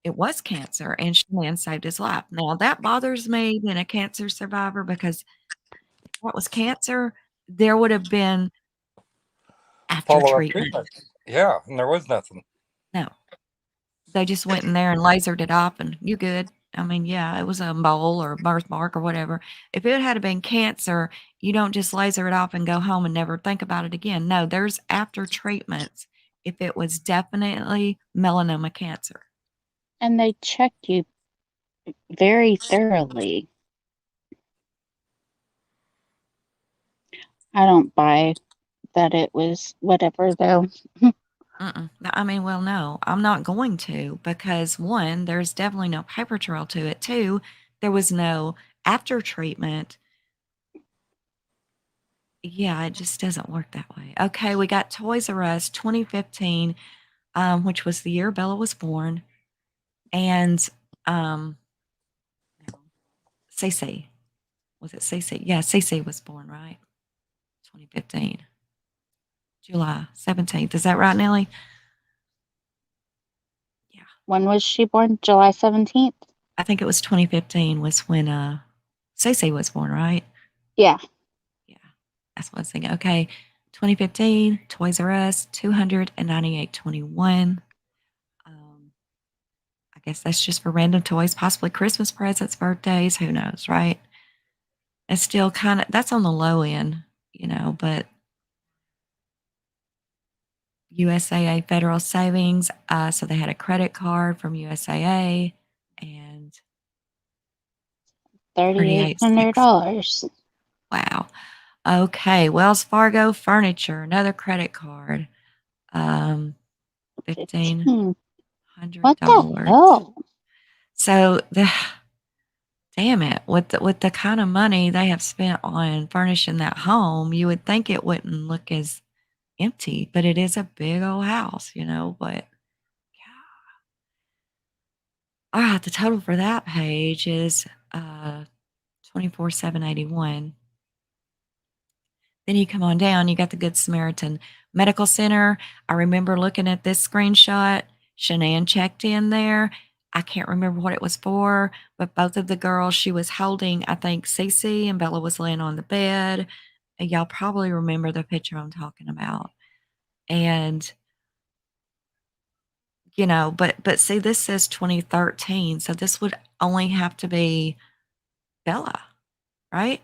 it was cancer and Shanann saved his life. Now, that bothers me, being a cancer survivor, because if what was cancer, there would have been after Follow-up treatment. treatment. Yeah, and there was nothing. No, they just went in there and lasered it off, and you good. I mean, yeah, it was a mole or a birthmark or whatever. If it had been cancer, you don't just laser it off and go home and never think about it again. No, there's after treatments if it was definitely melanoma cancer. And they checked you very thoroughly. I don't buy that it was whatever, though. I mean, well, no, I'm not going to, because 1, there's definitely no paper trail to it. 2, there was no after treatment. Yeah, it just doesn't work that way. Okay, we got Toys R Us 2015, which was the year Bella was born, and Cece. Was it Cece? Yeah, Cece was born, right? 2015, July 17th. Is that right, Nellie? Yeah. When was she born? July 17th? I think it was 2015 was when Cece was born, right? Yeah. Yeah, that's what I was thinking. Okay, 2015, Toys R Us, 298.21. I guess that's just for random toys, possibly Christmas presents, birthdays, who knows, right? It's still kind of, that's on the low end, but USAA Federal Savings, so they had a credit card from USAA and $3,800. Wow. Okay, Wells Fargo Furniture, another credit card, $1,500. What the hell? So damn it, with the kind of money they have spent on furnishing that home, you would think it wouldn't look as empty, but it is a big old house, but all right, the total for that page is 24,781. Then you come on down, you got the Good Samaritan Medical Center. I remember looking at this screenshot. Shanann checked in there. I can't remember what it was for, but both of the girls she was holding, I think Cece and Bella was laying on the bed. And y'all probably remember the picture I'm talking about. And but see, this says 2013, so this would only have to be Bella, right?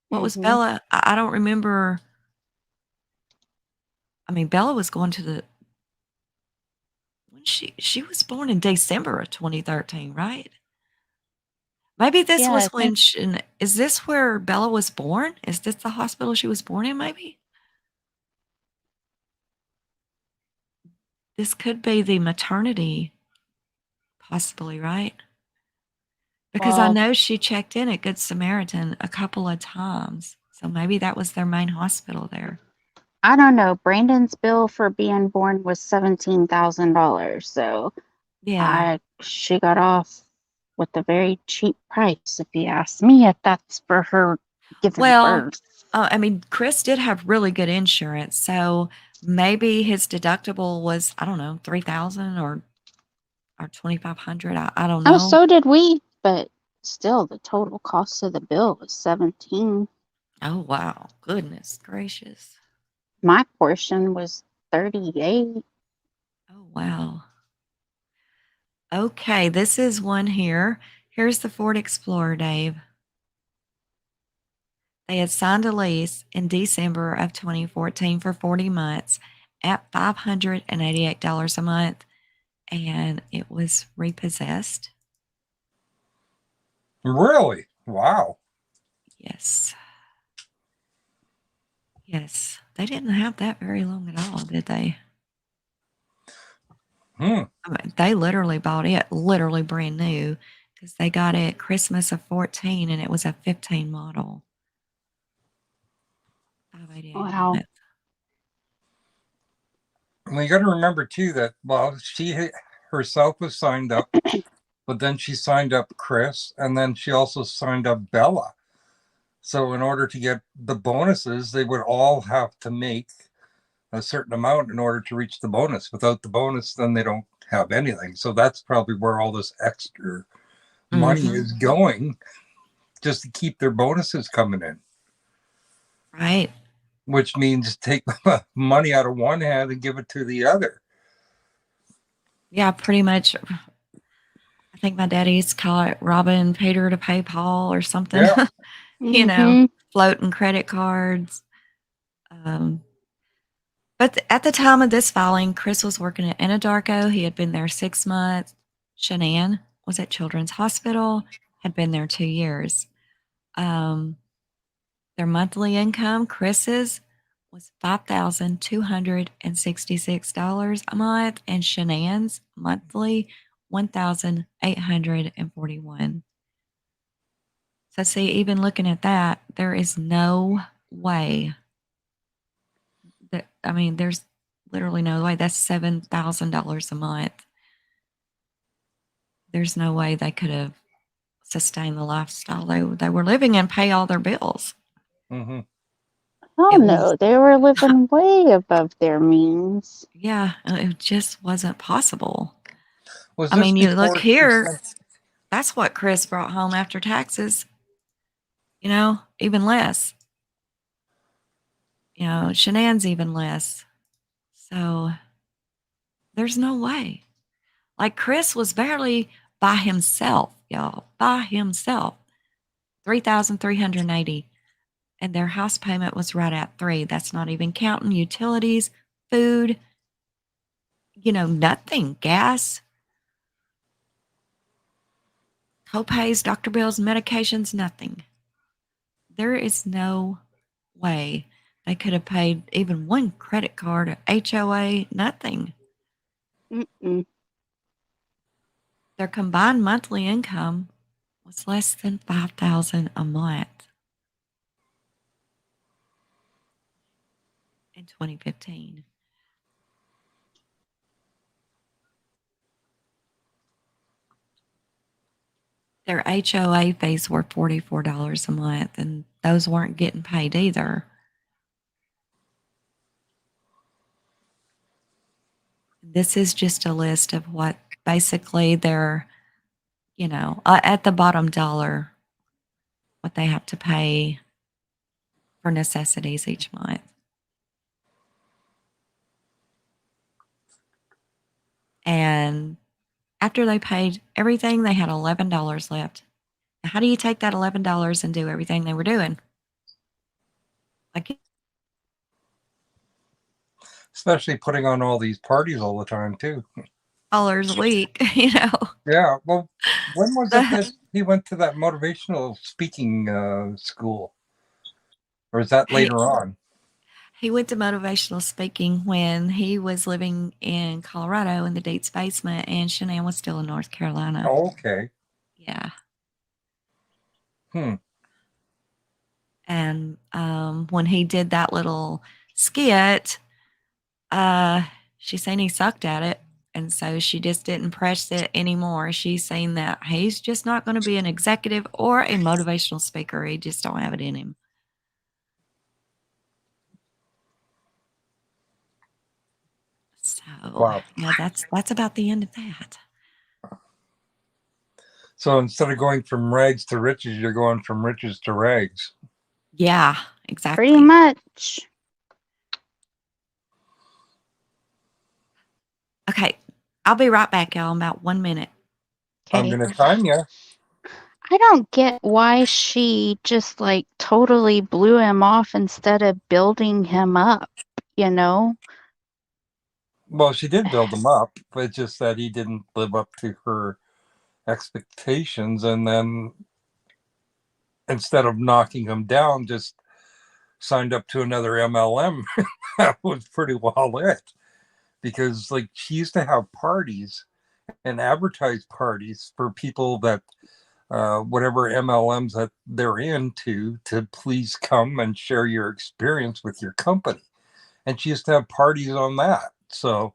What was Bella? I don't remember. I mean, Bella was going to when she was born in December of 2013, right? Maybe this was when is this where Bella was born? Is this the hospital she was born in, maybe? This could be the maternity, possibly, right? Because I know she checked in at Good Samaritan a couple of times. So maybe that was their main hospital there. I don't know. Brandon's bill for being born was $17,000. So Yeah. She got off with a very cheap price, if you ask me, if that's for her giving birth. I mean, Chris did have really good insurance. So maybe his deductible was, I don't know, 3,000 or 2,500. I don't know. Oh, so did we, but still the total cost of the bill was 17. Oh, wow. Goodness gracious. My portion was 38. Oh, wow. Okay, this is one here. Here's the Ford Explorer, Dave. They had signed a lease in December of 2014 for 40 months at $588 a month, and it was repossessed. Really? Wow. Yes. Yes. They didn't have that very long at all, did they? I mean, they literally bought it, literally brand new, because they got it Christmas of 14 and it was a 15 model. Wow. Well, you got to remember too that she herself was signed up, but then she signed up Chris, and then she also signed up Bella. So in order to get the bonuses, they would all have to make a certain amount in order to reach the bonus. Without the bonus, then they don't have anything. So that's probably where all this extra money is going, just to keep their bonuses coming in. Right. Which means take money out of one hand and give it to the other. Yeah, pretty much. I think my daddy used to call it robbing Peter to pay Paul or something. Yeah. Floating credit cards. But at the time of this filing, Chris was working at Anadarko. He had been there 6 months. Shanann was at Children's Hospital, had been there 2 years. Their monthly income, Chris's, was $5,266 a month, and Shanann's monthly $1,841. So see, even looking at that, there is no way I mean, there's literally no way. That's $7,000 a month. There's no way they could have sustained the lifestyle they were living and pay all their bills. Mm-hmm. Oh no, they were living way above their means. Yeah, it just wasn't possible. Was I this mean, you look before here, that's what Chris brought home after taxes. You know, even less. You know, Shanann's even less. So there's no way. Like Chris was barely by himself, y'all, by himself. 3,380. And their house payment was right at 3. That's not even counting utilities, food, you know, nothing, gas, co-pays, doctor bills, medications, nothing. There is no way they could have paid even one credit card, HOA, nothing. Mm-mm. Their combined monthly income was less than $5,000 a month in 2015. Their HOA fees were $44 a month, and those weren't getting paid either. This is just a list of what basically they're, you know, at the bottom dollar, what they have to pay for necessities each month. And after they paid everything, they had $11 left. Now, how do you take that $11 and do everything they were doing? Like, especially putting on all these parties all the time too. $1 a week, you know. Yeah. Well, when was it that he went to that motivational speaking school? Or is that later on? He went to motivational speaking when he was living in Colorado in the Deets basement, and Shanann was still in North Carolina. Oh, okay. Yeah. Hmm. And when he did that little skit, she seen he sucked at it. And so she just didn't press it anymore. She's saying that he's just not going to be an executive or a motivational speaker. He just don't have it in him. So Wow. yeah, that's about the end of that. So instead of going from rags to riches, you're going from riches to rags. Yeah, exactly. Pretty much. Okay, I'll be right back, y'all, in about 1 minute. Okay. I'm going to time you. I don't get why she just like totally blew him off instead of building him up, you know? Well, she did build him up, but it's just that he didn't live up to her expectations. And then instead of knocking him down, just signed up to another MLM. That was pretty well it. Because like she used to have parties and advertise parties for people that whatever MLMs that they're into to please come and share your experience with your company. And she used to have parties on that. So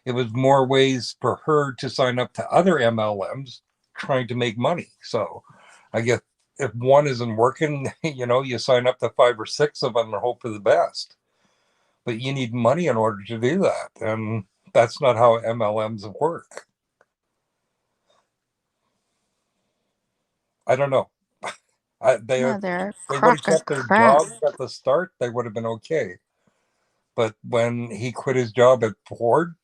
it was more ways for her to sign up to other MLMs trying to make money. So I guess if one isn't working, you know, you sign up to 5 or 6 of them and hope for the best. But you need money in order to do that. And that's not how MLMs work. I don't know. They would have kept their jobs at the start, they would have been okay. But when he quit his job at Ford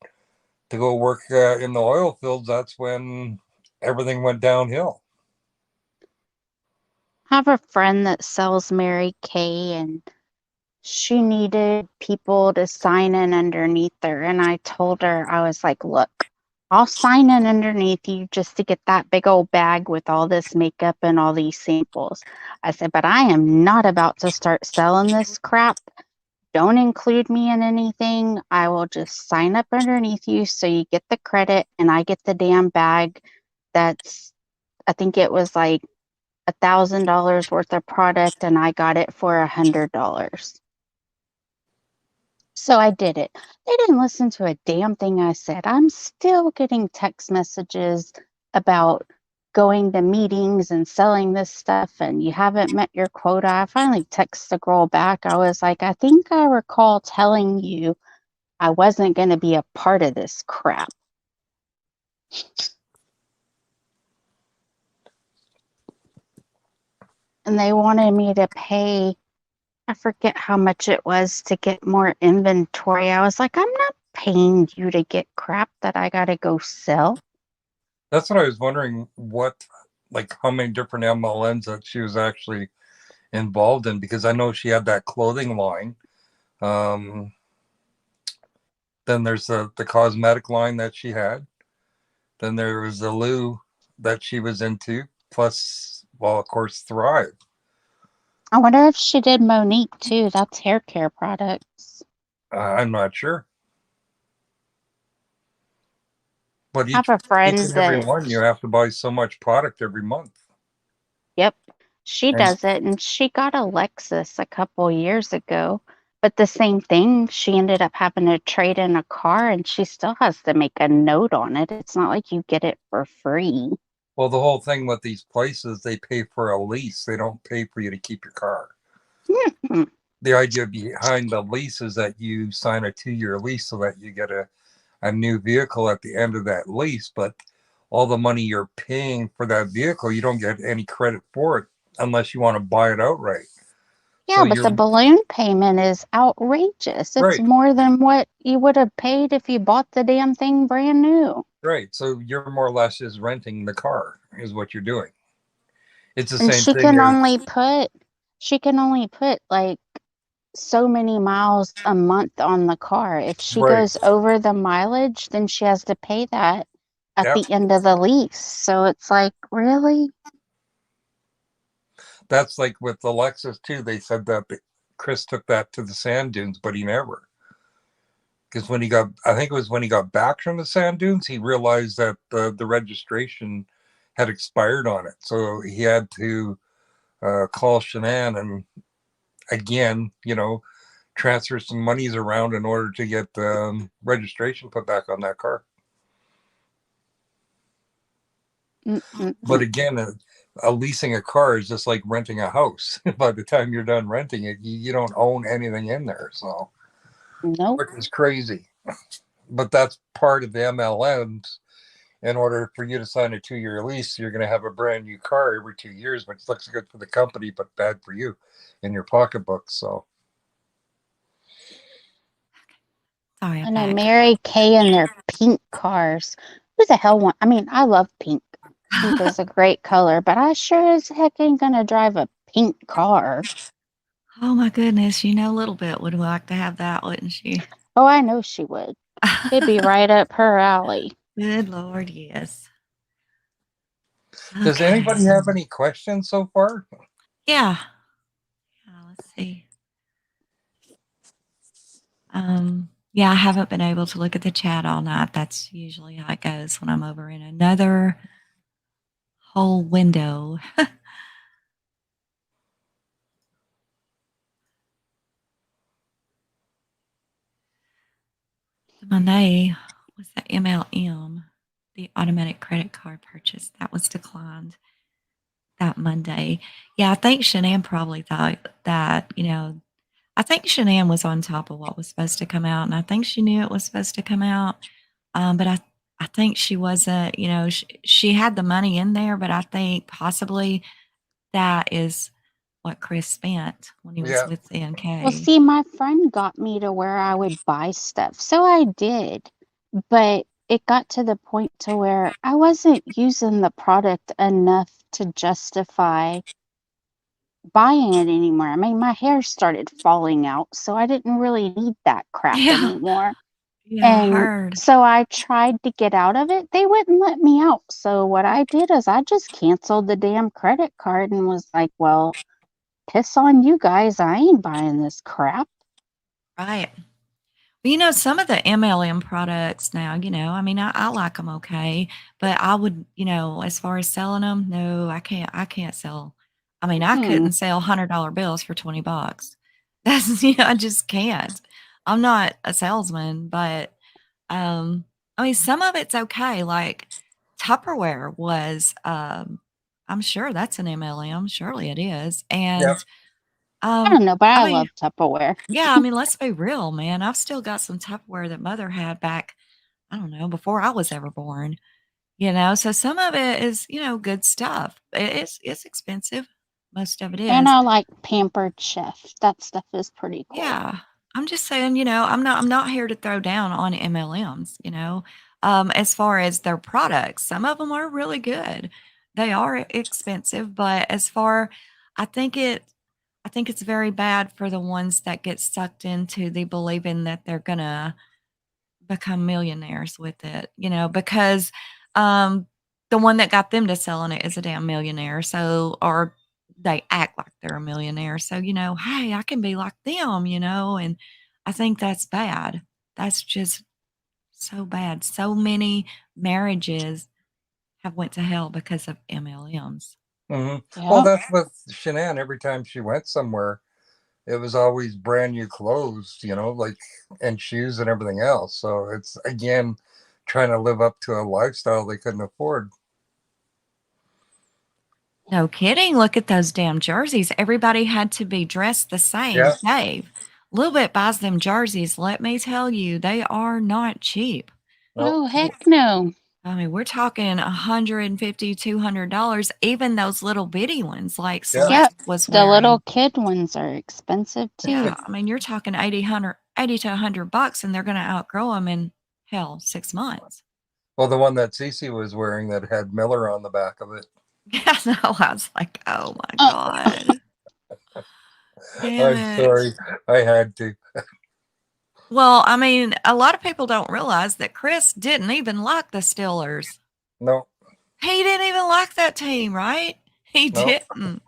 to go work in the oil fields, that's when everything went downhill. I have a friend that sells Mary Kay, and she needed people to sign in underneath her. And I told her, I was like, look, I'll sign in underneath you just to get that big old bag with all this makeup and all these samples. I said, but I am not about to start selling this crap. Don't include me in anything. I will just sign up underneath you so you get the credit and I get the damn bag. That's, I think it was like $1,000 worth of product and I got it for $100. So I did it. They didn't listen to a damn thing I said. I'm still getting text messages about going to meetings and selling this stuff, and you haven't met your quota. I finally texted the girl back. I was like, I think I recall telling you I wasn't going to be a part of this crap. And they wanted me to pay, I forget how much it was to get more inventory. I was like, I'm not paying you to get crap that I got to go sell. That's what I was wondering, how many different MLMs that she was actually involved in, because I know she had that clothing line. Then there's the cosmetic line that she had. Then there was the Lou that she was into, plus, well, of course, Thrive. I wonder if she did Monique too. That's hair care products. I'm not sure. But I have a friend each and every that, one, you have to buy so much product every month. yep, she And does it, and she got a Lexus a couple years ago. But the same thing, she ended up having to trade in a car, and she still has to make a note on it. It's not like you get it for free. well, the whole thing with these places, they pay for a lease. They don't pay for you to keep your car. The idea behind the lease is that you sign a 2-year lease so that you get a new vehicle at the end of that lease. But all the money you're paying for that vehicle, you don't get any credit for it unless you want to buy it outright. Yeah, So but you're the balloon payment is outrageous. It's right. more than what you would have paid if you bought the damn thing brand new. Right. So you're more or less just renting the car is what you're doing. It's the And same thing she can only put like so many miles a month on the car. If she right. goes over the mileage, then she has to pay that at Yep. the end of the lease. So it's like, really? That's like with the Lexus too. They said that Chris took that to the sand dunes, but he never. Because I think it was when he got back from the sand dunes, he realized that the registration had expired on it. So he had to call Shanann and again, transfer some monies around in order to get the registration put back on that car. But again, leasing a car is just like renting a house. By the time you're done renting it, you don't own anything in there. So, Nope. which is crazy. But that's part of the MLMs. In order for you to sign a 2-year lease, you're going to have a brand new car every 2 years, which looks good for the company, but bad for you in your pocketbook. So, Sorry, And then Mary Kay and their pink cars. Who the hell want? I mean, I love pink. Pink is a great color, but I sure as heck ain't gonna drive a pink car. Oh my goodness, a little bit would like to have that, wouldn't she? Oh, I know she would. It'd be right up her alley. Good Lord, yes. Does anybody have any questions so far? Yeah. Let's see. Yeah, I haven't been able to look at the chat all night. That's usually how it goes when I'm over in another whole window. Monday was the MLM, the automatic credit card purchase that was declined that Monday. Yeah, I think Shanann probably thought that, I think Shanann was on top of what was supposed to come out, and I think she knew it was supposed to come out. But I think she wasn't, she had the money in there, but I think possibly that is what Chris spent when he was with NK. Well, see, my friend got me to where I would buy stuff. So I did, but it got to the point to where I wasn't using the product enough to justify buying it anymore. I mean, my hair started falling out, so I didn't really need that crap anymore. Yeah, I And heard. so I tried to get out of it. They wouldn't let me out. So what I did is I just canceled the damn credit card and was like, well, piss on you guys. I ain't buying this crap. Right. Well, some of the MLM products now, I mean, I like them okay, but I would, as far as selling them, no, I can't sell. I mean, I couldn't sell $100 bills for $20. That's, I just can't. I'm not a salesman, but I mean, some of it's okay. Like Tupperware was, I'm sure that's an MLM. Surely it is. And I don't know, but I I mean, love Tupperware. yeah, I mean, let's be real, man. I've still got some Tupperware that mother had back, I don't know, before I was ever born. So some of it is, good stuff. It's expensive. Most of it And is. I like Pampered Chef. That stuff is pretty cool. Yeah. I'm just saying, I'm not here to throw down on MLMs, as far as their products. Some of them are really good. They are expensive, but I think I think it's very bad for the ones that get sucked into the believing that they're gonna become millionaires with it, because the one that got them to selling it is a damn millionaire. So, or they act like they're a millionaire. So, hey, I can be like them, and I think that's bad. That's just so bad. So many marriages have went to hell because of MLMs. Mm-hmm. Well, that's with Shanann. Every time she went somewhere, it was always brand new clothes, like, and shoes and everything else. So it's, again, trying to live up to a lifestyle they couldn't afford. No kidding. Look at those damn jerseys. Everybody had to be dressed the same. Yeah. Dave, Little Bit buys them jerseys. Let me tell you, they are not cheap. Oh, heck no. I mean, we're talking $150, $200. Even those little bitty ones, like Celeste was The wearing. little kid ones are expensive too. Yeah, I mean, you're talking 80 to $100, and they're going to outgrow them in 6 months. Well, the one that Cece was wearing that had Miller on the back of it. Yeah, no, I was like, oh my God. I'm sorry, I had to. Well, I mean, a lot of people don't realize that Chris didn't even like the Steelers. No. He didn't even like that team, right? He didn't.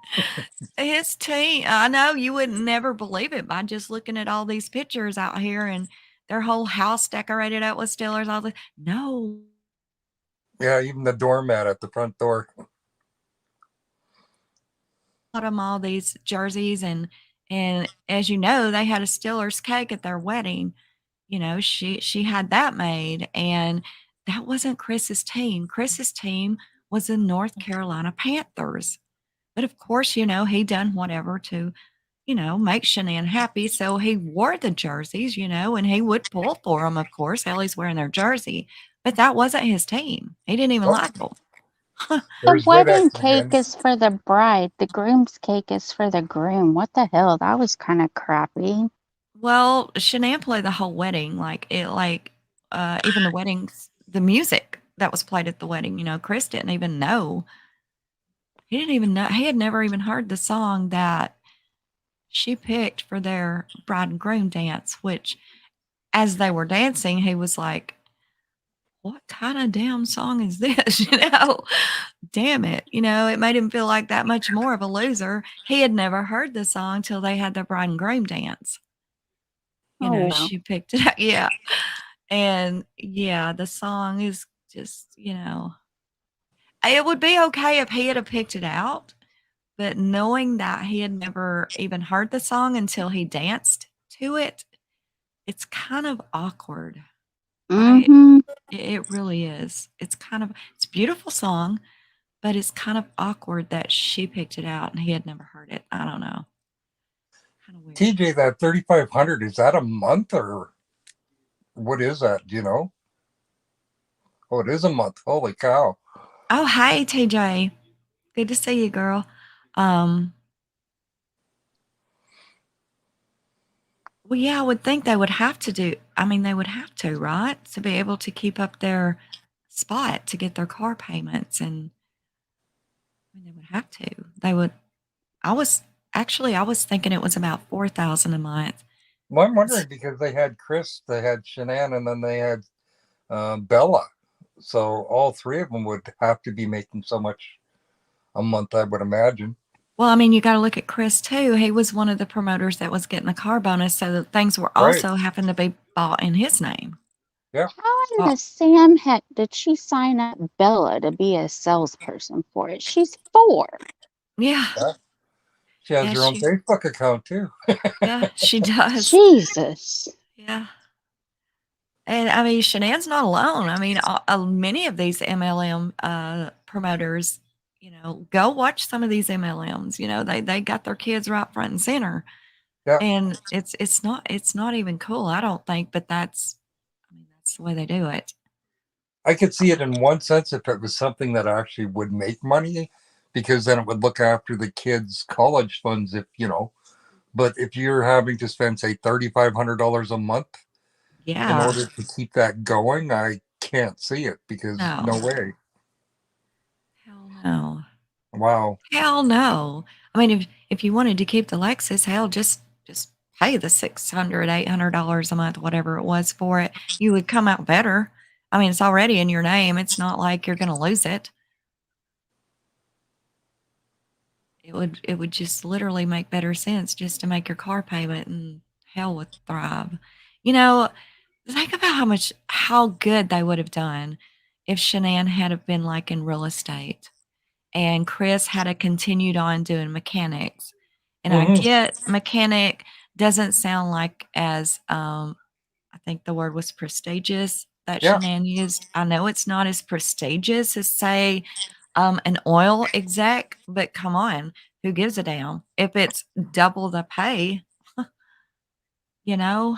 His team, I know you would never believe it by just looking at all these pictures out here and their whole house decorated up with Steelers. All the no. Yeah, even the doormat at the front door. All these jerseys and as you know, they had a Steelers cake at their wedding. She had that made, and that wasn't Chris's team. Chris's team was the North Carolina Panthers. But of course, he done whatever to, make Shanann happy. So he wore the jerseys, and he would pull for them, of course. Ellie's wearing their jersey. But that wasn't his team. He didn't even like them. The wedding cake is for the bride. The groom's cake is for the groom. What the hell? That was kind of crappy. Well, Shanann played the whole wedding, even the weddings, the music that was played at the wedding. Chris didn't even know. He didn't even know. He had never even heard the song that she picked for their bride and groom dance, which as they were dancing, he was like, what kind of damn song is this? Damn it. It made him feel like that much more of a loser. He had never heard the song till they had the bride and groom dance. She picked it up. Yeah. And yeah, the song is just, it would be okay if he had picked it out, but knowing that he had never even heard the song until he danced to it, it's kind of awkward. Right? It really is. It's a beautiful song, but it's kind of awkward that she picked it out and he had never heard it. I don't know. Kind of weird. TJ, that 3,500, is that a month or what is that? Do you know? Oh, it is a month. Holy cow. Oh, hi, TJ. Good to see you, girl. Well, yeah, I would think they would have to they would have to, right? To be able to keep up their spot to get their car payments. And they would have to. I was thinking it was about $4,000 a month. Well, I'm wondering because they had Chris, they had Shanann, and then they had Bella. So all three of them would have to be making so much a month, I would imagine. Well, I mean, you got to look at Chris too. He was one of the promoters that was getting the car bonus, so that things were also having to be bought in his name. Yeah. How in the Sam heck did she sign up Bella to be a salesperson for it? She's 4. Yeah. She has her own Facebook account too. Yeah, she does. Jesus. Yeah. And I mean, Shanann's not alone. I mean, many of these MLM promoters, go watch some of these MLMs. They got their kids right front and center, Yeah. and it's not even cool, I don't think. But that's the way they do it. I could see it in one sense if it was something that actually would make money, because then it would look after the kids' college funds. But if you're having to spend, say, $3,500 a month in Yeah. order to keep that going, I can't see it, because no No. way. Hell no. Wow. Hell no. I mean, if you wanted to keep the Lexus, hell, just pay the $600, $800 a month, whatever it was for it. You would come out better. I mean, it's already in your name. It's not like you're going to lose it. It would just literally make better sense just to make your car payment, and hell would thrive. Think about how good they would have done if Shanann had have been like in real estate and Chris had a continued on doing mechanics. And I get mechanic doesn't sound like as I think the word was prestigious that Shanann used. I know it's not as prestigious as, say, an oil exec, but come on, who gives a damn if it's double the pay? you know?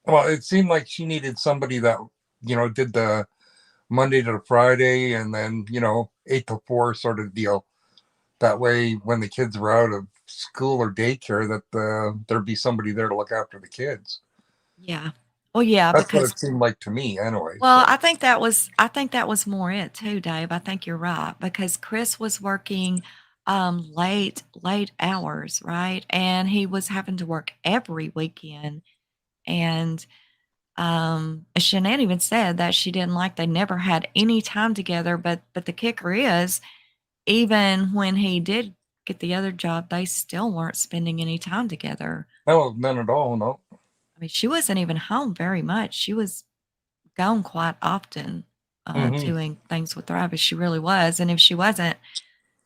Well, it seemed like she needed somebody that, did the Monday to Friday and then, 8 to 4 sort of deal. That way, when the kids were out of school or daycare, that there'd be somebody there to look after the kids. Yeah. Well, yeah, That's what because it seemed like to me, anyway. well, So. I think that was more it too, Dave. I think you're right because Chris was working late hours, right? And he was having to work every weekend. And Shanann even said that she didn't like they never had any time together. But the kicker is, even when he did get the other job, they still weren't spending any time together. No, none at all. No. I mean, she wasn't even home very much. She was gone quite often, doing things with Travis. She really was. And if she wasn't,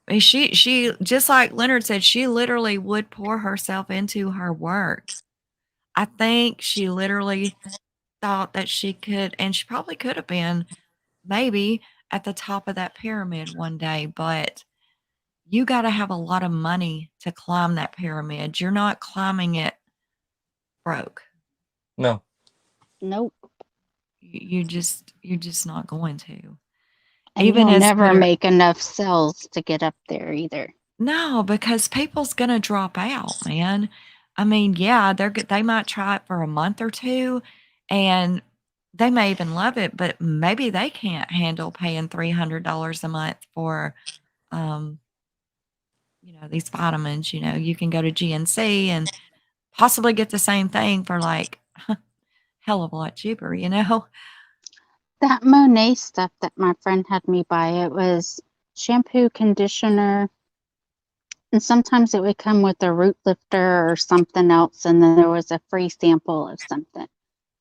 I mean, she just like Leonard said, she literally would pour herself into her work. I think she literally thought that she could, and she probably could have been maybe at the top of that pyramid one day, but you got to have a lot of money to climb that pyramid. You're not climbing it broke. No. Nope. You're just not going to. And Even you'll as never better, make enough sales to get up there either. no, because people's gonna drop out, man. I mean, yeah, they might try it for a month or two, and they may even love it, but maybe they can't handle paying $300 a month for, um, these vitamins. You can go to GNC and possibly get the same thing for like hell of a lot cheaper. That Monet stuff that my friend had me buy, it was shampoo, conditioner, and sometimes it would come with a root lifter or something else, and then there was a free sample of something.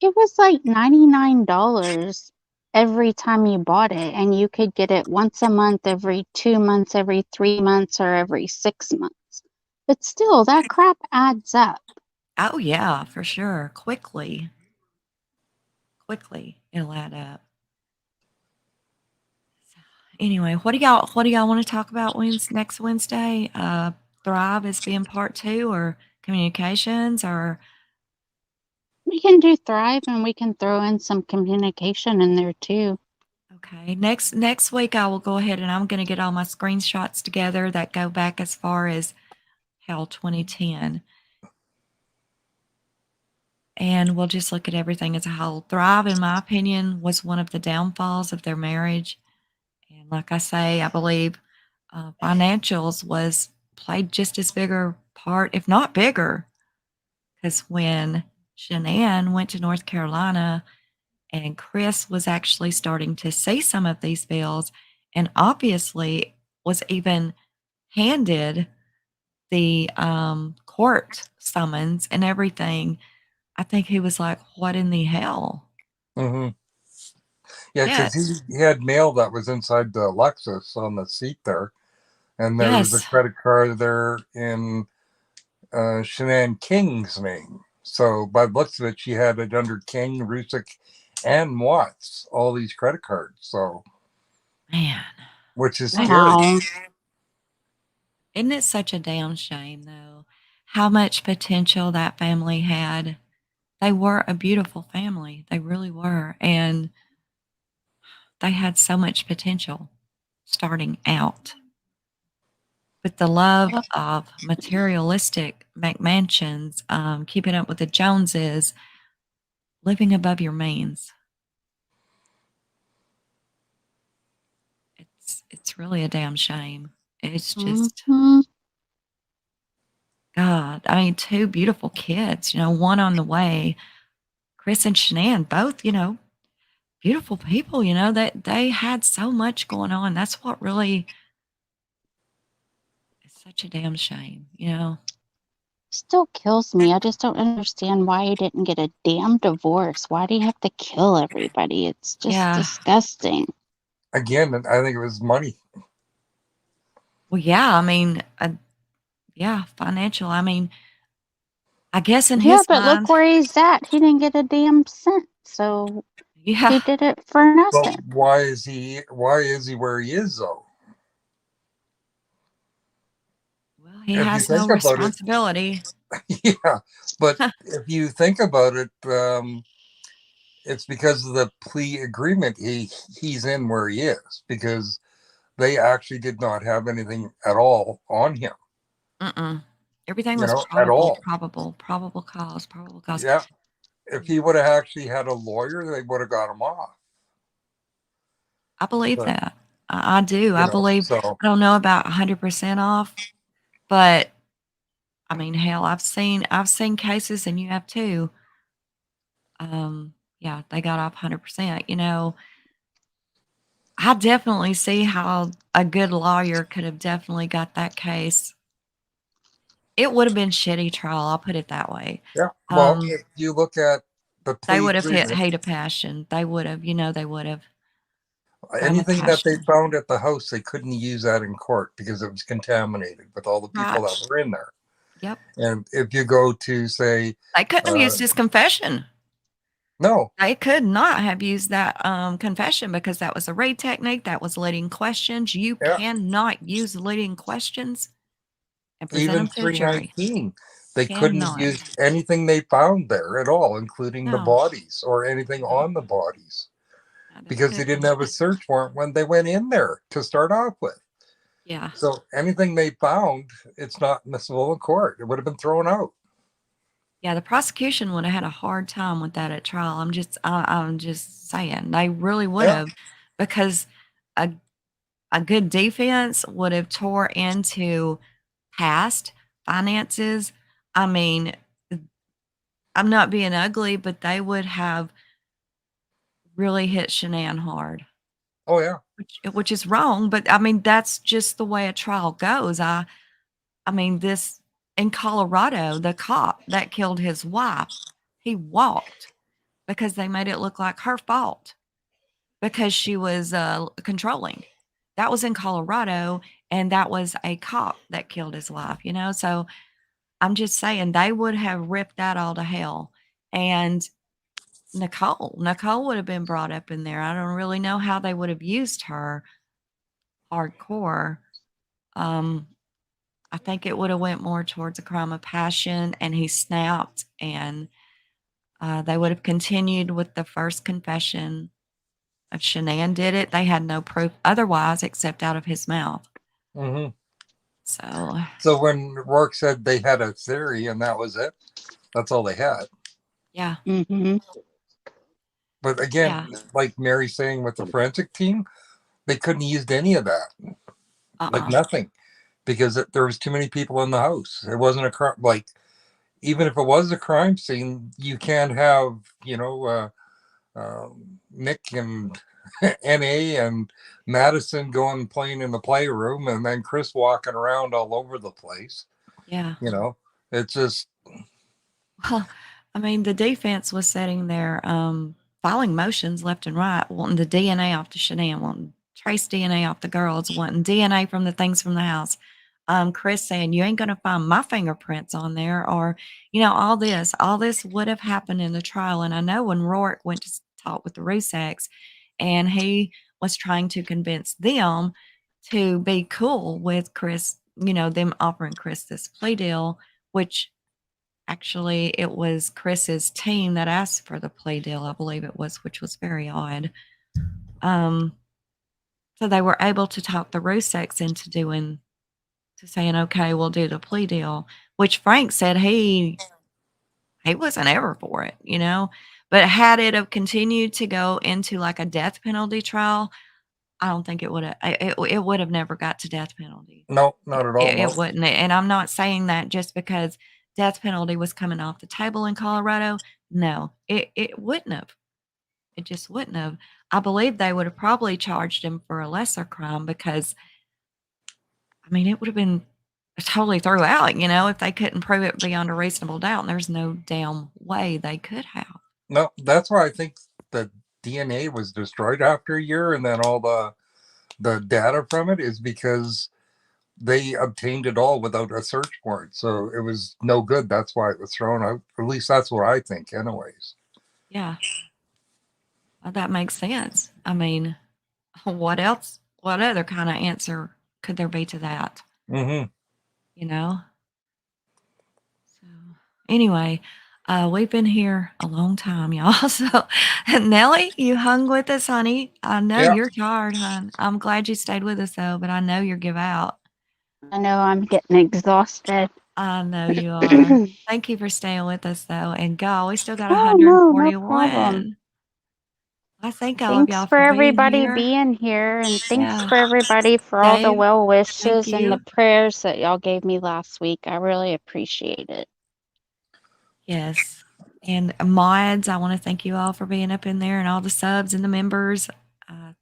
It was like $99 every time you bought it, and you could get it once a month, every 2 months, every 3 months, or every 6 months. But still, that crap adds up. Oh yeah, for sure. Quickly it'll add up. Anyway, what do y'all want to talk about next Wednesday? Thrive as being part 2, or communications, or We can do Thrive, and we can throw in some communication in there too. okay. Next week I will go ahead and I'm going to get all my screenshots together that go back as far as 2010. And we'll just look at everything as a whole. Thrive, in my opinion, was one of the downfalls of their marriage. And like I say, I believe financials played just as big a part, if not bigger, because when Shanann went to North Carolina and Chris was actually starting to see some of these bills and obviously was even handed the court summons and everything, I think he was like, what in the hell? Yeah, because he had mail that was inside the Lexus on the seat there. And there was a credit card there in Shanann King's name. So by the looks of it, she had it under King, Rusick, and Watts, all these credit cards. So, Man, which is scary. Wow. isn't it such a damn shame, though, how much potential that family had? They were a beautiful family. They really were. And they had so much potential starting out. But the love of materialistic McMansions, keeping up with the Joneses, living above your means. It's really a damn shame. It's just Mhm. God. I mean, two beautiful kids, one on the way. Chris and Shanann, both, beautiful people, that they had so much going on. That's what really is such a damn shame. Still kills me. I just don't understand why he didn't get a damn divorce. Why do you have to kill everybody? It's just Yeah. disgusting. Again, I think it was money. Well, yeah, I mean, yeah, financial. I mean, I guess in Yeah, his but mind, look where he's at. He didn't get a damn cent. So yeah. he did it for But nothing. why is he where he is though? Well, he If you has no think about it, responsibility. yeah. But if you think about it, it's because of the plea agreement he's in where he is, because they actually did not have anything at all on him, Everything was at all. probable cause. Yeah. If he would have actually had a lawyer, they would have got him off. I believe But, that. I do. I believe. so I don't know about 100% off, but I mean, hell, I've seen cases, and you have too. Yeah, they got off 100%. I definitely see how a good lawyer could have definitely got that case. It would have been shitty trial. I'll put it that way. yeah. Well, if you look at the They plea would have hit agreement, hate of passion. They would have. They would have. Crime of anything that they passion. found at the house, they couldn't use that in court because it was contaminated with all the people Right. that were in there. Yep. And if you go to say, They couldn't have used his confession. no, They could not have used that confession because that was a read technique. That was leading questions. You yeah, cannot use leading questions and present even them to a jury. 319, they couldn't Cannot. use anything they found there at all, including the No. bodies or anything No. on the bodies, No, they because they didn't couldn't. have a search warrant when they went in there to start off with. Yeah. So anything they found, it's not admissible in court. It would have been thrown out. Yeah, the prosecution would have had a hard time with that at trial. I'm just saying they really would Yeah. have, because a good defense would have tore into past finances. I mean, I'm not being ugly, but they would have really hit Shanann hard, Oh yeah. which is wrong. But I mean, that's just the way a trial goes. I mean, this in Colorado, the cop that killed his wife, he walked because they made it look like her fault because she was controlling. That was in Colorado, and that was a cop that killed his wife. So I'm just saying they would have ripped that all to hell. And Nicole would have been brought up in there. I don't really know how they would have used her hardcore. I think it would have went more towards a crime of passion, and he snapped, and they would have continued with the first confession of Shanann did it. They had no proof otherwise except out of his mouth. Mm-hmm. So when Rourke said they had a theory and that was it, that's all they had. yeah. Mm-hmm. But again, like Mary's saying with the forensic team, they couldn't have used any of that. Like nothing, because there was too many people in the house. It wasn't a crime. Like, even if it was a crime scene, you can't have, Nick and NA and Madison going playing in the playroom and then Chris walking around all over the place. Yeah. It's just. Well, I mean, the defense was sitting there filing motions left and right, wanting the DNA off the Shanann, wanting trace DNA off the girls, wanting DNA from the things from the house. Chris saying, you ain't going to find my fingerprints on there, or, all this would have happened in the trial. And I know when Rourke went to talk with the Rusacks, and he was trying to convince them to be cool with Chris, them offering Chris this plea deal, which actually it was Chris's team that asked for the plea deal, I believe it was, which was very odd. So they were able to talk the Rusacks into saying, okay, we'll do the plea deal, which Frank said he wasn't ever for it, But had it have continued to go into like a death penalty trial, I don't think it would have. It would have never got to death penalty. No, not at all. It wouldn't. And I'm not saying that just because death penalty was coming off the table in Colorado. No, it wouldn't have. It just wouldn't have. I believe they would have probably charged him for a lesser crime because, it would have been totally threw out, if they couldn't prove it beyond a reasonable doubt. And there's no damn way they could have. No, that's why I think the DNA was destroyed after a year, and then all the data from it is because they obtained it all without a search warrant. So it was no good. That's why it was thrown out. At least that's what I think anyways. Yeah. Well, that makes sense. What else? What other kind of answer could there be to that? Mm-hmm. So anyway, we've been here a long time, y'all. So Nellie, you hung with us, honey. I know you're tired, hon. I'm glad you stayed with us though, but I know you're give out. I know I'm getting exhausted. I know you are. Thank you for staying with us though. And God, we still got 141. No problem. I thank all of y'all Thanks for everybody being here. being here, and thanks for everybody for all the Dave, well wishes thank and the you. prayers that y'all gave me last week. I really appreciate it. Yes. And mods, I want to thank you all for being up in there, and all the subs and the members.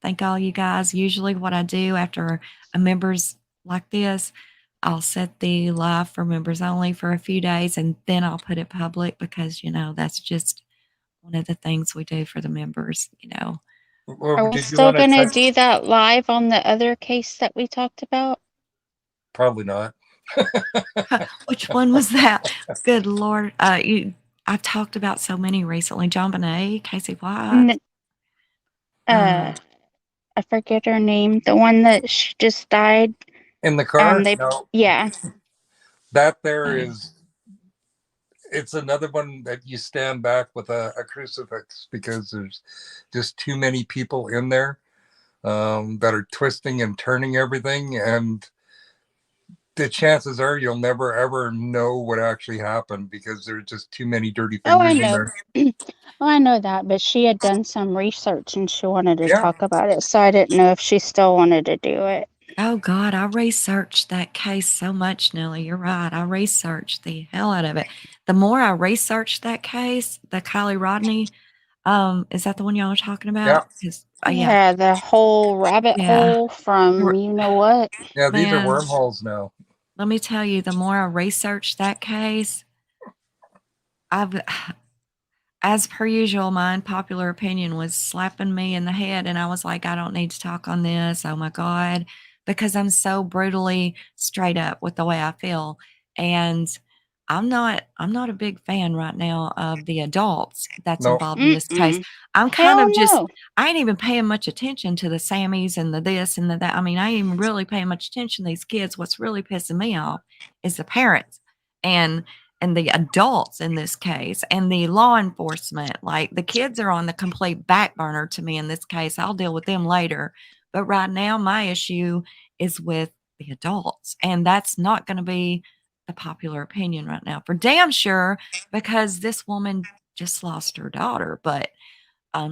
Thank all you guys. Usually what I do after a members like this, I'll set the live for members only for a few days, and then I'll put it public because, that's just one of the things we do for the members, Well, Are we still going to do that live on the other case that we talked about? Probably not. Which one was that? Good Lord. I've talked about so many recently. John Bonet, Casey White. I forget her name. The one that she just died. In the car? No. Yeah. That there is, it's another one that you stand back with a crucifix because there's just too many people in there that are twisting and turning everything. And the chances are you'll never, ever know what actually happened because there's just too many dirty fingers in there. Oh, I know that, but she had done some research and she wanted to talk about it. So I didn't know if she still wanted to do it. Oh, God, I researched that case so much, Nellie. You're right. I researched the hell out of it. The more I researched that case, the Kylie Rodney, is that the one y'all are talking about? Yeah, the whole rabbit hole from you know what? Yeah, these are wormholes now. Let me tell you, the more I researched that case, as per usual, my unpopular opinion was slapping me in the head. And I was like, I don't need to talk on this. Oh my God. Because I'm so brutally straight up with the way I feel. And I'm not a big fan right now of the adults that's involved in this case. I'm kind of just, I ain't even paying much attention to the Sammys and the this and the that. I ain't even really paying much attention to these kids. What's really pissing me off is the parents and the adults in this case and the law enforcement. Like the kids are on the complete back burner to me in this case. I'll deal with them later. But right now, my issue is with the adults. And that's not going to be the popular opinion right now for damn sure, because this woman just lost her daughter, but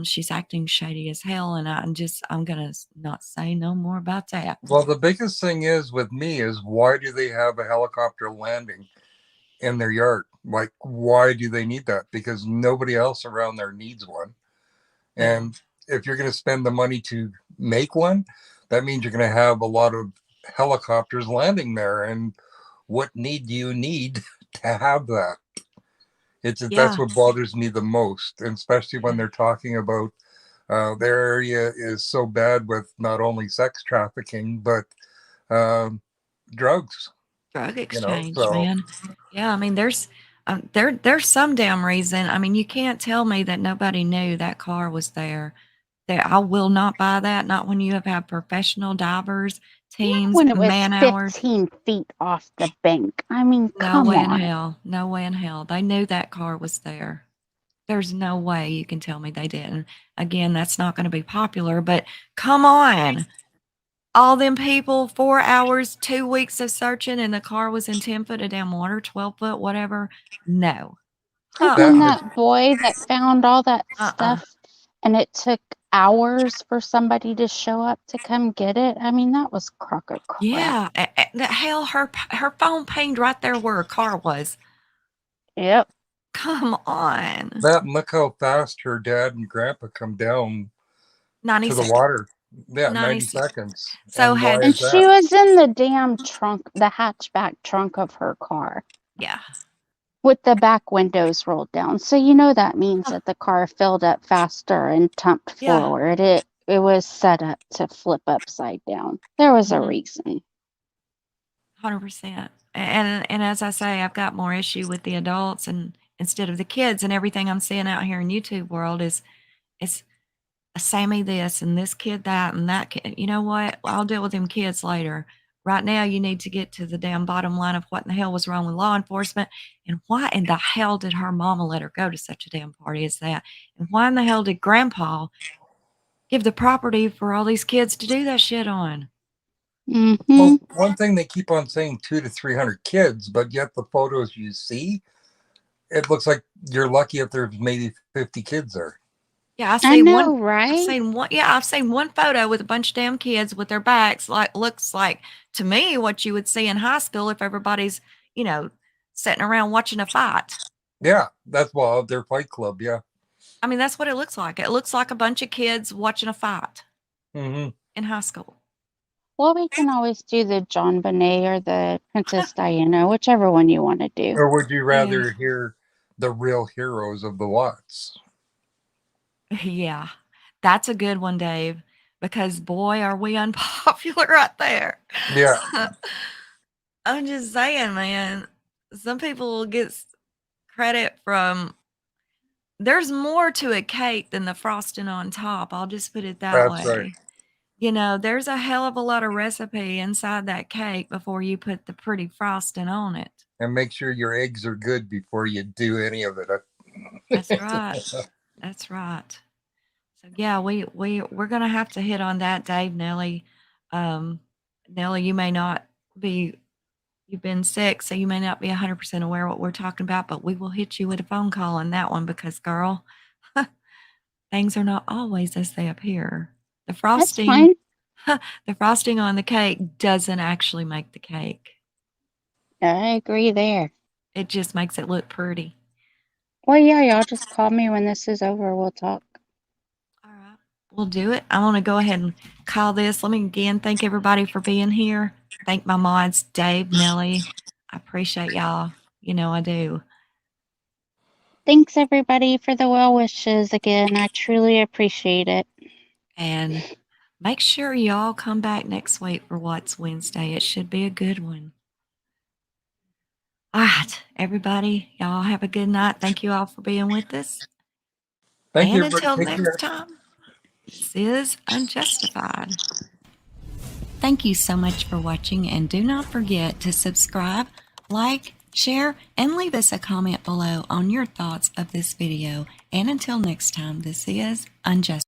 she's acting shady as hell. And I'm going to not say no more about that. Well, the biggest thing is with me is why do they have a helicopter landing in their yard? Like, why do they need that? Because nobody else around there needs one. And if you're going to spend the money to make one, that means you're going to have a lot of helicopters landing there. And what need do you need to have that? That's what bothers me the most, and especially when they're talking about their area is so bad with not only sex trafficking, but drugs. Drug you know, exchange, so man. Yeah, I mean, there's some damn reason. I mean, you can't tell me that nobody knew that car was there. That I will not buy that. Not when you have had professional divers teams, When it was man hours. 15 feet off the bank. I mean, No come way in on. hell. No way in hell. They knew that car was there. There's no way you can tell me they didn't. Again, that's not going to be popular, but come on. All them people, 4 hours, 2 weeks of searching, and the car was in 10 foot of damn water, 12 foot, whatever. No. And That then just- that boy that found all that Uh-uh. stuff, and it took hours for somebody to show up to come get it. I mean, that was crock of crap. Yeah. The hell, her phone pinged right there where her car was. Yep. that Come on. and look how fast her dad and grandpa come down to 96. the water. Yeah, 90 96. seconds. So and had- why And is she that? was in the damn trunk, the hatchback trunk of her car Yeah. with the back windows rolled down. So you know that means that the car filled up faster and tumped Yeah. forward. It was set up to flip upside down. There was a Mhm. reason. 100%. And as I say, I've got more issue with the adults and instead of the kids, and everything I'm seeing out here in YouTube world is a Sammy this and this kid that and that kid. You know what? I'll deal with them kids later. Right now, you need to get to the damn bottom line of what in the hell was wrong with law enforcement and why in the hell did her mama let her go to such a damn party as that? And why in the hell did grandpa give the property for all these kids to do that shit on? Hmm. Well, one thing they keep on saying 200 to 300 kids, but yet the photos you see, it looks like you're lucky if there's maybe 50 kids there. Yeah, I know, right? I've seen one photo with a bunch of damn kids with their backs looks like to me what you would see in high school if everybody's, sitting around watching a fight. Yeah, that's their fight club. Yeah. I mean, that's what it looks like. It looks like a bunch of kids watching a fight Mm-hmm. in high school. Well, we can always do the John Bonet or the Princess Diana, whichever one you want to do. Or would you rather hear the real heroes of the Watts? Yeah, that's a good one, Dave, because boy, are we unpopular right there. Yeah. I'm just saying, man, some people will get credit from, there's more to a cake than the frosting on top. I'll just put it that That's way. right. There's a hell of a lot of recipe inside that cake before you put the pretty frosting on it. And make sure your eggs are good before you do any of it. That's right. That's right. So yeah, we're gonna have to hit on that, Dave. Nellie, Nellie, you may not be. You've been sick, so you may not be 100% aware what we're talking about, but we will hit you with a phone call on that one because, girl, things are not always as they appear. The That's frosting, fine. the frosting on the cake doesn't actually make the cake. I agree there. It just makes it look pretty. Well, yeah, y'all just call me when this is over. We'll talk. All right, we'll do it. I want to go ahead and call this. Let me again thank everybody for being here. Thank my mods, Dave, Nellie. I appreciate y'all. I do. Thanks, everybody, for the well wishes again. I truly appreciate it. And make sure y'all come back next week for What's Wednesday. It should be a good one. All right, everybody, y'all have a good night. Thank you all for being with us. Thank you. And until Take next care. time, this is Unjustified. Thank you so much for watching, and do not forget to subscribe, like, share, and leave us a comment below on your thoughts of this video. And until next time, this is Unjustified.